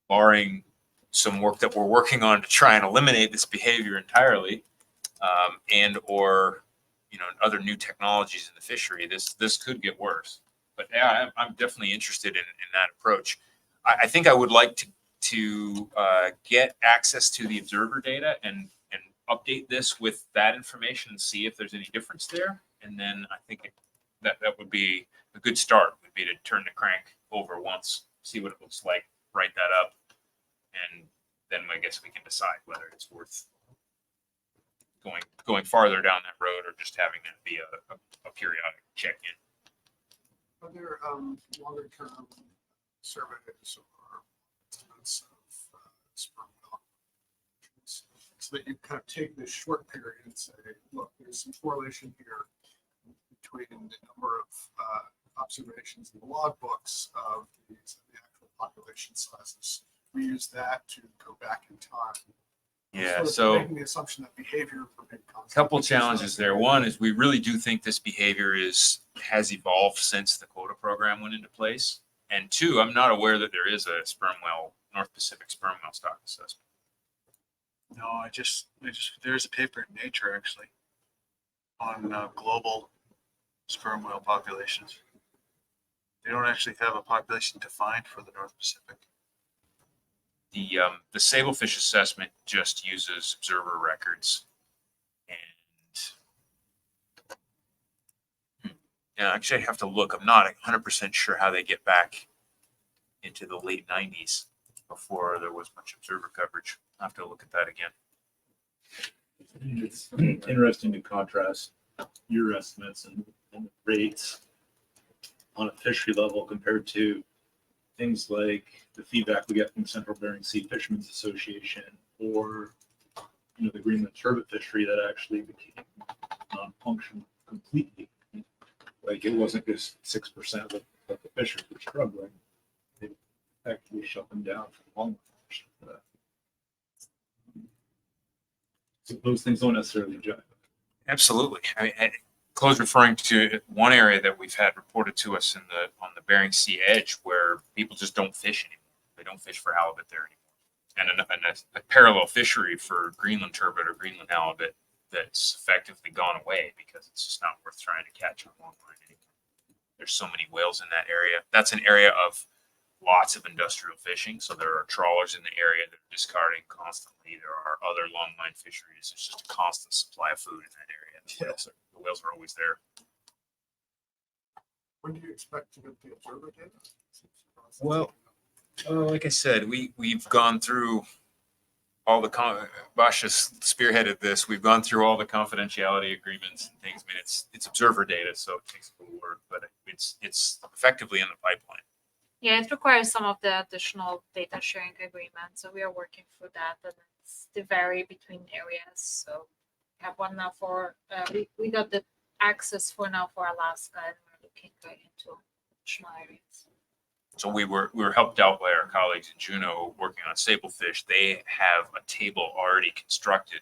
S9: barring some work that we're working on to try and eliminate this behavior entirely, and or other new technologies in the fishery, this could get worse. But yeah, I'm definitely interested in that approach. I think I would like to get access to the observer data and update this with that information and see if there's any difference there. And then I think that would be a good start, would be to turn the crank over once, see what it looks like, write that up, and then I guess we can decide whether it's worth going farther down that road or just having that be a periodic check-in.
S4: are there longer term surveys or estimates of sperm whale populations, so that you kind of take this short period and say, look, there's some correlation here between the number of observations in the log books of the actual population sizes. We use that to go back in time.
S9: Yeah,
S4: Sort of
S9: so
S4: making the assumption that behavior remained constant.
S9: couple challenges there. One is we really do think this behavior has evolved since the quota program went into place. And two, I'm not aware that there is a North Pacific sperm whale stock assessment.
S3: No, there's a paper in Nature actually on global sperm whale populations. They don't actually have a population defined for the North Pacific.
S9: The sablefish assessment just uses observer records, and yeah, actually I have to look. I'm not 100% sure how they get back into the late 90s before there was much observer coverage. I'll have to look at that again.
S13: It's interesting to contrast your estimates and rates on a fishery level compared to things like the feedback we get from Central Bering Sea Fishermen's Association or the Greenland turbot fishery that actually became non-functional completely. Like it wasn't just 6% of the fishers were struggling. They actually shut them down for the long run. So those things don't necessarily jive.
S9: Absolutely. I mean, Claude's referring to one area that we've had reported to us on the Bering Sea edge where people just don't fish anymore. They don't fish for halibut there anymore. And a parallel fishery for Greenland turbot or Greenland halibut that's effectively gone away because it's just not worth trying to catch on long line anymore. There's so many whales in that area. That's an area of lots of industrial fishing. So there are trawlers in the area that are discarding constantly. There are other longline fisheries. There's just a constant supply of food in that area. The whales are always there.
S4: When do you expect to get the observer data?
S9: Well, like I said, we've gone through all the Bosch has spearheaded this. We've gone through all the confidentiality agreements and things. I mean, it's observer data, so it takes a little work, but it's effectively in the pipeline.
S12: Yeah, it requires some of the additional data sharing agreements, so we are working through that, and it's to vary between areas. So we have one now for we got the access for now for Alaska, and we're looking going into additional areas.
S9: So we were helped out by our colleagues in Juneau working on sablefish. They have a table already constructed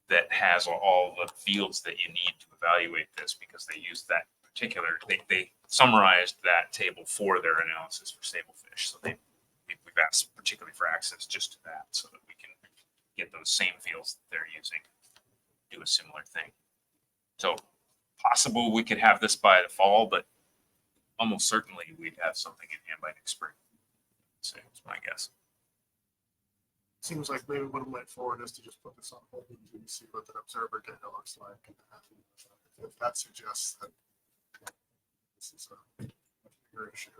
S9: that has all the fields that you need to evaluate this because they used that particular, they summarized that table for their analysis for sablefish. So we've asked particularly for access just to that so that we can get those same fields that they're using, do a similar thing. So possible we could have this by the fall, but almost certainly we'd have something in hand by next spring. So that's my guess.
S4: Seems like maybe one way forward is to just put this on hold and see what the observer data looks like. If that suggests that this is a bigger issue.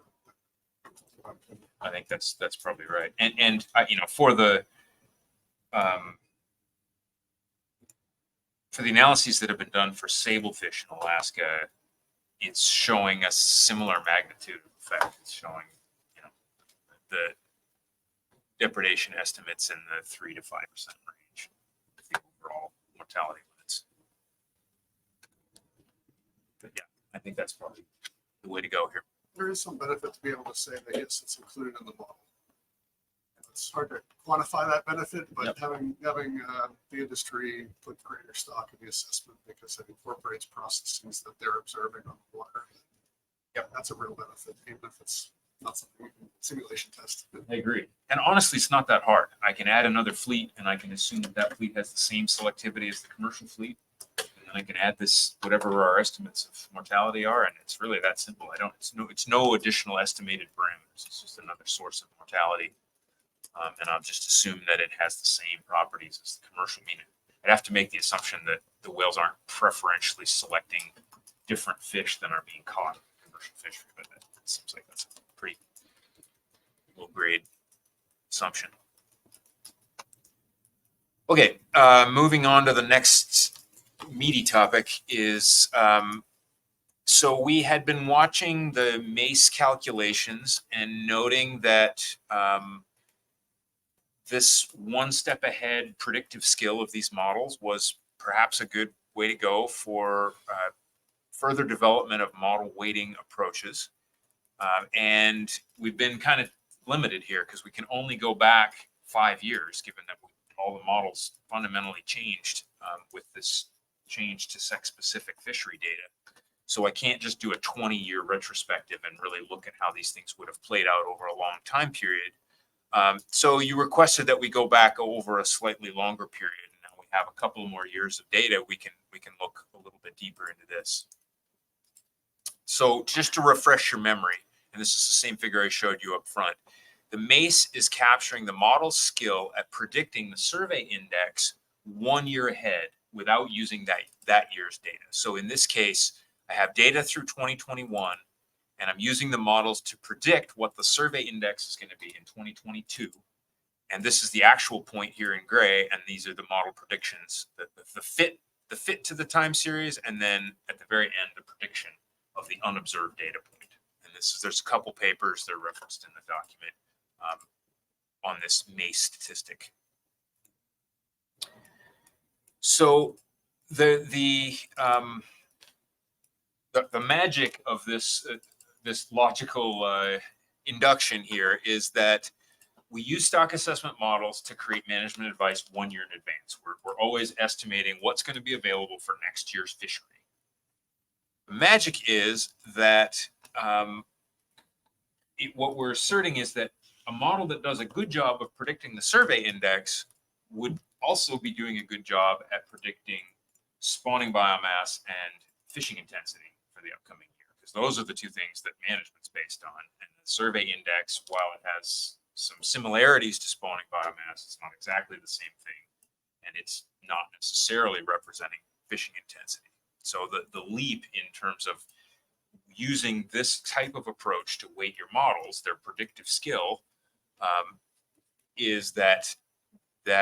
S9: I think that's probably right. And for the analyses that have been done for sablefish in Alaska, it's showing a similar magnitude of effect. It's showing, the depredation estimates in the 3 to 5% range with the overall mortality limits. But yeah, I think that's probably the way to go here.
S4: There is some benefit to be able to say that yes, it's included in the model. It's hard to quantify that benefit, but
S9: Yep.
S4: having the industry put greater stock in the assessment because it incorporates processes that they're observing on the water.
S9: Yep.
S4: That's a real benefit, even if it's not something we can simulation test.
S9: I agree. And honestly, it's not that hard. I can add another fleet and I can assume that fleet has the same selectivity as the commercial fleet. And then I can add this, whatever our estimates of mortality are. And it's really that simple. It's no additional estimated parameters. It's just another source of mortality. And I'll just assume that it has the same properties as the commercial. I mean, I'd have to make the assumption that the whales aren't preferentially selecting different fish than are being caught in commercial fishery, but that seems like that's a pretty low grade assumption. Okay, moving on to the next meaty topic is, so we had been watching the MACE calculations and noting that this one step ahead predictive skill of these models was perhaps a good way to go for further development of model weighting approaches. And we've been kind of limited here because we can only go back 5 years, given that all the models fundamentally changed with this change to sex-specific fishery data. So I can't just do a 20-year retrospective and really look at how these things would have played out over a long time period. So you requested that we go back over a slightly longer period, and now we have a couple more years of data. We can look a little bit deeper into this. So just to refresh your memory, and this is the same figure I showed you up front, the MACE is capturing the model's skill at predicting the survey index 1 year ahead without using that year's data. So in this case, I have data through 2021. And I'm using the models to predict what the survey index is going to be in 2022. And this is the actual point here in gray. And these are the model predictions, the fit to the time series. And then at the very end, the prediction of the unobserved data point. And there's a couple papers that are referenced in the document on this MACE statistic. So the magic of this logical induction here is that we use stock assessment models to create management advice 1 year in advance. We're always estimating what's going to be available for next year's fishery. The magic is that what we're asserting is that a model that does a good job of predicting the survey index would also be doing a good job at predicting spawning biomass and fishing intensity for the upcoming year, because those are the two things that management's based on. And the survey index, while it has some similarities to spawning biomass, it's not exactly the same thing, and it's not necessarily representing fishing intensity. So the leap in terms of using this type of approach to weight your models, their predictive skill, is that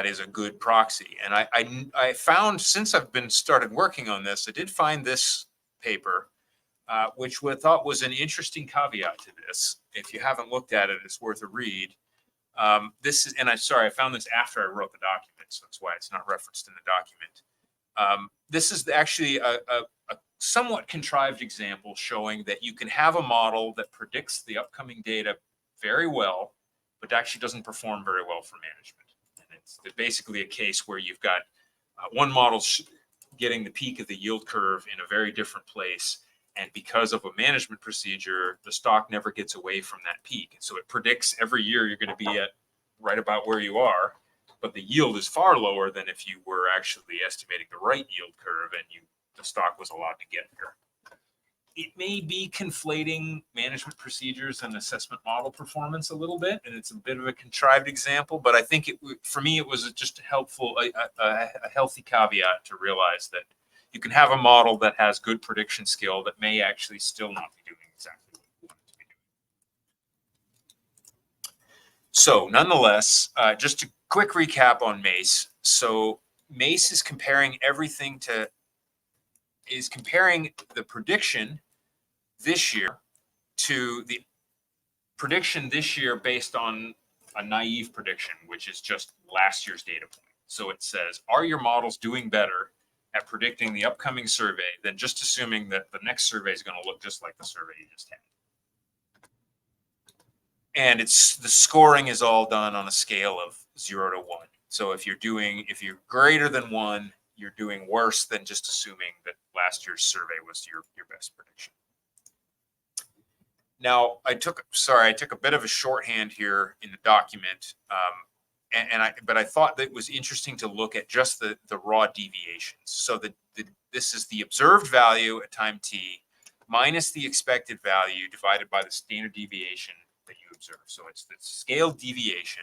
S9: is a good proxy. And I found, since I've been started working on this, I did find this paper, which I thought was an interesting caveat to this. If you haven't looked at it, it's worth a read. This is, and I'm sorry, I found this after I wrote the document, so that's why it's not referenced in the document. This is actually a somewhat contrived example showing that you can have a model that predicts the upcoming data very well, but actually doesn't perform very well for management. And it's basically a case where you've got one model getting the peak of the yield curve in a very different place. And because of a management procedure, the stock never gets away from that peak. And so it predicts every year you're going to be at right about where you are, but the yield is far lower than if you were actually estimating the right yield curve and the stock was allowed to get there. It may be conflating management procedures and assessment model performance a little bit, and it's a bit of a contrived example, but I think for me, it was just a healthy caveat to realize that you can have a model that has good prediction skill that may actually still not be doing exactly what you want it to be doing. So nonetheless, just a quick recap on MACE. So MACE is comparing the prediction this year to the prediction this year based on a naive prediction, which is just last year's data point. So it says, are your models doing better at predicting the upcoming survey than just assuming that the next survey is going to look just like the survey you just had? And the scoring is all done on a scale of 0 to 1. So if you're greater than 1, you're doing worse than just assuming that last year's survey was your best prediction. Now, I took a bit of a shorthand here in the document, but I thought that it was interesting to look at just the raw deviations. So this is the observed value at time t minus the expected value divided by the standard deviation that you observe. So it's the scaled deviation.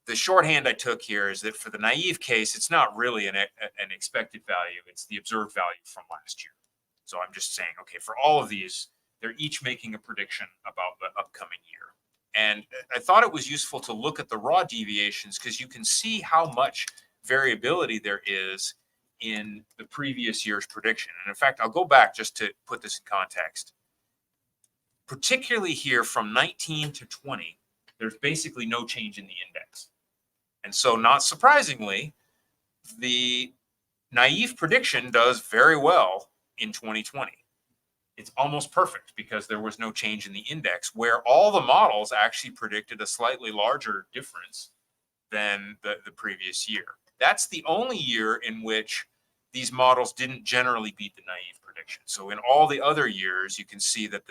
S9: The shorthand I took here is that for the naive case, it's not really an expected value. It's the observed value from last year. So I'm just saying, okay, for all of these, they're each making a prediction about the upcoming year. And I thought it was useful to look at the raw deviations because you can see how much variability there is in the previous year's prediction. And in fact, I'll go back just to put this in context. Particularly here from 19 to 20, there's basically no change in the index. And so not surprisingly, the naive prediction does very well in 2020. It's almost perfect because there was no change in the index, where all the models actually predicted a slightly larger difference than the previous year. That's the only year in which these models didn't generally beat the naive prediction. So in all the other years, you can see that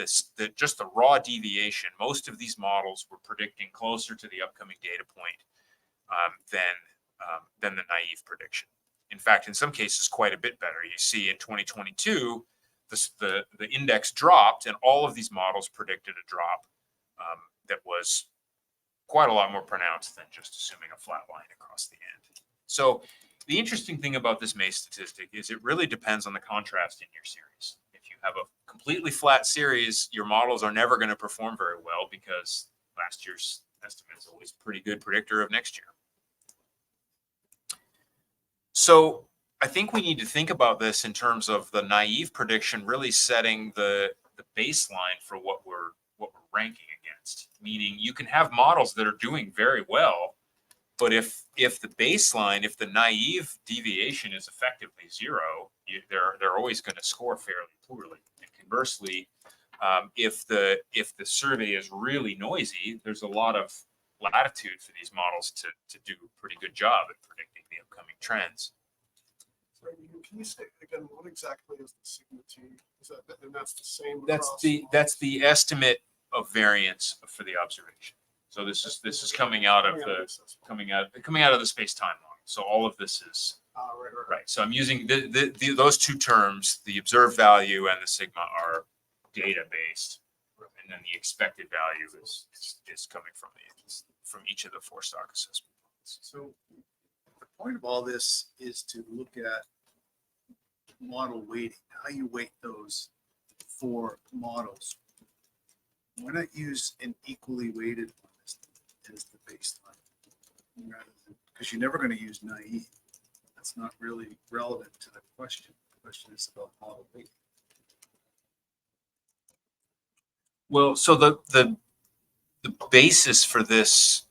S9: just the raw deviation, most of these models were predicting closer to the upcoming data point than the naive prediction. In fact, in some cases, quite a bit better. You see in 2022, the index dropped, and all of these models predicted a drop that was quite a lot more pronounced than just assuming a flat line across the end. So the interesting thing about this MACE statistic is it really depends on the contrast in your series. If you have a completely flat series, your models are never going to perform very well because last year's estimate is always a pretty good predictor of next year. So I think we need to think about this in terms of the naive prediction really setting the baseline for what we're ranking against. Meaning you can have models that are doing very well, but if the baseline, if the naive deviation is effectively 0, they're always going to score fairly poorly. And conversely, if the survey is really noisy, there's a lot of latitude for these models to do a pretty good job at predicting the upcoming trends.
S4: Can you say again, what exactly is the sigma t? Is that, and that's the same?
S9: That's
S4: across
S9: the,
S4: all-
S9: that's the estimate of variance for the observation. So this is coming out of the, coming out of the space-time model. So all of this is,
S4: Right.
S9: right. So I'm using those two terms, the observed value and the sigma are data-based. And then the expected value is coming from each of the 4 stock assessment models.
S3: So the point of all this is to look at model weighting, how you weight those 4 models. Why not use an equally weighted one as the baseline? Rather than, because you're never going to use naive. That's not really relevant to the question. The question is about model weighting.
S9: Well, so the basis for this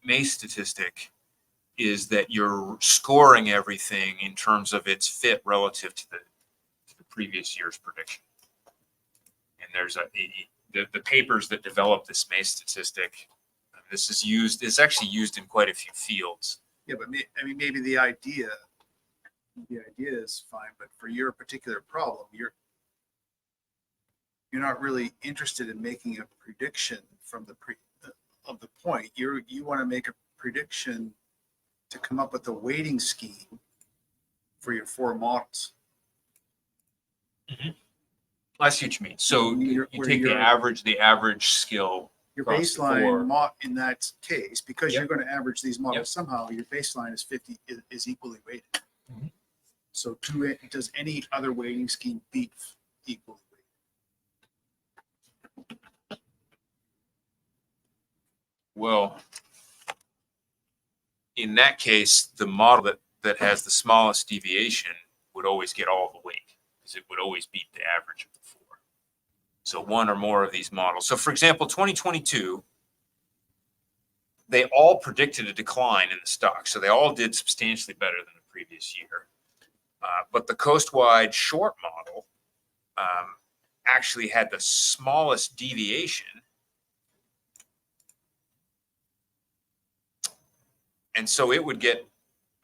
S9: MACE statistic is that you're scoring everything in terms of its fit relative to the previous year's prediction. And there's the papers that develop this MACE statistic. This is used. It's actually used in quite a few fields.
S3: Yeah, but maybe the idea is fine, but for your particular problem, you're not really interested in making a prediction from of the point. You want to make a prediction to come up with a weighting scheme for your 4 models.
S9: I see what you mean. So you
S3: Where
S9: take the
S3: you're-
S9: average skill.
S3: Your
S9: across the
S3: baseline
S9: 4.
S3: in that case, because
S9: Yep.
S3: you're going to average these models
S9: Yep.
S3: somehow, your baseline is 50 is equally weighted.
S9: Mhm.
S3: So does any other weighting scheme beat equally weighted?
S9: Well, in that case, the model that has the smallest deviation would always get all the weight because it would always beat the average of the 4. So 1 or more of these models. So for example, 2022, they all predicted a decline in the stock. So they all did substantially better than the previous year. But the coast-wide short model actually had the smallest deviation. And so it would get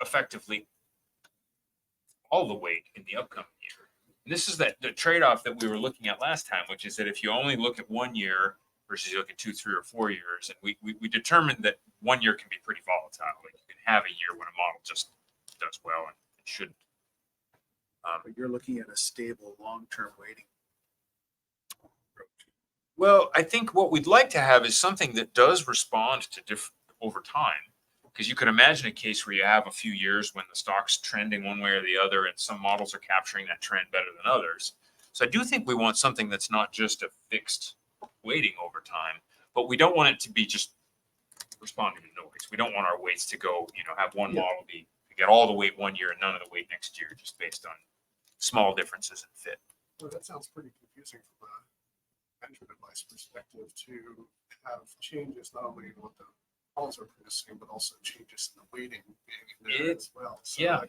S9: effectively all the weight in the upcoming year. And this is the trade-off that we were looking at last time, which is that if you only look at 1 year versus you look at 2, 3, or 4 years, and we determined that 1 year can be pretty volatile. Like you can have a year when a model just does well and it shouldn't.
S3: But you're looking at a stable long-term weighting.
S9: Well, I think what we'd like to have is something that does respond to over time. Because you could imagine a case where you have a few years when the stock's trending one way or the other, and some models are capturing that trend better than others. So I do think we want something that's not just a fixed weighting over time, but we don't want it to be just responding to noise. We don't want our weights to go, have one model get all the weight 1 year and none of the weight next year, just based on small differences in fit.
S4: Well, that sounds pretty confusing from a management advice perspective to have changes not only in what the models are producing, but also changes in the weighting being in there as well. So
S9: yeah.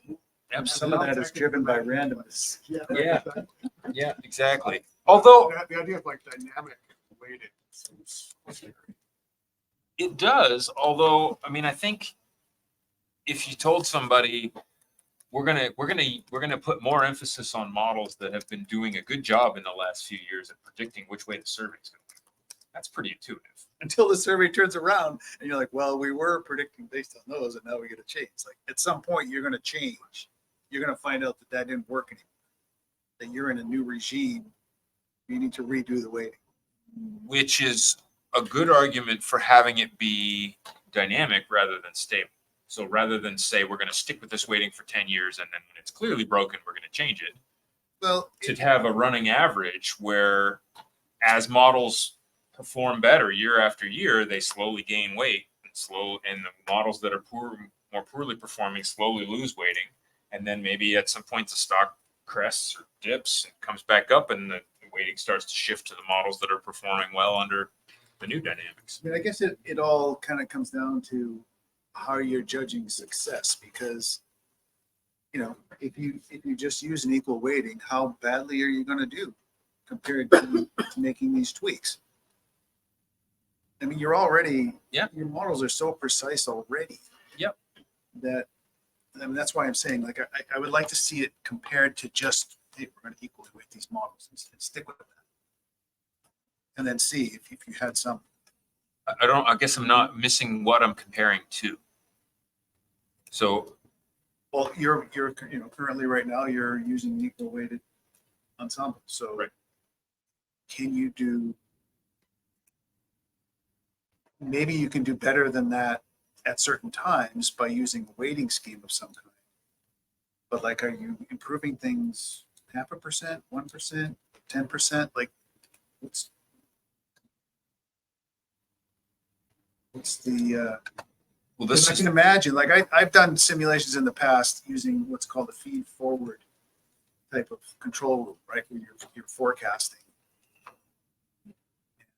S3: Some of that is driven by randomness.
S9: Yeah, exactly. Although
S4: the idea of like dynamic weighting seems scary.
S9: it does, although I think if you told somebody we're gonna put more emphasis on models that have been doing a good job in the last few years at predicting which way the survey is going to go, that's pretty intuitive.
S3: Until the survey turns around and you're like, well, we were predicting based on those and now we get a change. Like at some point you're going to change. You're going to find out that didn't work anymore. That you're in a new regime. You need to redo the weighting.
S9: Which is a good argument for having it be dynamic rather than stable. So rather than say we're going to stick with this weighting for 10 years and then when it's clearly broken, we're going to change it.
S3: Well,
S9: to have a running average where as models perform better year after year, they slowly gain weight and the models that are more poorly performing slowly lose weighting. And then maybe at some point the stock crests or dips and comes back up and the weighting starts to shift to the models that are performing well under the new dynamics.
S3: I guess it all kind of comes down to how you're judging success, because if you just use an equal weighting, how badly are you going to do compared to making these tweaks? You're already, your models are so precise already.
S9: Yep.
S3: That I mean, that's why I'm saying, like, I would like to see it compared to just, hey, we're going to equally weight these models and stick with that. And then see if you had some.
S9: I guess I'm not missing what I'm comparing to. So
S3: Well, you're currently right now you're using equal weighted ensemble. So
S9: right.
S3: Can you do? Maybe you can do better than that at certain times by using a weighting scheme of some kind. But like, are you improving things 0.5%, 1%, 10%? Like, what's the?
S9: well,
S3: Because
S9: this
S3: I
S9: is
S3: can imagine, like I've done simulations in the past using what's called a feed forward type of control loop, right? Where you're forecasting.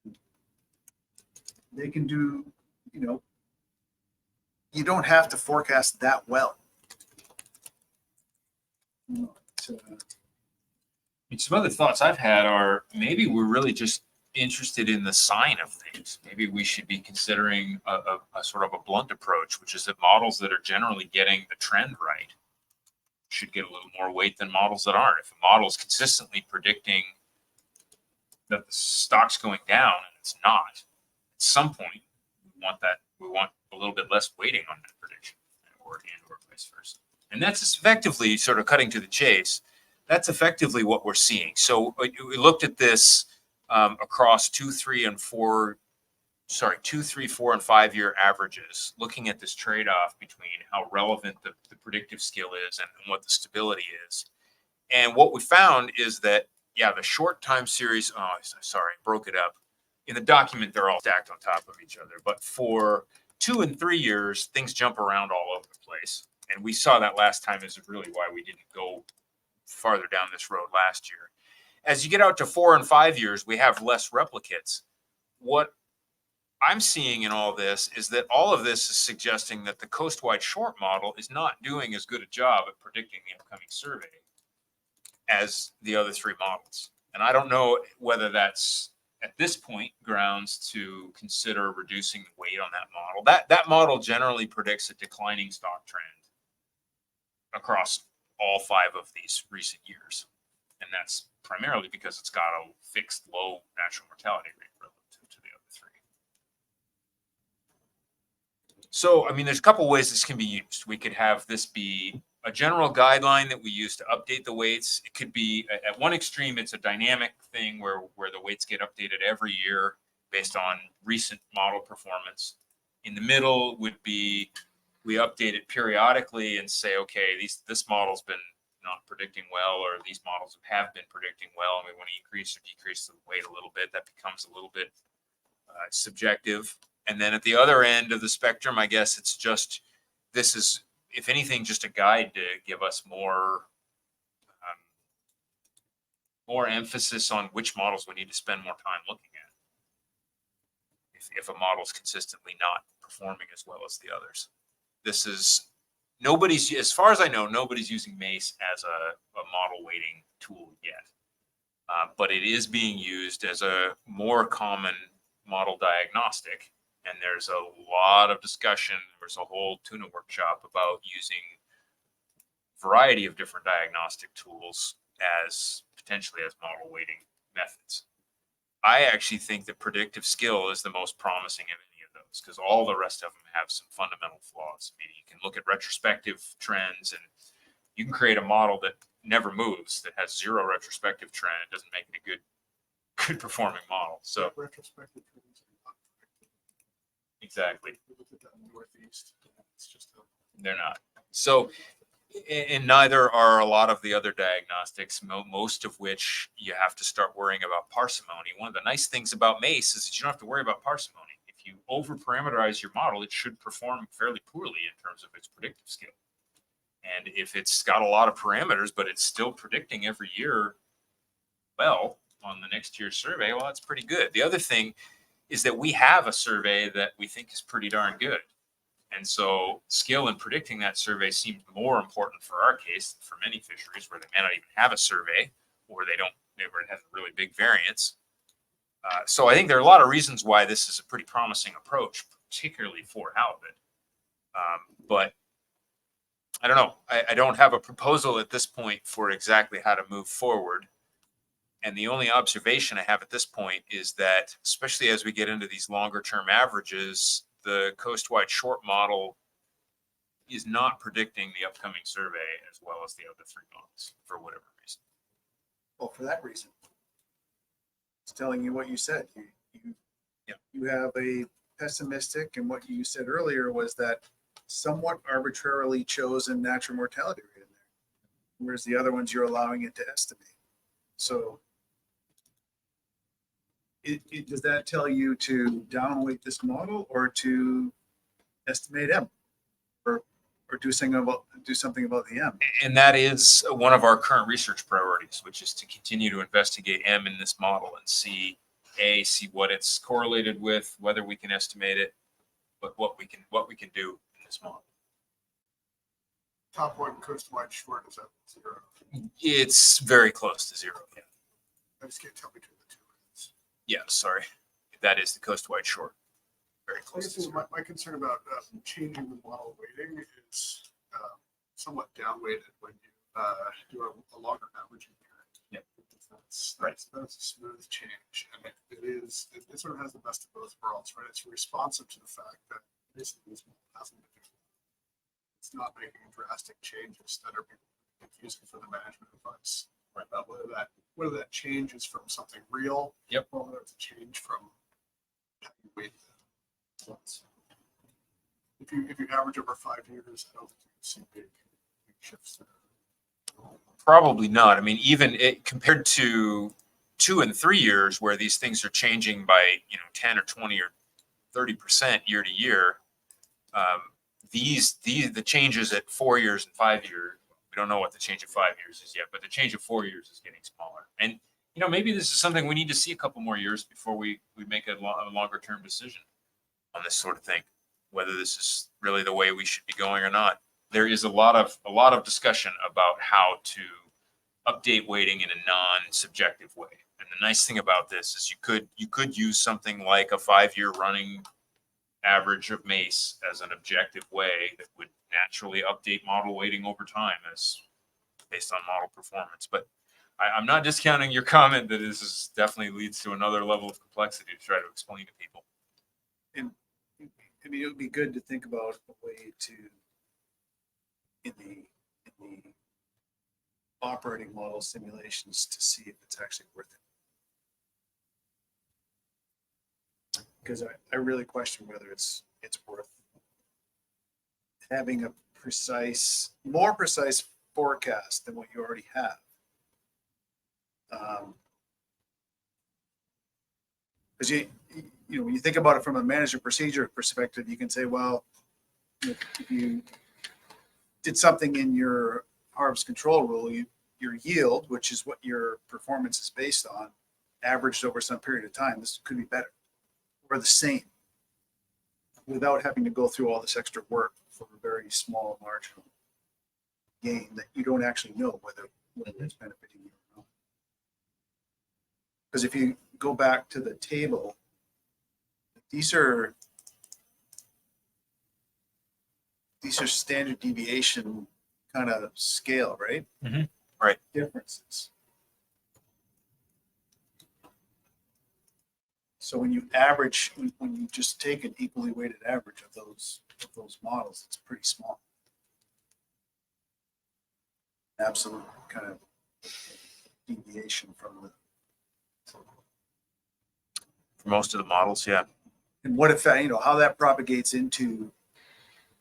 S3: And they can do, you don't have to forecast that well.
S9: some other thoughts I've had are maybe we're really just interested in the sign of things. Maybe we should be considering a sort of a blunt approach, which is that models that are generally getting the trend right should get a little more weight than models that aren't. If a model is consistently predicting that the stock's going down and it's not, at some point we want a little bit less weighting on that prediction, or vice versa. And that's effectively, sort of cutting to the chase, that's effectively what we're seeing. So we looked at this across 2, 3, 4, and 5 year averages, looking at this trade-off between how relevant the predictive skill is and what the stability is. And what we found is that, yeah, the short time series, broke it up. In the document, they're all stacked on top of each other. But for 2 and 3 years, things jump around all over the place. And we saw that last time is really why we didn't go farther down this road last year. As you get out to 4 and 5 years, we have less replicates. What I'm seeing in all this is that all of this is suggesting that the coast-wide short model is not doing as good a job at predicting the upcoming survey as the other 3 models. And I don't know whether that's at this point grounds to consider reducing the weight on that model. That model generally predicts a declining stock trend across all 5 of these recent years. And that's primarily because it's got a fixed low natural mortality rate relative to the other 3. So, I mean, there's a couple ways this can be used. We could have this be a general guideline that we use to update the weights. It could be at one extreme, it's a dynamic thing where the weights get updated every year based on recent model performance. In the middle would be we update it periodically and say, okay, this model's been not predicting well, or these models have been predicting well, and we want to increase or decrease the weight a little bit. That becomes a little bit subjective. And then at the other end of the spectrum, I guess it's just, this is, if anything, just a guide to give us more emphasis on which models we need to spend more time looking at. If a model is consistently not performing as well as the others. This is, as far as I know, nobody's using MACE as a model weighting tool yet. But it is being used as a more common model diagnostic. And there's a lot of discussion. There's a whole tuna workshop about using a variety of different diagnostic tools as potentially as model weighting methods. I actually think that predictive skill is the most promising of any of those, because all the rest of them have some fundamental flaws. I mean, you can look at retrospective trends, and you can create a model that never moves, that has 0 retrospective trend. It doesn't make it a good performing model. So
S4: retrospective trends are not predictive.
S9: Exactly.
S4: We looked at that in the Northeast. It's just
S9: They're not. So, and neither are a lot of the other diagnostics, most of which you have to start worrying about parsimony. One of the nice things about MACE is that you don't have to worry about parsimony. If you over-parameterize your model, it should perform fairly poorly in terms of its predictive skill. And if it's got a lot of parameters, but it's still predicting every year well on the next year's survey, well, that's pretty good. The other thing is that we have a survey that we think is pretty darn good. And so skill in predicting that survey seemed more important for our case than for many fisheries where they may not even have a survey, or it has a really big variance. So I think there are a lot of reasons why this is a pretty promising approach, particularly for halibut. But I don't know. I don't have a proposal at this point for exactly how to move forward. And the only observation I have at this point is that, especially as we get into these longer term averages, the coast-wide short model is not predicting the upcoming survey as well as the other three models for whatever reason.
S3: Well, for that reason. It's telling you what you said. You have a pessimistic, and what you said earlier was that somewhat arbitrarily chosen natural mortality rate in there, whereas the other ones you're allowing it to estimate. So does that tell you to downweight this model or to estimate M, or do something about the M?
S9: And that is one of our current research priorities, which is to continue to investigate M in this model and see what it's correlated with, whether we can estimate it, but what we can do in this model.
S4: Top one coast-wide short is at 0.
S9: It's very close to 0. Yeah.
S4: I just can't tell between the two.
S9: Yeah, sorry. That is the coast-wide short. Very
S4: I
S9: close to
S4: guess
S9: 0.
S4: my concern about changing the model weighting is somewhat down-weighted when you do a longer averaging period.
S9: Yeah.
S4: That's a smooth change, and it sort of has the best of both worlds, right? It's responsive to the fact that basically this model hasn't been. It's not making drastic changes that are confusing for the management advice. Right. About whether that change is from something real,
S9: yep,
S4: or whether it's a change from how you weight them. If you average over 5 years, I don't think you can see big shifts there.
S9: Probably not. I mean, even compared to 2 and 3 years, where these things are changing by 10 or 20 or 30% year to year, the changes at 4 years and 5 years, we don't know what the change of 5 years is yet, but the change of 4 years is getting smaller. And maybe this is something we need to see a couple more years before we make a longer term decision on this sort of thing, whether this is really the way we should be going or not. There is a lot of discussion about how to update weighting in a non-subjective way. And the nice thing about this is you could use something like a 5-year running average of MACE as an objective way that would naturally update model weighting over time as based on model performance. But I'm not discounting your comment that this is definitely leads to another level of complexity to try to explain to people.
S3: And I mean, it would be good to think about a way to, in the operating model simulations, to see if it's actually worth it. Because I really question whether it's worth having a more precise forecast than what you already have. Because when you think about it from a management procedure perspective, you can say, well, if you did something in your harvest control rule, your yield, which is what your performance is based on, averaged over some period of time, this could be better or the same without having to go through all this extra work for a very small marginal gain that you don't actually know whether it's benefiting you or not. Because if you go back to the table, these are standard deviation kind of scale, right?
S9: Mm-hmm. Right.
S3: Differences. So when you average, when you just take an equally weighted average of those models, it's pretty small. Absolute kind of deviation from
S9: For most of the models, yeah.
S3: And what if how that propagates into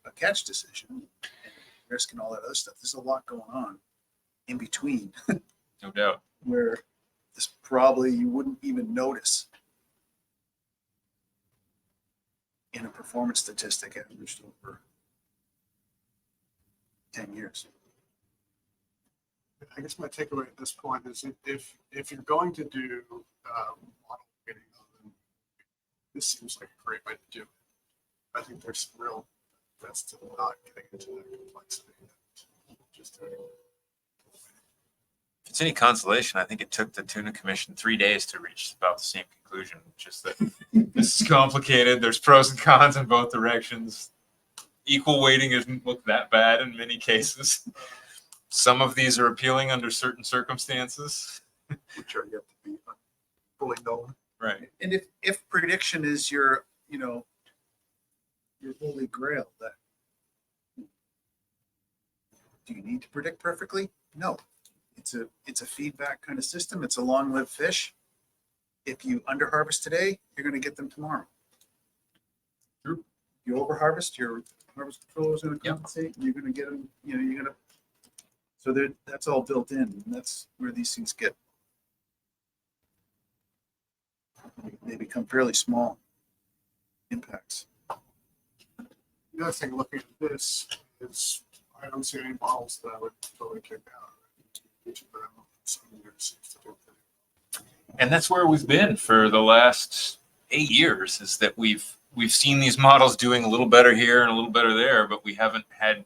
S3: a catch decision and risk and all that other stuff. There's a lot going on in between.
S9: No doubt.
S3: Where this probably you wouldn't even notice in a performance statistic averaged over 10 years.
S4: I guess my takeaway at this point is if you're going to do model weighting, this seems like a great way to do it. I think there's some real benefits to not getting into that complexity. Just
S9: if it's any consolation, I think it took the Tuna Commission 3 days to reach about the same conclusion. Just that this is complicated. There's pros and cons in both directions. equal weighting doesn't look that bad in many cases. Some of these are appealing under certain circumstances.
S7: Which are yet to be fully known.
S9: Right.
S3: And if prediction is your, you know, your holy grail, that do you need to predict perfectly? No. It's a feedback kind of system. It's a long-lived fish. If you underharvest today, you're going to get them tomorrow.
S9: True.
S3: You overharvest, your harvest controller is going to
S9: Yep.
S3: compensate. You're going to get them. You know, you're going to. So that's all built in. And that's where these things get. They become fairly small impacts.
S4: The other thing looking at this is I don't see any models that I would totally kick out. Each of them, some years seems to do pretty
S9: And that's where we've been for the last 8 years, is that we've seen these models doing a little better here and a little better there, but we haven't had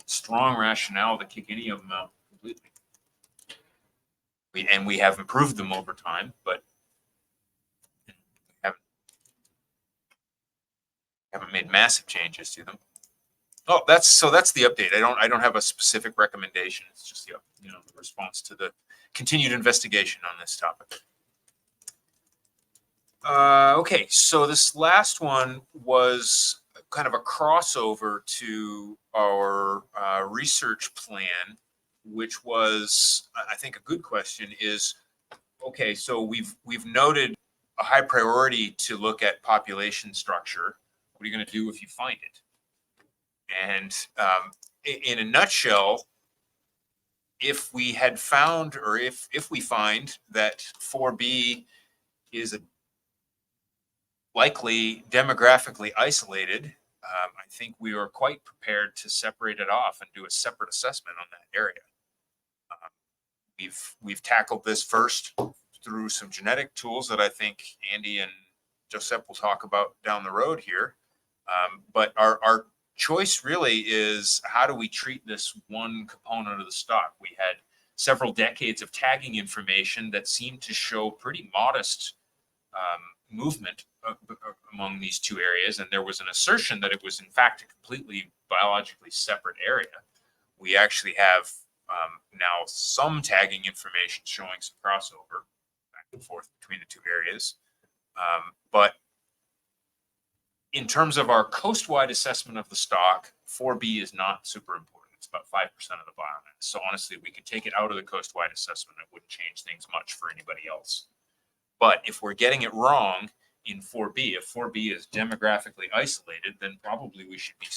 S9: strong rationale to kick any of them out completely. We have improved them over time, but haven't made massive changes to them. Oh, that's the update. I don't have a specific recommendation. It's just the response to the continued investigation on this topic. Okay, so this last one was kind of a crossover to our research plan, which was, I think, a good question. Is okay. So we've noted a high priority to look at population structure. What are you going to do if you find it? And in a nutshell, if we had found, or if we find that 4B is likely demographically isolated, I think we are quite prepared to separate it off and do a separate assessment on that area. We've tackled this first through some genetic tools that I think Andy and Josep will talk about down the road here. But our choice really is, how do we treat this one component of the stock? We had several decades of tagging information that seemed to show pretty modest movement among these two areas, and there was an assertion that it was in fact a completely biologically separate area. We actually have now some tagging information showing some crossover back and forth between the two areas, but in terms of our coast-wide assessment of the stock, 4B is not super important. It's about 5% of the biomass. So honestly, we could take it out of the coast-wide assessment. It wouldn't change things much for anybody else. But if we're getting it wrong in 4B, if 4B is demographically isolated, then probably we should be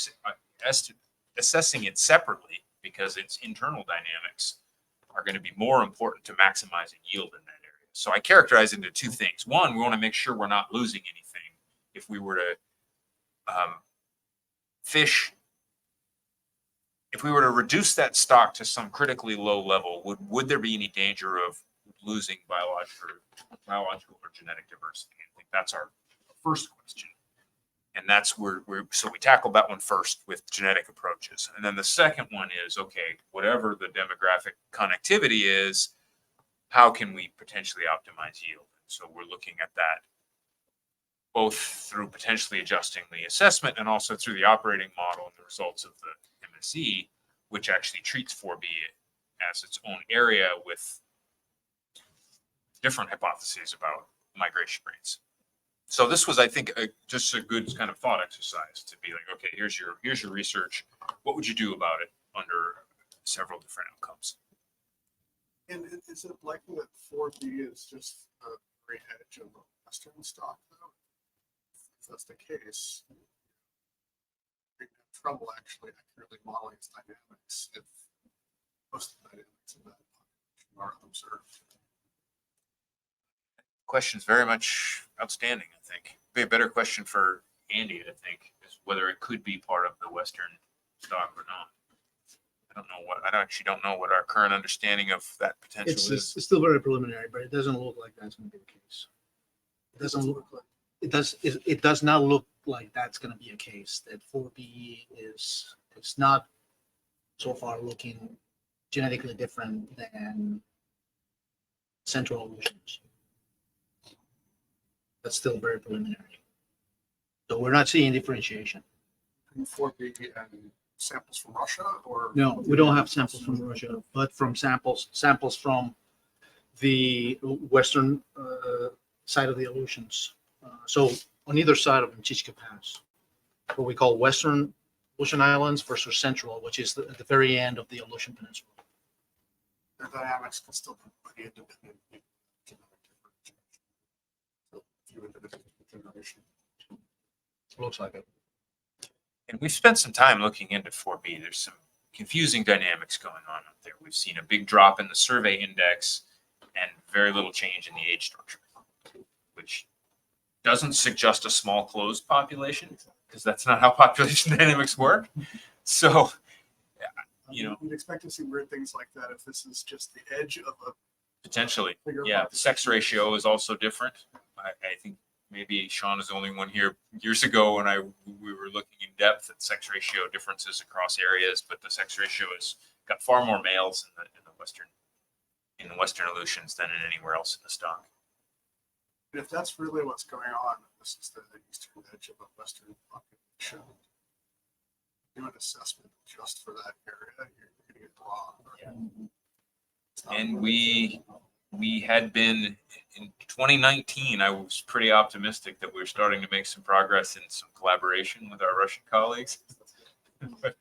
S9: assessing it separately, because its internal dynamics are going to be more important to maximizing yield in that area. So I characterize it into two things. One, we want to make sure we're not losing anything. If we were to if we were to reduce that stock to some critically low level, would there be any danger of losing biological or genetic diversity? I think that's our first question. And that's where so we tackled that one first with genetic approaches. And then the second one is, okay, whatever the demographic connectivity is, how can we potentially optimize yield? So we're looking at that both through potentially adjusting the assessment and also through the operating model and the results of the MSE, which actually treats 4B as its own area with different hypotheses about migration rates. So this was, I think, just a good kind of thought exercise to be like, okay, here's your research. What would you do about it under several different outcomes?
S4: And is it likely that 4B is just the very edge of the Western stock, though? If that's the case, we have trouble actually accurately modeling its dynamics if most of the dynamics of that population are observed.
S9: Question's very much outstanding, I think. Be a better question for Andy, I think, is whether it could be part of the Western stock or not. I actually don't know what our current understanding of that potential is.
S11: It's still very preliminary, but it doesn't look like that's going to be the case. It doesn't look like it does not look like that's going to be a case. That 4B is not so far looking genetically different than Central Oceans. That's still very preliminary. So we're not seeing differentiation.
S4: in 4B and samples from Russia, or?
S11: No, we don't have samples from Russia, but from samples from the western side of the Aleutians. So on either side of Mchichka Pass, what we call Western Aleutian Islands versus Central, which is at the very end of the Aleutian Peninsula.
S4: The dynamics can still be pretty independent.
S11: Looks like it.
S9: And we've spent some time looking into 4B. There's some confusing dynamics going on up there. We've seen a big drop in the survey index and very little change in the age structure, which doesn't suggest a small closed population, because that's not how population dynamics work. So, you know,
S4: You'd expect to see weird things like that if this is just the edge of a
S9: potentially,
S4: bigger
S9: yeah. The sex
S4: population.
S9: ratio is also different. I think maybe Sean is the only one here years ago when we were looking in depth at sex ratio differences across areas, but the sex ratio has got far more males in the western Aleutians than in anywhere else in the stock.
S4: And if that's really what's going on, this is the eastern edge of a western population. Do an assessment just for that area, you're going to get wrong. Right? It's not
S9: And
S4: really-
S9: we had been in 2019, I was pretty optimistic that we were starting to make some progress in some collaboration with our Russian colleagues. But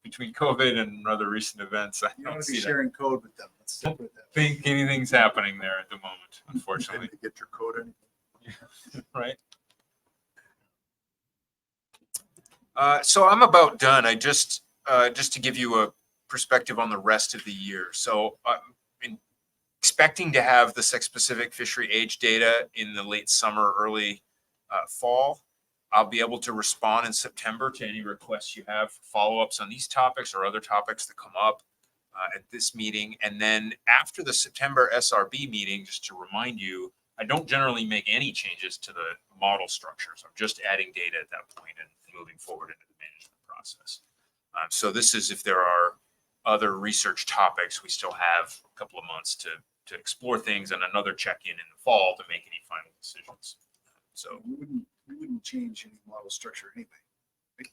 S9: between COVID and other recent events, I
S3: You don't
S9: don't
S3: want to be
S9: see that.
S3: sharing code with them. Let's stick with that.
S9: Think anything's happening there at the moment, unfortunately.
S3: Didn't get your code in.
S9: Right. So I'm about done. I just to give you a perspective on the rest of the year. So I'm expecting to have the sex-specific fishery age data in the late summer, early fall. I'll be able to respond in September to any requests you have for follow-ups on these topics or other topics that come up at this meeting. And then after the September SRB meeting, just to remind you, I don't generally make any changes to the model structures. I'm just adding data at that point and moving forward into the management process. So this is if there are other research topics, we still have a couple of months to explore things and another check-in in the fall to make any final decisions. So
S3: We wouldn't change any model structure anyway. Right?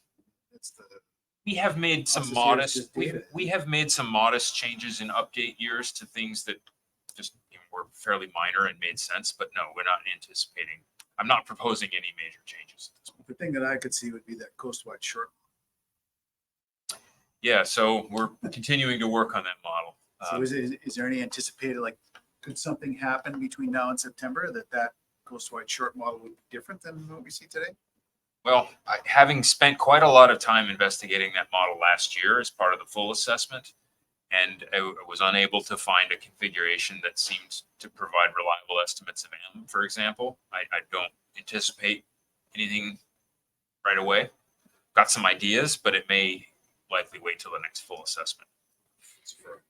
S3: That's the.
S9: we have made some
S3: Process here is
S9: modest,
S3: just
S9: we
S3: data.
S9: we have made some modest changes in update years to things that just were fairly minor and made sense, but no, we're not anticipating. I'm not proposing any major changes at this point.
S3: The thing that I could see would be that coastwide short.
S9: Yeah, so we're continuing to work on that model.
S3: So is there any anticipated, like, could something happen between now and September that coastwide short model would be different than what we see today?
S9: Well, having spent quite a lot of time investigating that model last year as part of the full assessment, and I was unable to find a configuration that seemed to provide reliable estimates of M, for example. I don't anticipate anything right away. Got some ideas, but it may likely wait till the next full assessment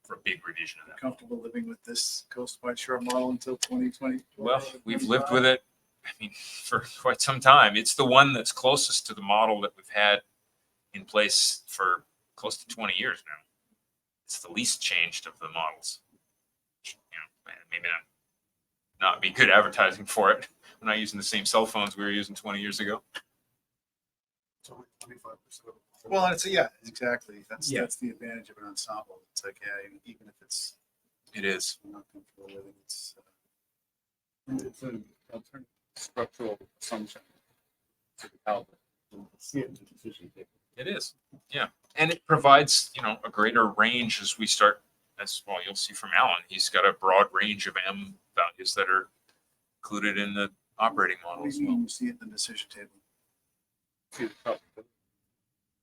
S9: for a big revision of that.
S3: Comfortable living with this coastwide short model until 2020?
S9: Well, we've lived with it, I mean, for quite some time. It's the one that's closest to the model that we've had in place for close to 20 years now. It's the least changed of the models. You know, maybe not be good advertising for it. We're not using the same cell phones we were using 20 years ago.
S4: It's only 25%.
S3: Well, it's, yeah, exactly. That's
S9: Yeah.
S3: the advantage of an ensemble. It's like, yeah, even if it's
S9: It is.
S3: not comfortable with it, it's.
S13: It's an alternative structural assumption to how see it in the decision making.
S9: It is. Yeah. And it provides, a greater range as we start, as well, you'll see from Alan, he's got a broad range of M values that are included in the operating model
S3: What
S9: as
S3: do you
S9: well.
S3: mean you see it in the decision table?
S13: See the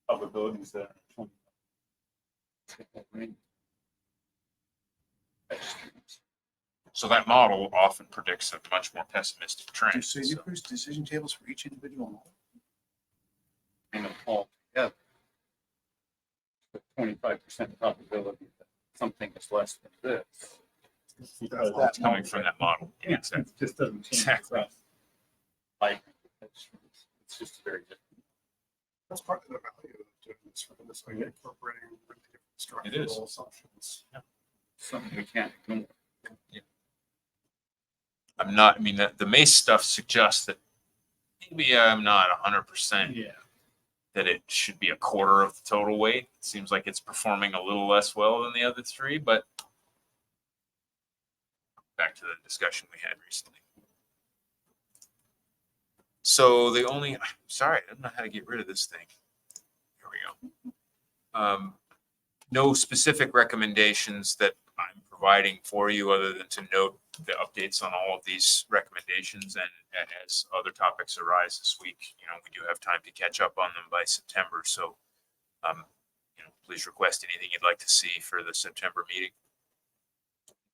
S13: probabilities that are 20.
S9: So that model often predicts a much more pessimistic trend.
S3: So you produce decision tables for each individual model?
S13: And all together. 25% probability that something is less than this. Because
S9: It's coming from that model. Yeah, exactly.
S13: It just doesn't change.
S9: Exactly.
S13: across. Like, it's just very different.
S4: That's part of the value of doing this, right? It's like incorporating really different
S9: It is.
S4: structural assumptions.
S13: Something we can't ignore.
S9: I'm not, the MACE stuff suggests that maybe I'm not 100%
S13: Yeah.
S9: that it should be a quarter of the total weight. It seems like it's performing a little less well than the other three, but back to the discussion we had recently. So the only, sorry, I don't know how to get rid of this thing. Here we go. No specific recommendations that I'm providing for you other than to note the updates on all of these recommendations. And as other topics arise this week, we do have time to catch up on them by September. So, please request anything you'd like to see for the September meeting.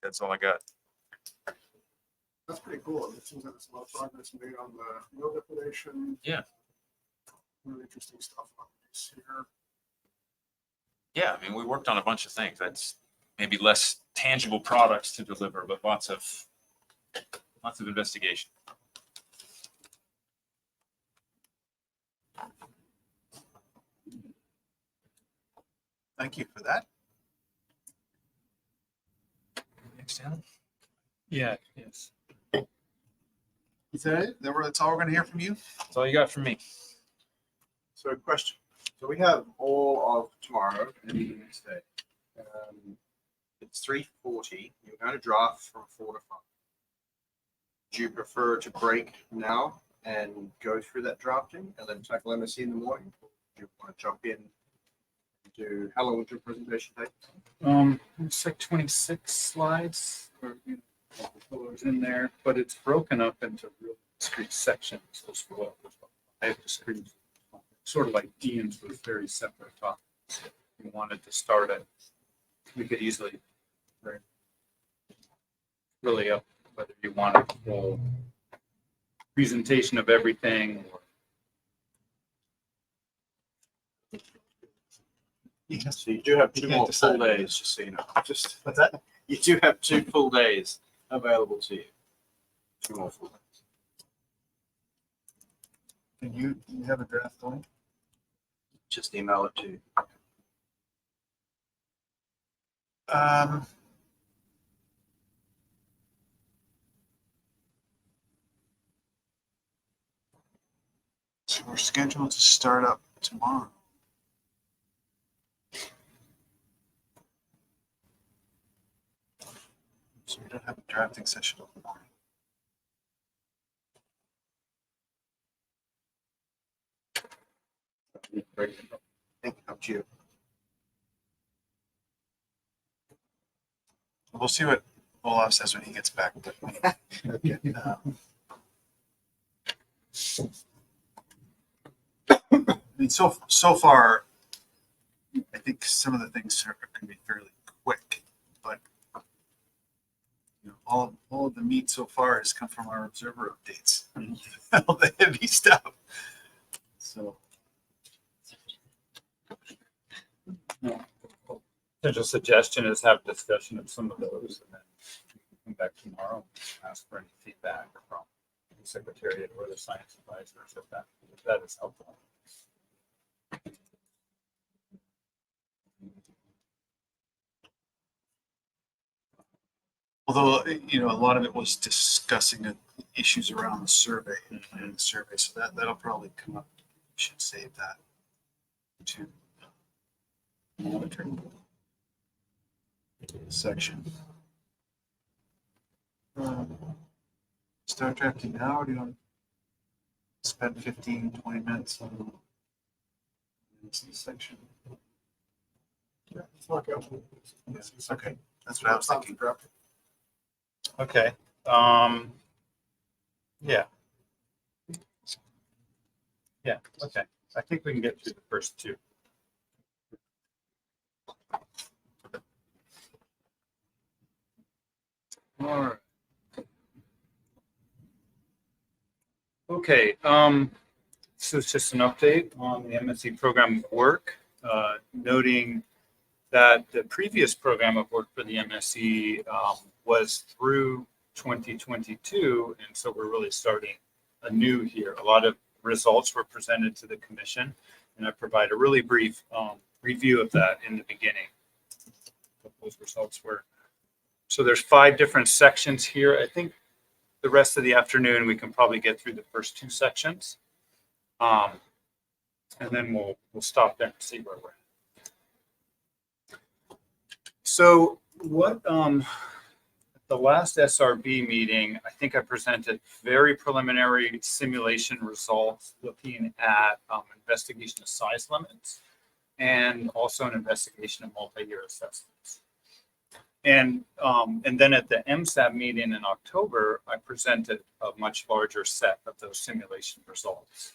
S9: That's all I got.
S4: That's pretty cool. It seems like there's a lot of progress made on the no liquidation.
S9: Yeah.
S4: Really interesting stuff on this here.
S9: Yeah, I mean, we worked on a bunch of things. That's maybe less tangible products to deliver, but lots of investigation.
S3: Thank you for that.
S9: Next down.
S2: Yeah, yes.
S3: Is that it? That's all we're going to hear from you?
S9: That's all you got from me.
S1: So question. So we have all of tomorrow and the next day. It's 3:40. You're going to draft from 4 to 5. Do you prefer to break now and go through that drafting and then tackle MSC in the morning? Or do you want to jump in and do, how long would your presentation take?
S14: It's like 26 slides or pillars in there, but it's broken up into real discrete sections as well. I have discrete, sort of like Dean's was very separate topics. If you wanted to start it, we could easily, really up whether you wanted the whole presentation of everything or
S1: Yes, so you do have 2 more full days, just so you know. What's that? You do have 2 full days available to you. 2 more full days.
S3: Can you have a draft going?
S1: Just email it to you.
S3: So we're scheduled to start up tomorrow. So we don't have a drafting session in the morning.
S1: Think up to you.
S3: We'll see what Olaf says when he gets back. Okay. I mean, so far, I think some of the things are going to be fairly quick, but all of the meat so far has come from our observer updates, all the heavy stuff. So.
S14: potential suggestion is have discussion of some of those and then come back tomorrow and ask for any feedback from the Secretariat or the science advisors if that is helpful.
S3: Although, a lot of it was discussing issues around the survey and the survey, so that'll probably come up. We should save that to monitoring section. Start drafting now, or do you want to spend 15-20 minutes on this section?
S4: Yeah, it's not good.
S3: Yes, okay, that's what I was thinking.
S14: Okay. Yeah. Yeah. Okay. I think we can get through the first 2. All right. Okay. This is just an update on the MSc program of work, noting that the previous program of work for the MSc was through 2022, and so we're really starting anew here. A lot of results were presented to the commission, and I provide a really brief review of that in the beginning. What those results were. So there's 5 different sections here. I think the rest of the afternoon we can probably get through the first 2 sections. And then we'll stop there and see where we're at. So what the last SRB meeting, I think I presented very preliminary simulation results looking at investigation of size limits and also an investigation of multi-year assessments. And then at the MSAB meeting in October, I presented a much larger set of those simulation results.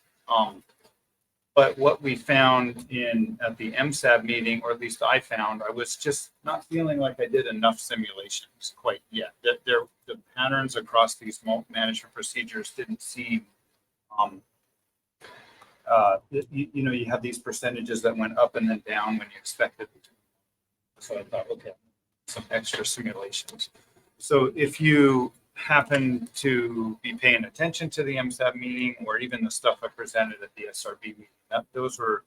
S14: But what we found at the MSAB meeting, or at least I found, I was just not feeling like I did enough simulations quite yet. That the patterns across these management procedures didn't seem, you have these percentages that went up and then down when you expected them to. So I thought, okay, some extra simulations. So if you happen to be paying attention to the MSAB meeting or even the stuff I presented at the SRB meeting, those were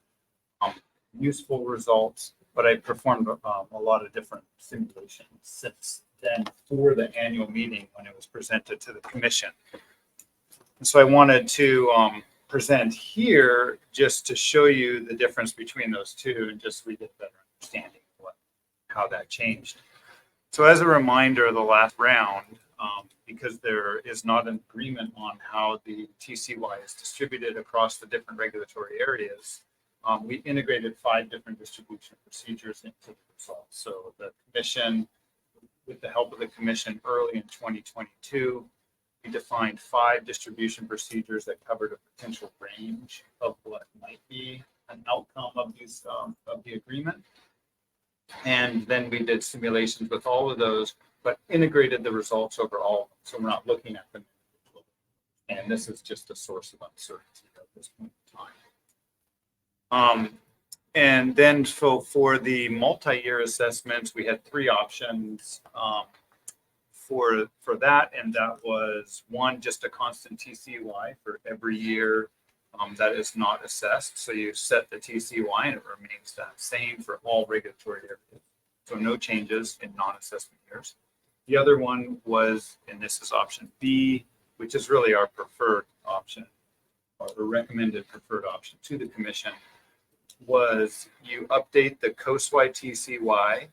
S14: useful results, but I performed a lot of different simulations since then for the annual meeting when it was presented to the commission. And so I wanted to present here just to show you the difference between those two and just so we get a better understanding of how that changed. So as a reminder, the last round, because there is not an agreement on how the TCY is distributed across the different regulatory areas, we integrated 5 different distribution procedures into the results. So the commission, with the help of the commission early in 2022, we defined 5 distribution procedures that covered a potential range of what might be an outcome of these of the agreement. And then we did simulations with all of those, but integrated the results over all of them. So we're not looking at them individually. And this is just a source of uncertainty at this point in time. And then for the multi-year assessments, we had 3 options for that. And that was 1, just a constant TCY for every year that is not assessed. So you set the TCY and it remains that same for all regulatory areas. So no changes in non-assessment years. The other one was, and this is option B, which is really our preferred option, or the recommended preferred option to the commission, was you update the coast-wide TCY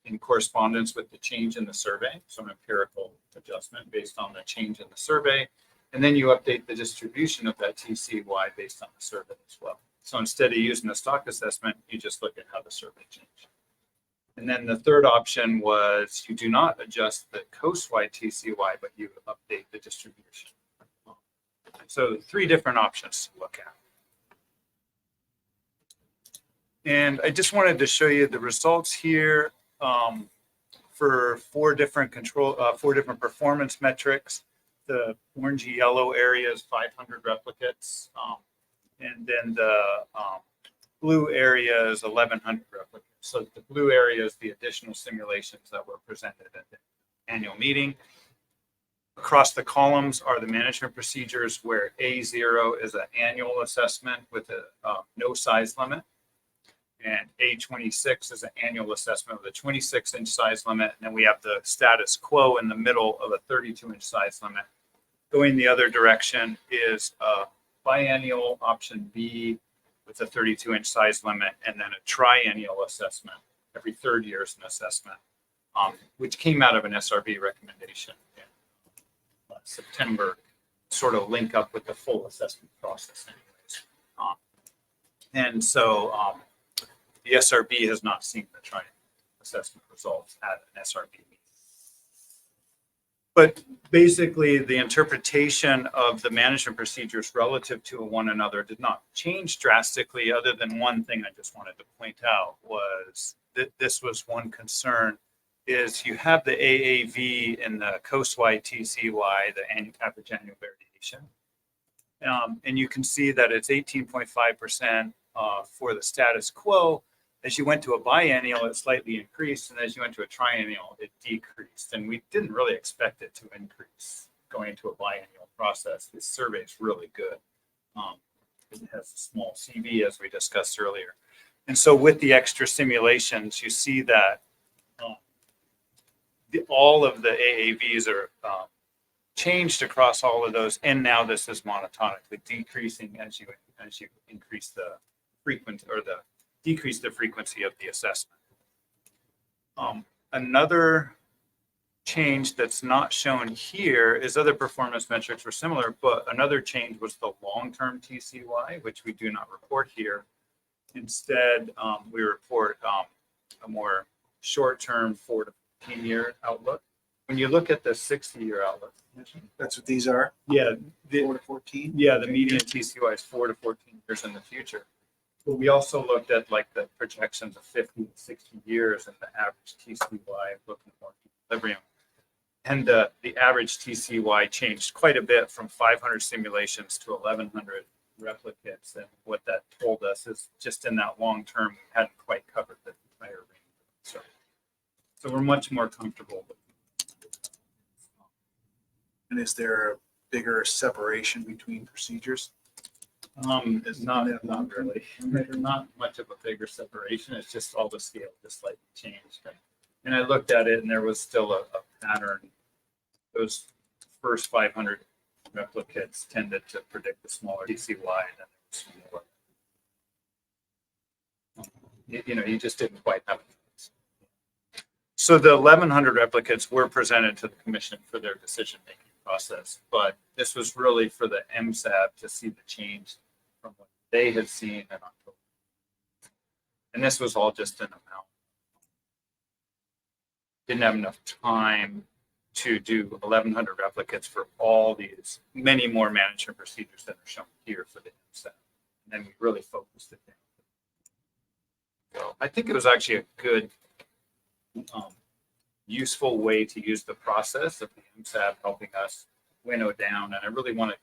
S14: in correspondence with the change in the survey. So an empirical adjustment based on the change in the survey. And then you update the distribution of that TCY based on the survey as well. So instead of using the stock assessment, you just look at how the survey changed. And then the third option was you do not adjust the coast-wide TCY, but you update the distribution. So 3 different options to look at. And I just wanted to show you the results here for 4 different performance metrics. The orangey yellow area is 500 replicates, and then the blue area is 1,100 replicates. So the blue area is the additional simulations that were presented at the annual meeting. Across the columns are the management procedures where A0 is an annual assessment with no size limit. And A26 is an annual assessment with a 26-inch size limit. And then we have the status quo in the middle of a 32-inch size limit. Going the other direction is a biennial option B with a 32-inch size limit, and then a triennial assessment. Every 3rd year is an assessment, which came out of an SRB recommendation in September, sort of link up with the full assessment process anyways. And so the SRB has not seen the triennial assessment results at an SRB meeting. But basically, the interpretation of the management procedures relative to one another did not change drastically, other than one thing I just wanted to point out was that this was one concern, is you have the AAV in the coast-wide TCY, the average annual variation. And you can see that it's 18.5% for the status quo. As you went to a biennial, it slightly increased, and as you went to a triennial, it decreased. And we didn't really expect it to increase going into a biennial process. This survey is really good. It has a small CV, as we discussed earlier. And so with the extra simulations, you see that all of the AAVs are changed across all of those, and now this is monotonically decreasing as you as you increase the frequency or decrease the frequency of the assessment. Another change that's not shown here is other performance metrics were similar, but another change was the long-term TCY, which we do not report here. Instead, we report a more short-term 4 to 15-year outlook. When you look at the 60-year outlook,
S3: That's what these are,
S14: yeah,
S3: 4 to 14?
S14: yeah, the median TCY is 4 to 14 years in the future. But we also looked at like the projections of 50 to 60 years and the average TCY looking more equilibrium. And the average TCY changed quite a bit from 500 simulations to 1,100 replicates. And what that told us is just in that long term, we hadn't quite covered the entire range. So we're much more comfortable with.
S3: And is there a bigger separation between procedures?
S14: Not really. There's not much of a bigger separation. It's just all the scale just slightly changed. And I looked at it and there was still a pattern. Those first 500 replicates tended to predict the smaller TCY and then there was smaller. You just didn't quite have it. So the 1,100 replicates were presented to the commission for their decision-making process, but this was really for the MSAB to see the change from what they had seen in October. And this was all just an amount. Didn't have enough time to do 1,100 replicates for all these, many more management procedures that are shown here for the MSAB. And then we really focused it down. So I think it was actually a good, useful way to use the process of the MSAB helping us winnow down. And I really want to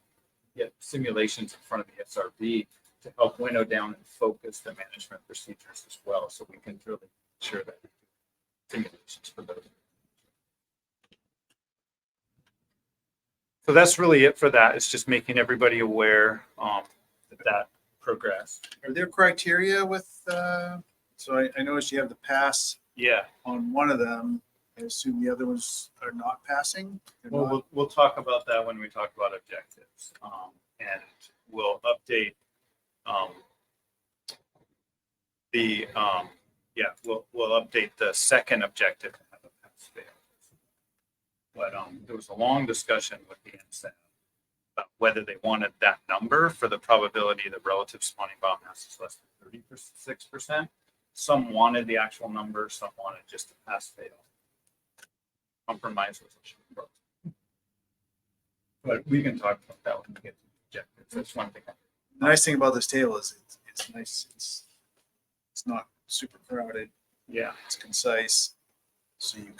S14: get simulations in front of the SRB to help winnow down and focus the management procedures as well. So we can really ensure that we do simulations for those. So that's really it for that. It's just making everybody aware that progressed.
S3: Are there criteria with, so I noticed you have the pass
S14: Yeah.
S3: on one of them. I assume the other ones are not passing? They're
S14: Well,
S3: not?
S14: we'll talk about that when we talk about objectives. And we'll update we'll update the second objective to have a pass fail. But there was a long discussion with the MSAB about whether they wanted that number for the probability that relative spawning biomass is less than 36%. Some wanted the actual number, some wanted just a pass fail. Compromise was achieved. But we can talk about that when we get to the objectives. That's one thing.
S3: The nice thing about this table is it's nice. It's not super crowded.
S14: Yeah.
S3: It's concise. So you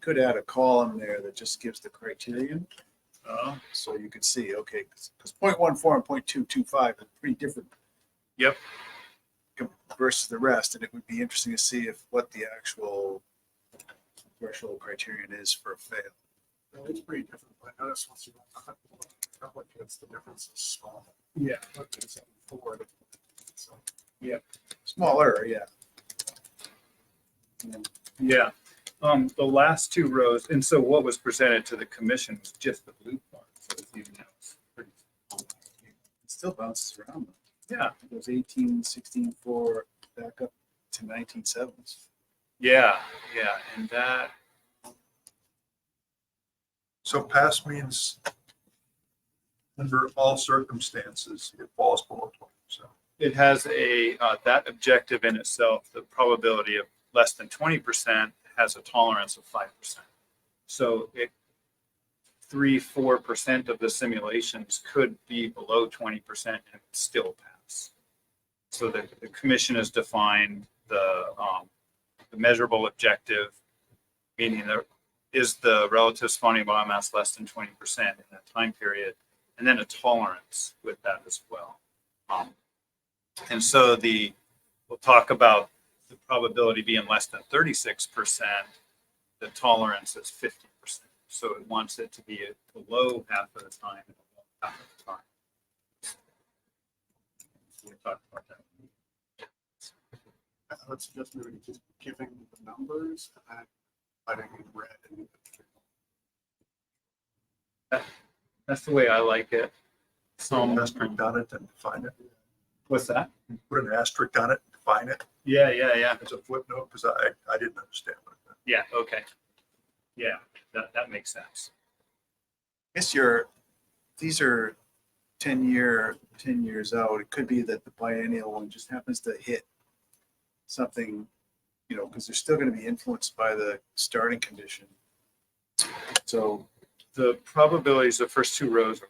S3: could add a column there that just gives the criterion. So you could see, okay, because 0.14 and 0.225 are pretty different.
S14: Yep.
S3: Versus the rest, and it would be interesting to see what the actual threshold criterion is for a fail.
S4: Well, it's pretty different, but I noticed once you cut replicates, the difference is small.
S14: Yeah.
S4: It's forward. So,
S14: Yeah.
S3: Smaller, yeah.
S14: Yeah. The last two rows, and so what was presented to the commission was just the blue part. So it's even now it's pretty small.
S3: It still bounces around.
S14: Yeah.
S3: It goes 18, 16, 4, back up to 19.7s.
S14: Yeah. Yeah. And that,
S7: So pass means under all circumstances, it falls below 20%.
S14: it has that objective in itself, the probability of less than 20% has a tolerance of 5%. So 3-4% of the simulations could be below 20% and still pass. So the commission has defined the measurable objective, meaning there is the relative spawning biomass less than 20% in that time period, and then a tolerance with that as well. And so we'll talk about the probability being less than 36%, the tolerance is 50%. So it wants it to be below half of the time and above half of the time. We'll talk about that.
S4: let's just maybe just giving the numbers and letting it red.
S14: That's the way I like it.
S7: So best done it and define it.
S10: What's that?
S7: Put an asterisk on it, define it
S10: Yeah.
S7: as a footnote, because I didn't understand what it meant.
S10: Yeah, okay. Yeah, that makes sense.
S3: Guess these are 10 years out. It could be that the biennial one just happens to hit something, you know, because they're still going to be influenced by the starting condition. So
S10: The probabilities, the first two rows are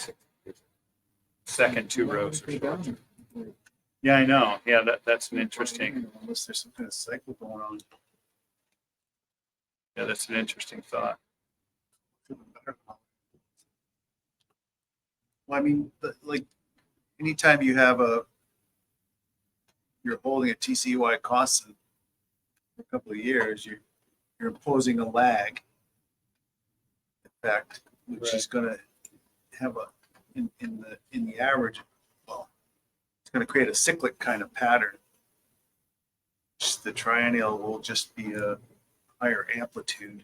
S10: long. Second two rows are short. Yeah, I know. Yeah, that's an interesting,
S3: unless there's some kind of cycle going on.
S10: yeah, that's an interesting thought.
S3: Well, I mean, like, anytime you have you're holding a TCY constant for a couple of years, you're imposing a lag effect, which is going to have in the average, well, it's going to create a cyclic kind of pattern. The triennial will just be a higher amplitude.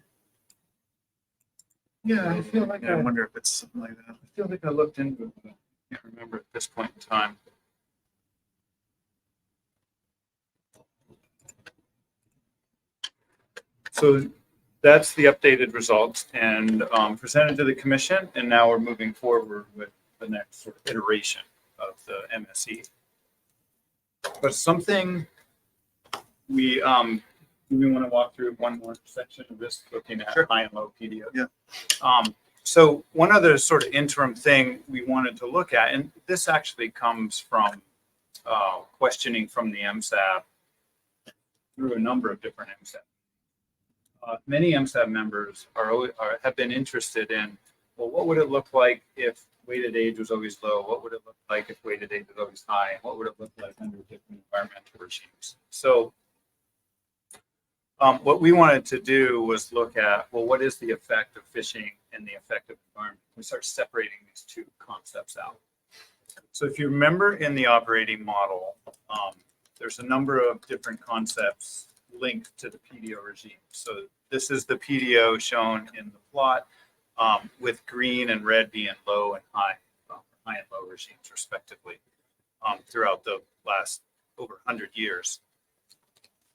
S10: Yeah, I feel like
S3: I wonder if it's something like that.
S10: I feel like I looked into it, but I can't remember at this point in time. So that's the updated results and presented to the commission. And now we're moving forward with the next sort of iteration of the MSE. But something we want to walk through one more section of this, looking at high and low PDO.
S3: Yeah.
S10: So one other sort of interim thing we wanted to look at, and this actually comes from questioning from the MSAB through a number of different MSAB. Many MSAB members have been interested in, well, what would it look like if weighted age was always low? What would it look like if weighted age was always high? And what would it look like under different environmental regimes? So what we wanted to do was look at, well, what is the effect of fishing and the effect of environment? We start separating these two concepts out. So if you remember in the operating model, there's a number of different concepts linked to the PDO regime. So this is the PDO shown in the plot, with green and red being low and high and low regimes respectively, throughout the last over 100 years.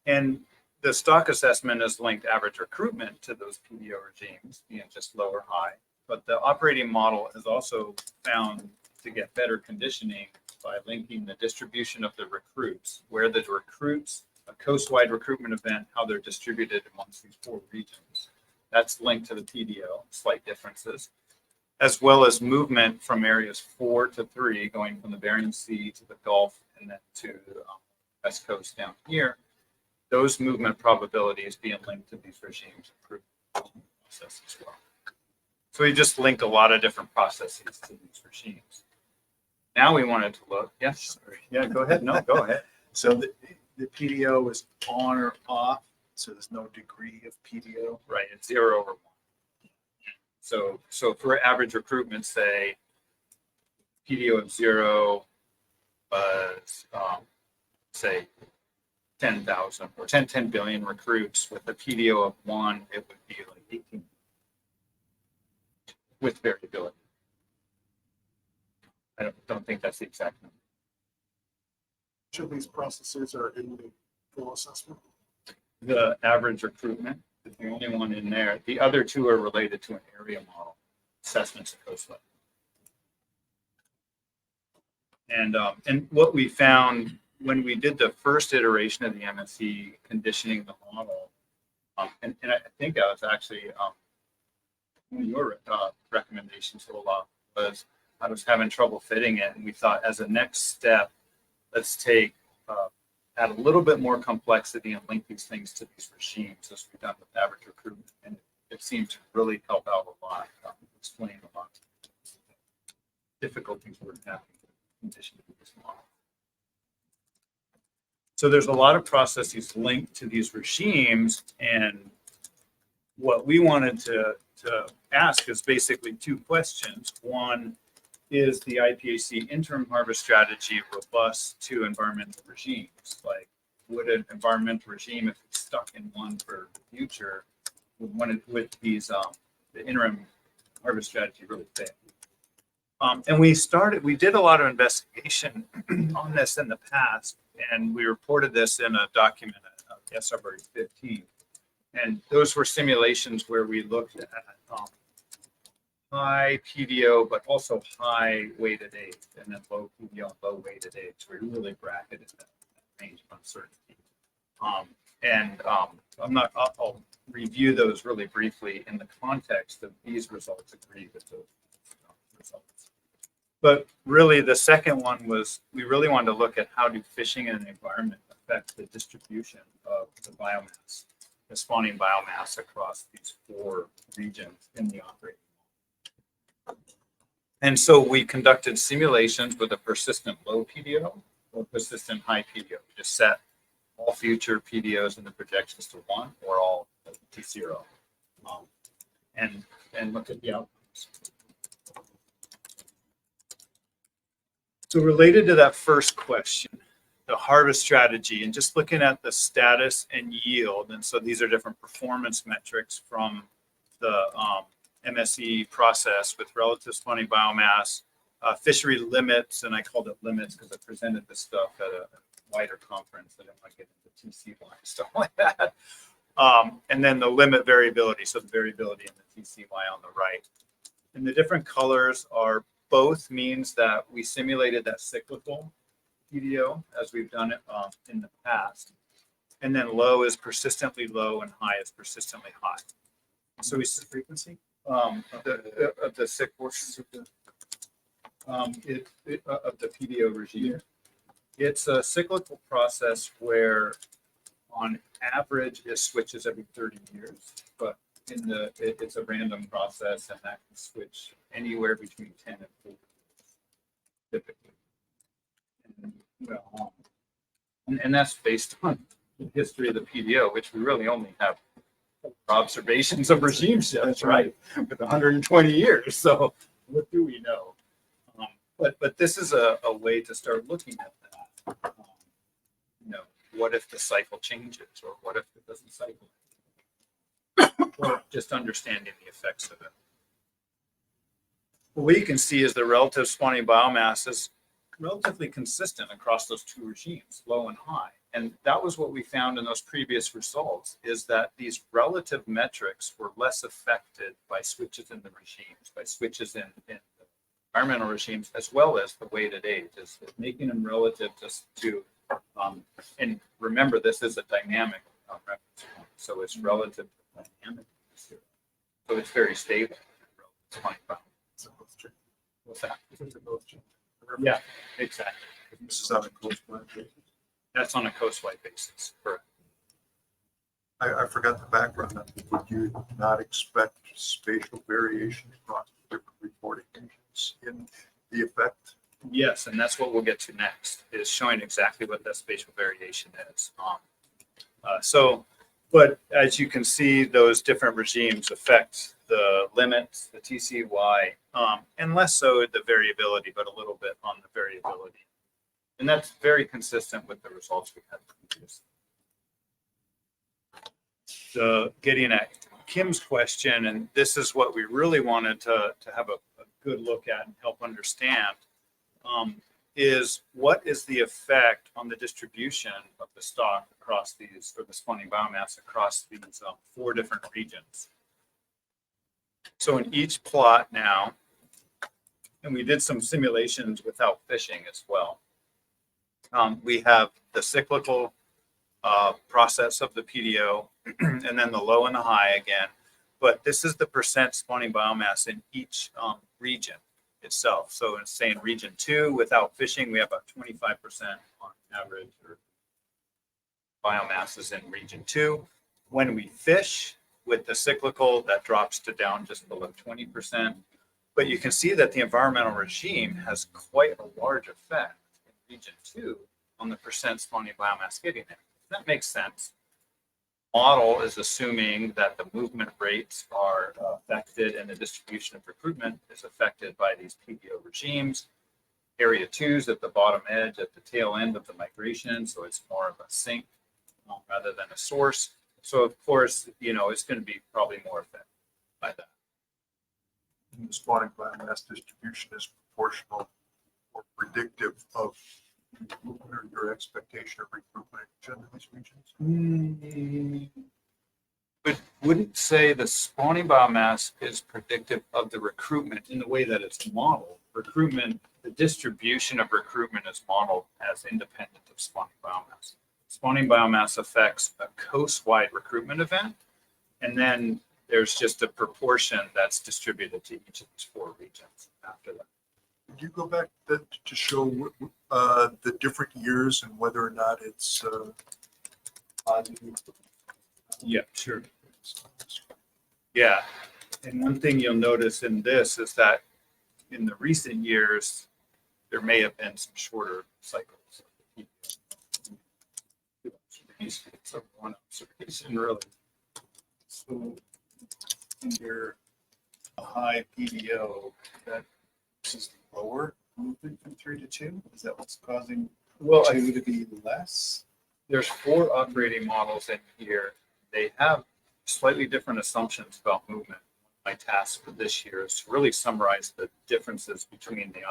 S10: And the stock assessment has linked average recruitment to those PDO regimes being just low or high. But the operating model has also found to get better conditioning by linking the distribution of the recruits, where the recruits, a coastwide recruitment event, how they're distributed amongst these 4 regions. That's linked to the PDO, slight differences, as well as movement from areas 4 to 3, going from the Bering Sea to the Gulf and then to the West Coast down here. Those movement probabilities being linked to these regimes improve the process as well. So we just linked a lot of different processes to these regimes. Now we wanted to look, yes, sorry. Yeah, go ahead. No, go ahead.
S3: So the PDO is on or off, so there's no degree of PDO.
S10: Right, it's 0 or 1. So for average recruitment, say PDO of 0 was say 10,000 or 10 billion recruits. With a PDO of 1, it would be like 18 with variability. I don't think that's the exact number.
S4: Which of these processes are in the full assessment?
S10: The average recruitment is the only one in there. The other 2 are related to an area model, assessments of coastline. And what we found when we did the first iteration of the MSE conditioning the model, and I think that was actually one of your recommendations, Olaf, was I was having trouble fitting it, and we thought as a next step, let's take add a little bit more complexity and link these things to these regimes as we've done with average recruitment, and it seemed to really help out a lot, explain a lot of difficulties we're having in addition to this model. So there's a lot of processes linked to these regimes, and what we wanted to ask is basically 2 questions. One, is the IPHC interim harvest strategy robust to environmental regimes? Like, would an environmental regime, if it's stuck in one for the future, would these the interim harvest strategy really fail?
S14: And we did a lot of investigation on this in the past, and we reported this in a document, SRB022. And those were simulations where we looked at high PDO, but also high weighted age, and then low PDO and low weighted age. So we really bracketed that range of uncertainty. I'll review those really briefly in the context of these results agree with those results. But really, the second one was we really wanted to look at how do fishing in an environment affect the distribution of the biomass, the spawning biomass across these 4 regions in the operating. And so we conducted simulations with a persistent low PDO or persistent high PDO. We just set all future PDOs in the projections to 1 or all to 0, and look at the outcomes. So related to that first question, the harvest strategy, and just looking at the status and yield, and so these are different performance metrics from the MSE process with relative spawning biomass, fishery limits, and I called it limits because I presented this stuff at a wider conference. I didn't want to get into TC line stuff like that. And then the limit variability, so the variability in the TCY on the right. And the different colors are both means that we simulated that cyclical PDO as we've done it in the past. And then low is persistently low and high is persistently high. So we see frequency of the sick portions of the PDO regime. It's a cyclical process where on average it switches every 30 years, but it's a random process and that can switch anywhere between 10 and 40 years, typically. And that's based on the history of the PDO, which we really only have observations of regime shifts, right? With 120 years. So what do we know? But this is a way to start looking at that. What if the cycle changes, or what if it doesn't cycle? Or just understanding the effects of it. What you can see is the relative spawning biomass is relatively consistent across those 2 regimes, low and high. And that was what we found in those previous results, is that these relative metrics were less affected by switches in the regimes, by switches in the environmental regimes, as well as the weighted age, is making them relative to and remember, this is a dynamic reference point, so it's relative to dynamic. So it's very stable. What's that? Yeah, exactly.
S7: This is on a coastwide basis.
S14: That's on a coastwide basis. Correct.
S7: I forgot the background. Would you not expect spatial variation across different reporting regions in the effect?
S14: Yes, and that's what we'll get to next, is showing exactly what that spatial variation is. But as you can see, those different regimes affect the limits, the TCY, and less so the variability, but a little bit on the variability. And that's very consistent with the results we had previously. So getting at Kim's question, and this is what we really wanted to have a good look at and help understand, is what is the effect on the distribution of the stock across these, or the spawning biomass across these 4 different regions. So in each plot now, and we did some simulations without fishing as well, we have the cyclical process of the PDO, and then the low and the high again. But this is the percent spawning biomass in each region itself. So in saying region 2, without fishing, we have about 25% on average, or biomass is in region 2. When we fish with the cyclical, that drops to down just below 20%. But you can see that the environmental regime has quite a large effect in region 2 on the percent spawning biomass getting there. That makes sense. Model is assuming that the movement rates are affected and the distribution of recruitment is affected by these PDO regimes. Area 2 is at the bottom edge, at the tail end of the migration, so it's more of a sink rather than a source. So of course, it's going to be probably more affected by that.
S7: And the spawning biomass distribution is proportional or predictive of recruitment or your expectation of recruitment in these regions?
S14: But wouldn't say the spawning biomass is predictive of the recruitment in the way that it's modeled. Recruitment, the distribution of recruitment is modeled as independent of spawning biomass. Spawning biomass affects a coast-wide recruitment event, and then there's just a proportion that's distributed to each of these 4 regions after that.
S7: Could you go back to show the different years and whether or not it's positive?
S14: Yeah, sure. Yeah, and one thing you'll notice in this is that in the recent years, there may have been some shorter cycles. So one observation really.
S7: So your high PDO, that is lower movement from 3 to 2? Is that what's causing
S14: Well,
S7: 2 to be less?
S14: there's 4 operating models in here. They have slightly different assumptions about movement. My task for this year is to really summarize the differences between the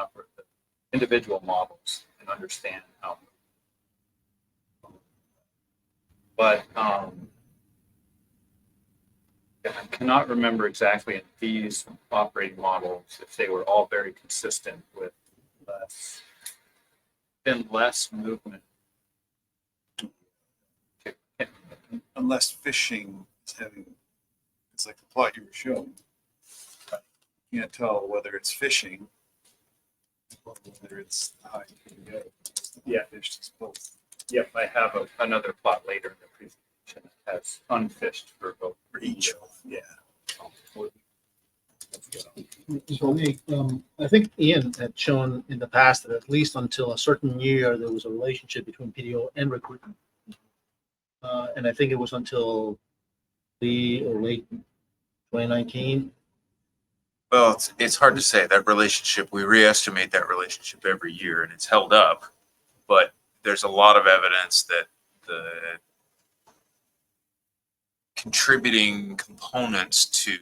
S14: individual models and understand how. But I cannot remember exactly in these operating models if they were all very consistent with less movement.
S3: Unless fishing is having, it's like the plot you were showing. You can't tell whether it's fishing, or whether it's high PDO.
S14: Yeah.
S3: Fish is both.
S14: Yep, I have another plot later in the presentation that has unfished for both.
S3: For each.
S14: Yeah.
S11: So, I think Ian had shown in the past that at least until a certain year, there was a relationship between PDO and recruitment. And I think it was until the late 2019.
S9: Well, it's hard to say. That relationship, we reestimate that relationship every year and it's held up. But there's a lot of evidence that the contributing components to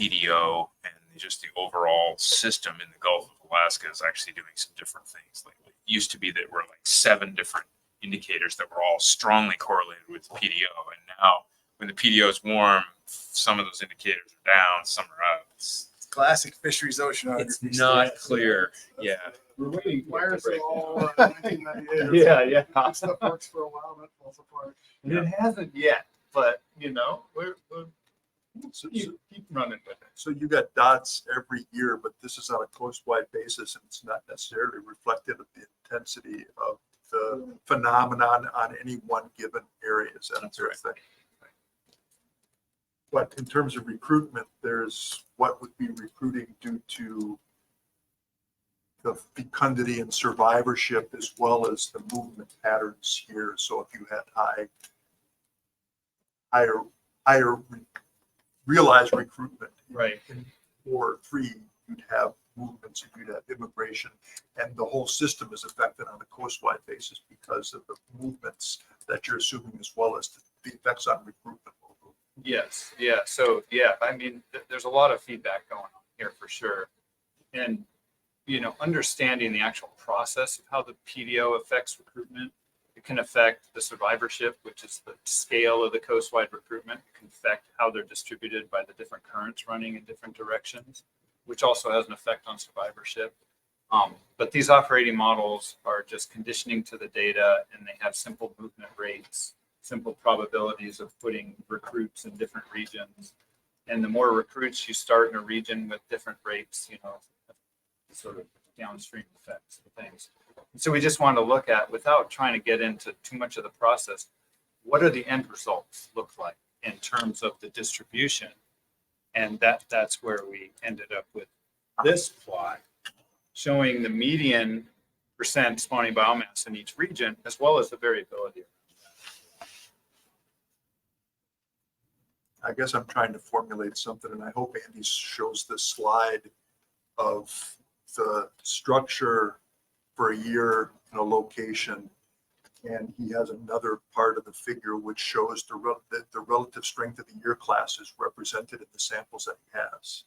S9: PDO and just the overall system in the Gulf of Alaska is actually doing some different things lately. It used to be that we're like 7 different indicators that were all strongly correlated with PDO. And now when the PDO is warm, some of those indicators are down, some are up. It's
S3: Classic fisheries oceanography.
S9: it's not clear. Yeah.
S11: We're waiting.
S4: Why is it all 1998?
S14: Yeah.
S4: Stuff works for a while, then falls apart.
S14: It hasn't yet, but we're
S7: So
S14: keep running with it.
S7: So you got dots every year, but this is on a coast-wide basis, and it's not necessarily reflective of the intensity of the phenomenon on any one given area. Is that a fair thing? But in terms of recruitment, there's what would be recruiting due to the fecundity and survivorship as well as the movement patterns here. So if you had higher realized recruitment
S14: Right.
S7: in 4 or 3, you'd have movements and you'd have immigration, and the whole system is affected on a coast-wide basis because of the movements that you're assuming as well as the effects on recruitment.
S14: Yes. Yeah. So I mean, there's a lot of feedback going on here for sure, and understanding the actual process of how the PDO affects recruitment. It can affect the survivorship, which is the scale of the coast-wide recruitment. It can affect how they're distributed by the different currents running in different directions, which also has an effect on survivorship. But these operating models are just conditioning to the data, and they have simple movement rates, simple probabilities of putting recruits in different regions. And the more recruits you start in a region with different rates, sort of downstream effects of things. So we just want to look at, without trying to get into too much of the process, what are the end results look like in terms of the distribution? And that's where we ended up with this plot showing the median percent spawning biomass in each region, as well as the variability.
S7: I guess I'm trying to formulate something, and I hope Andy shows this slide of the structure for a year in a location. And he has another part of the figure which shows the relative strength of the year classes represented in the samples that he has.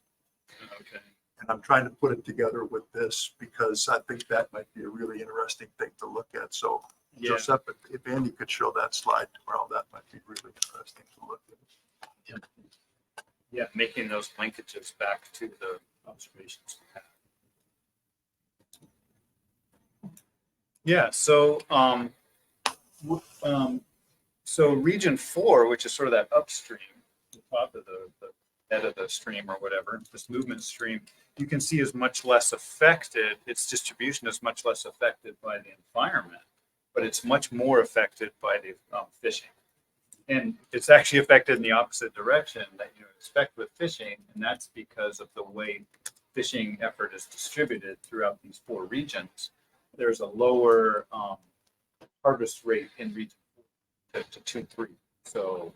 S14: Okay.
S7: And I'm trying to put it together with this because I think that might be a really interesting thing to look at. So
S14: Yeah.
S7: Joseph, if Andy could show that slide tomorrow, that might be really interesting to look at.
S14: Yeah, making those linkages back to the observations we had. Yeah, so so region 4, which is sort of that upstream, the top of the head of the stream or whatever, this movement stream, you can see is much less affected. Its distribution is much less affected by the environment, but it's much more affected by the fishing. And it's actually affected in the opposite direction that you expect with fishing, and that's because of the way fishing effort is distributed throughout these 4 regions. There's a lower harvest rate in region 4 to 2-3. So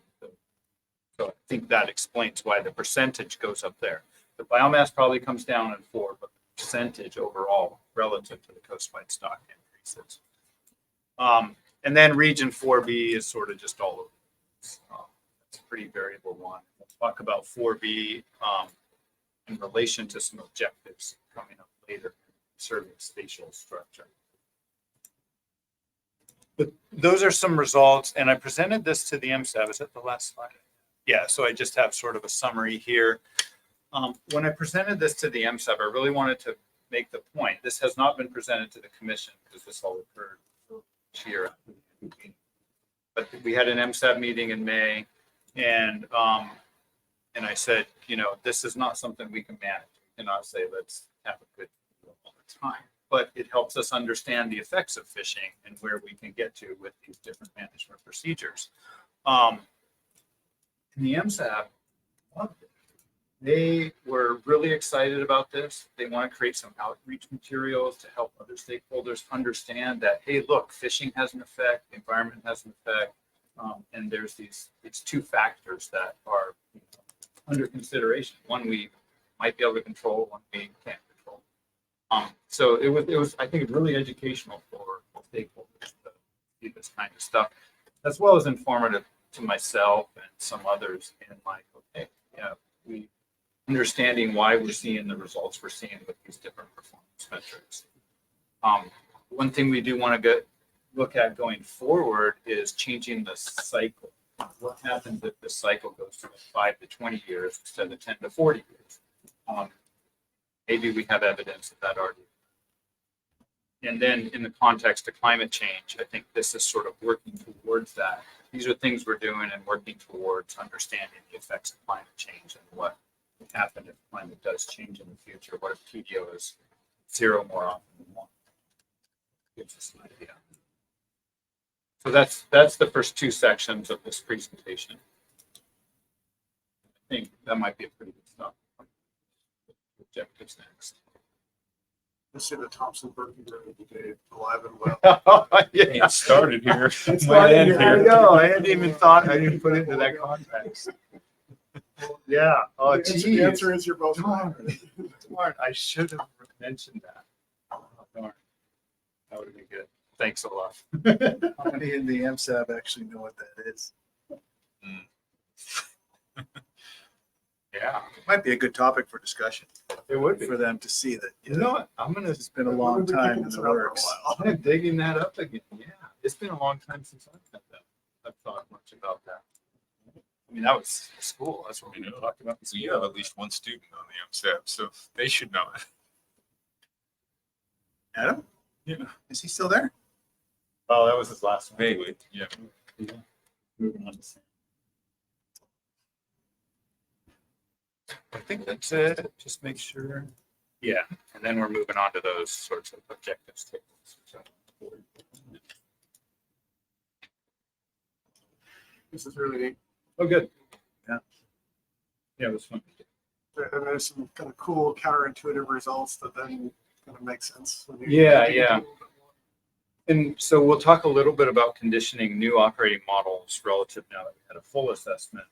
S14: I think that explains why the percentage goes up there. The biomass probably comes down in 4, but the percentage overall relative to the coastwide stock increases. And then region 4B is sort of just all over. It's a pretty variable one. We'll talk about 4B in relation to some objectives coming up later, serving spatial structure. But those are some results, and I presented this to the MSAB. Is that the last slide? Yeah, so I just have sort of a summary here. When I presented this to the MSAB, I really wanted to make the point. This has not been presented to the commission because this all occurred this year. But we had an MSAB meeting in May, and I said, you know, this is not something we can manage. We cannot say let's have a good deal all the time. But it helps us understand the effects of fishing and where we can get to with these different management procedures. And the MSAB loved it. They were really excited about this. They want to create some outreach materials to help other stakeholders understand that, hey, look, fishing has an effect, the environment has an effect, and there's it's 2 factors that are under consideration. One we might be able to control, one we can't control. So it was I think really educational for stakeholders to see this kind of stuff, as well as informative to myself and some others in like, okay, yeah, we understanding why we're seeing the results we're seeing with these different performance metrics. One thing we do want to look at going forward is changing the cycle. What happens if the cycle goes from 5 to 20 years instead of 10 to 40 years? Maybe we have evidence of that already. And then in the context of climate change, I think this is sort of working towards that. These are things we're doing and working towards understanding the effects of climate change and what would happen if climate does change in the future. What if TDO is 0 more often than 1? Gives us an idea. So that's the first 2 sections of this presentation. I think that might be a pretty good start. Objectives next.
S4: Let's see the Thompson Berkey today, alive and well.
S14: Yeah,
S9: It started here.
S14: It's started here. I know. I hadn't even thought. I didn't put it into that context. Yeah. Oh, geez.
S4: The answer is you're both right.
S14: Darn. I should have mentioned that. Oh, darn. That would have been good. Thanks a lot.
S3: How many in the MSAB actually know what that is?
S14: Yeah,
S3: Might be a good topic for discussion
S14: it would be.
S3: for them to see that.
S14: You know what?
S3: It's been a long time in the works.
S14: I'm digging that up again. Yeah, it's been a long time since I've thought much about that. I mean, that was school. That's what we talked about.
S9: So you have at least 1 student on the MSAP, so they should know it.
S3: Adam?
S9: Yeah.
S3: Is he still there?
S14: Oh, that was his last one.
S9: Vaguely, yeah.
S14: Moving on to Sam. I think that's it. Just make sure. Yeah, and then we're moving on to those sorts of objectives tables. So,
S4: This is really neat.
S14: oh, good.
S3: Yeah.
S14: Yeah, it was fun.
S4: And there's some kind of cool counterintuitive results that then kind of make sense. When
S14: Yeah, yeah. And so we'll talk a little bit about conditioning new operating models relative now that we had a full assessment.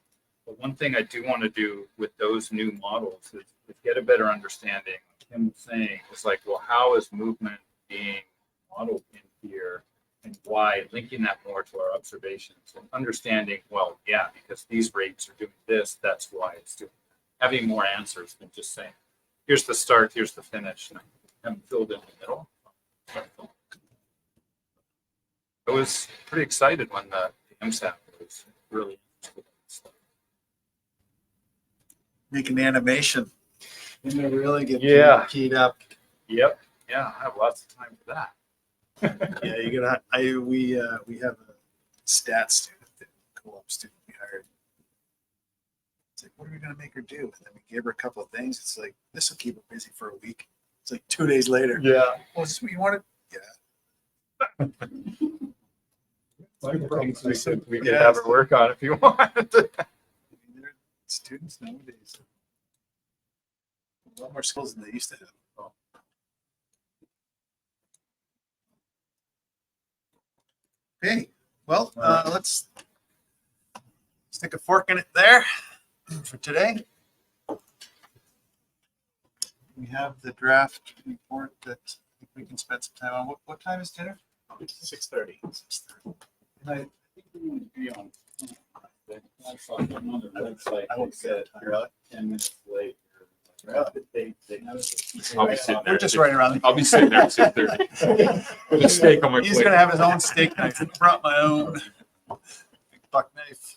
S14: But one thing I do want to do with those new models is get a better understanding. Like Kim was saying, it's like, well, how is movement being modeled in here and why, linking that more to our observations and understanding, well, yeah, because these rates are doing this, that's why it's doing that. Having more answers than just saying, here's the start, here's the finish, and filled in the middle. I was pretty excited when the MSAP was really.
S3: Make an animation. And they really get
S14: Yeah.
S3: keyed up.
S14: Yep. Yeah, I have lots of time for that.
S3: Yeah, you gotta, we have a stats student, co-op student we hired. It's like, what are we gonna make her do? And then we gave her a couple of things. It's like, this will keep her busy for a week. It's like 2 days later.
S14: Yeah.
S3: Well, is this what you wanted? Yeah.
S14: Things we could
S3: Yeah.
S14: have her work on if you wanted.
S3: I mean, they're students nowadays. A lot more skills than they used to have. Okay, well, let's stick a fork in it there for today. We have the draft report that I think we can spend some time on. What time is dinner? 6:30. 6:30. And I think we would be on. I won't say it. Really?
S13: 10 minutes late.
S3: Really?
S9: I'll be sitting there.
S3: We're just right around.
S9: I'll be sitting there at 6:30 with a steak on my
S3: He's
S9: plate.
S3: gonna have his own steak knife. I brought my own big buck knife.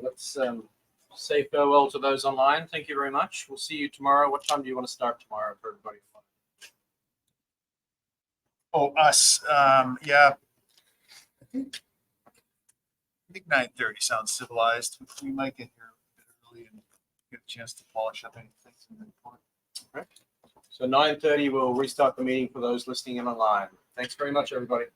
S1: Let's say farewell to those online. Thank you very much. We'll see you tomorrow. What time do you want to start tomorrow for everybody?
S3: Oh, us. Yeah. I think 9:30 sounds civilized. We might get here a bit early and get a chance to polish up anything in the report.
S1: Okay. So 9:30, we'll restart the meeting for those listening in online. Thanks very much, everybody.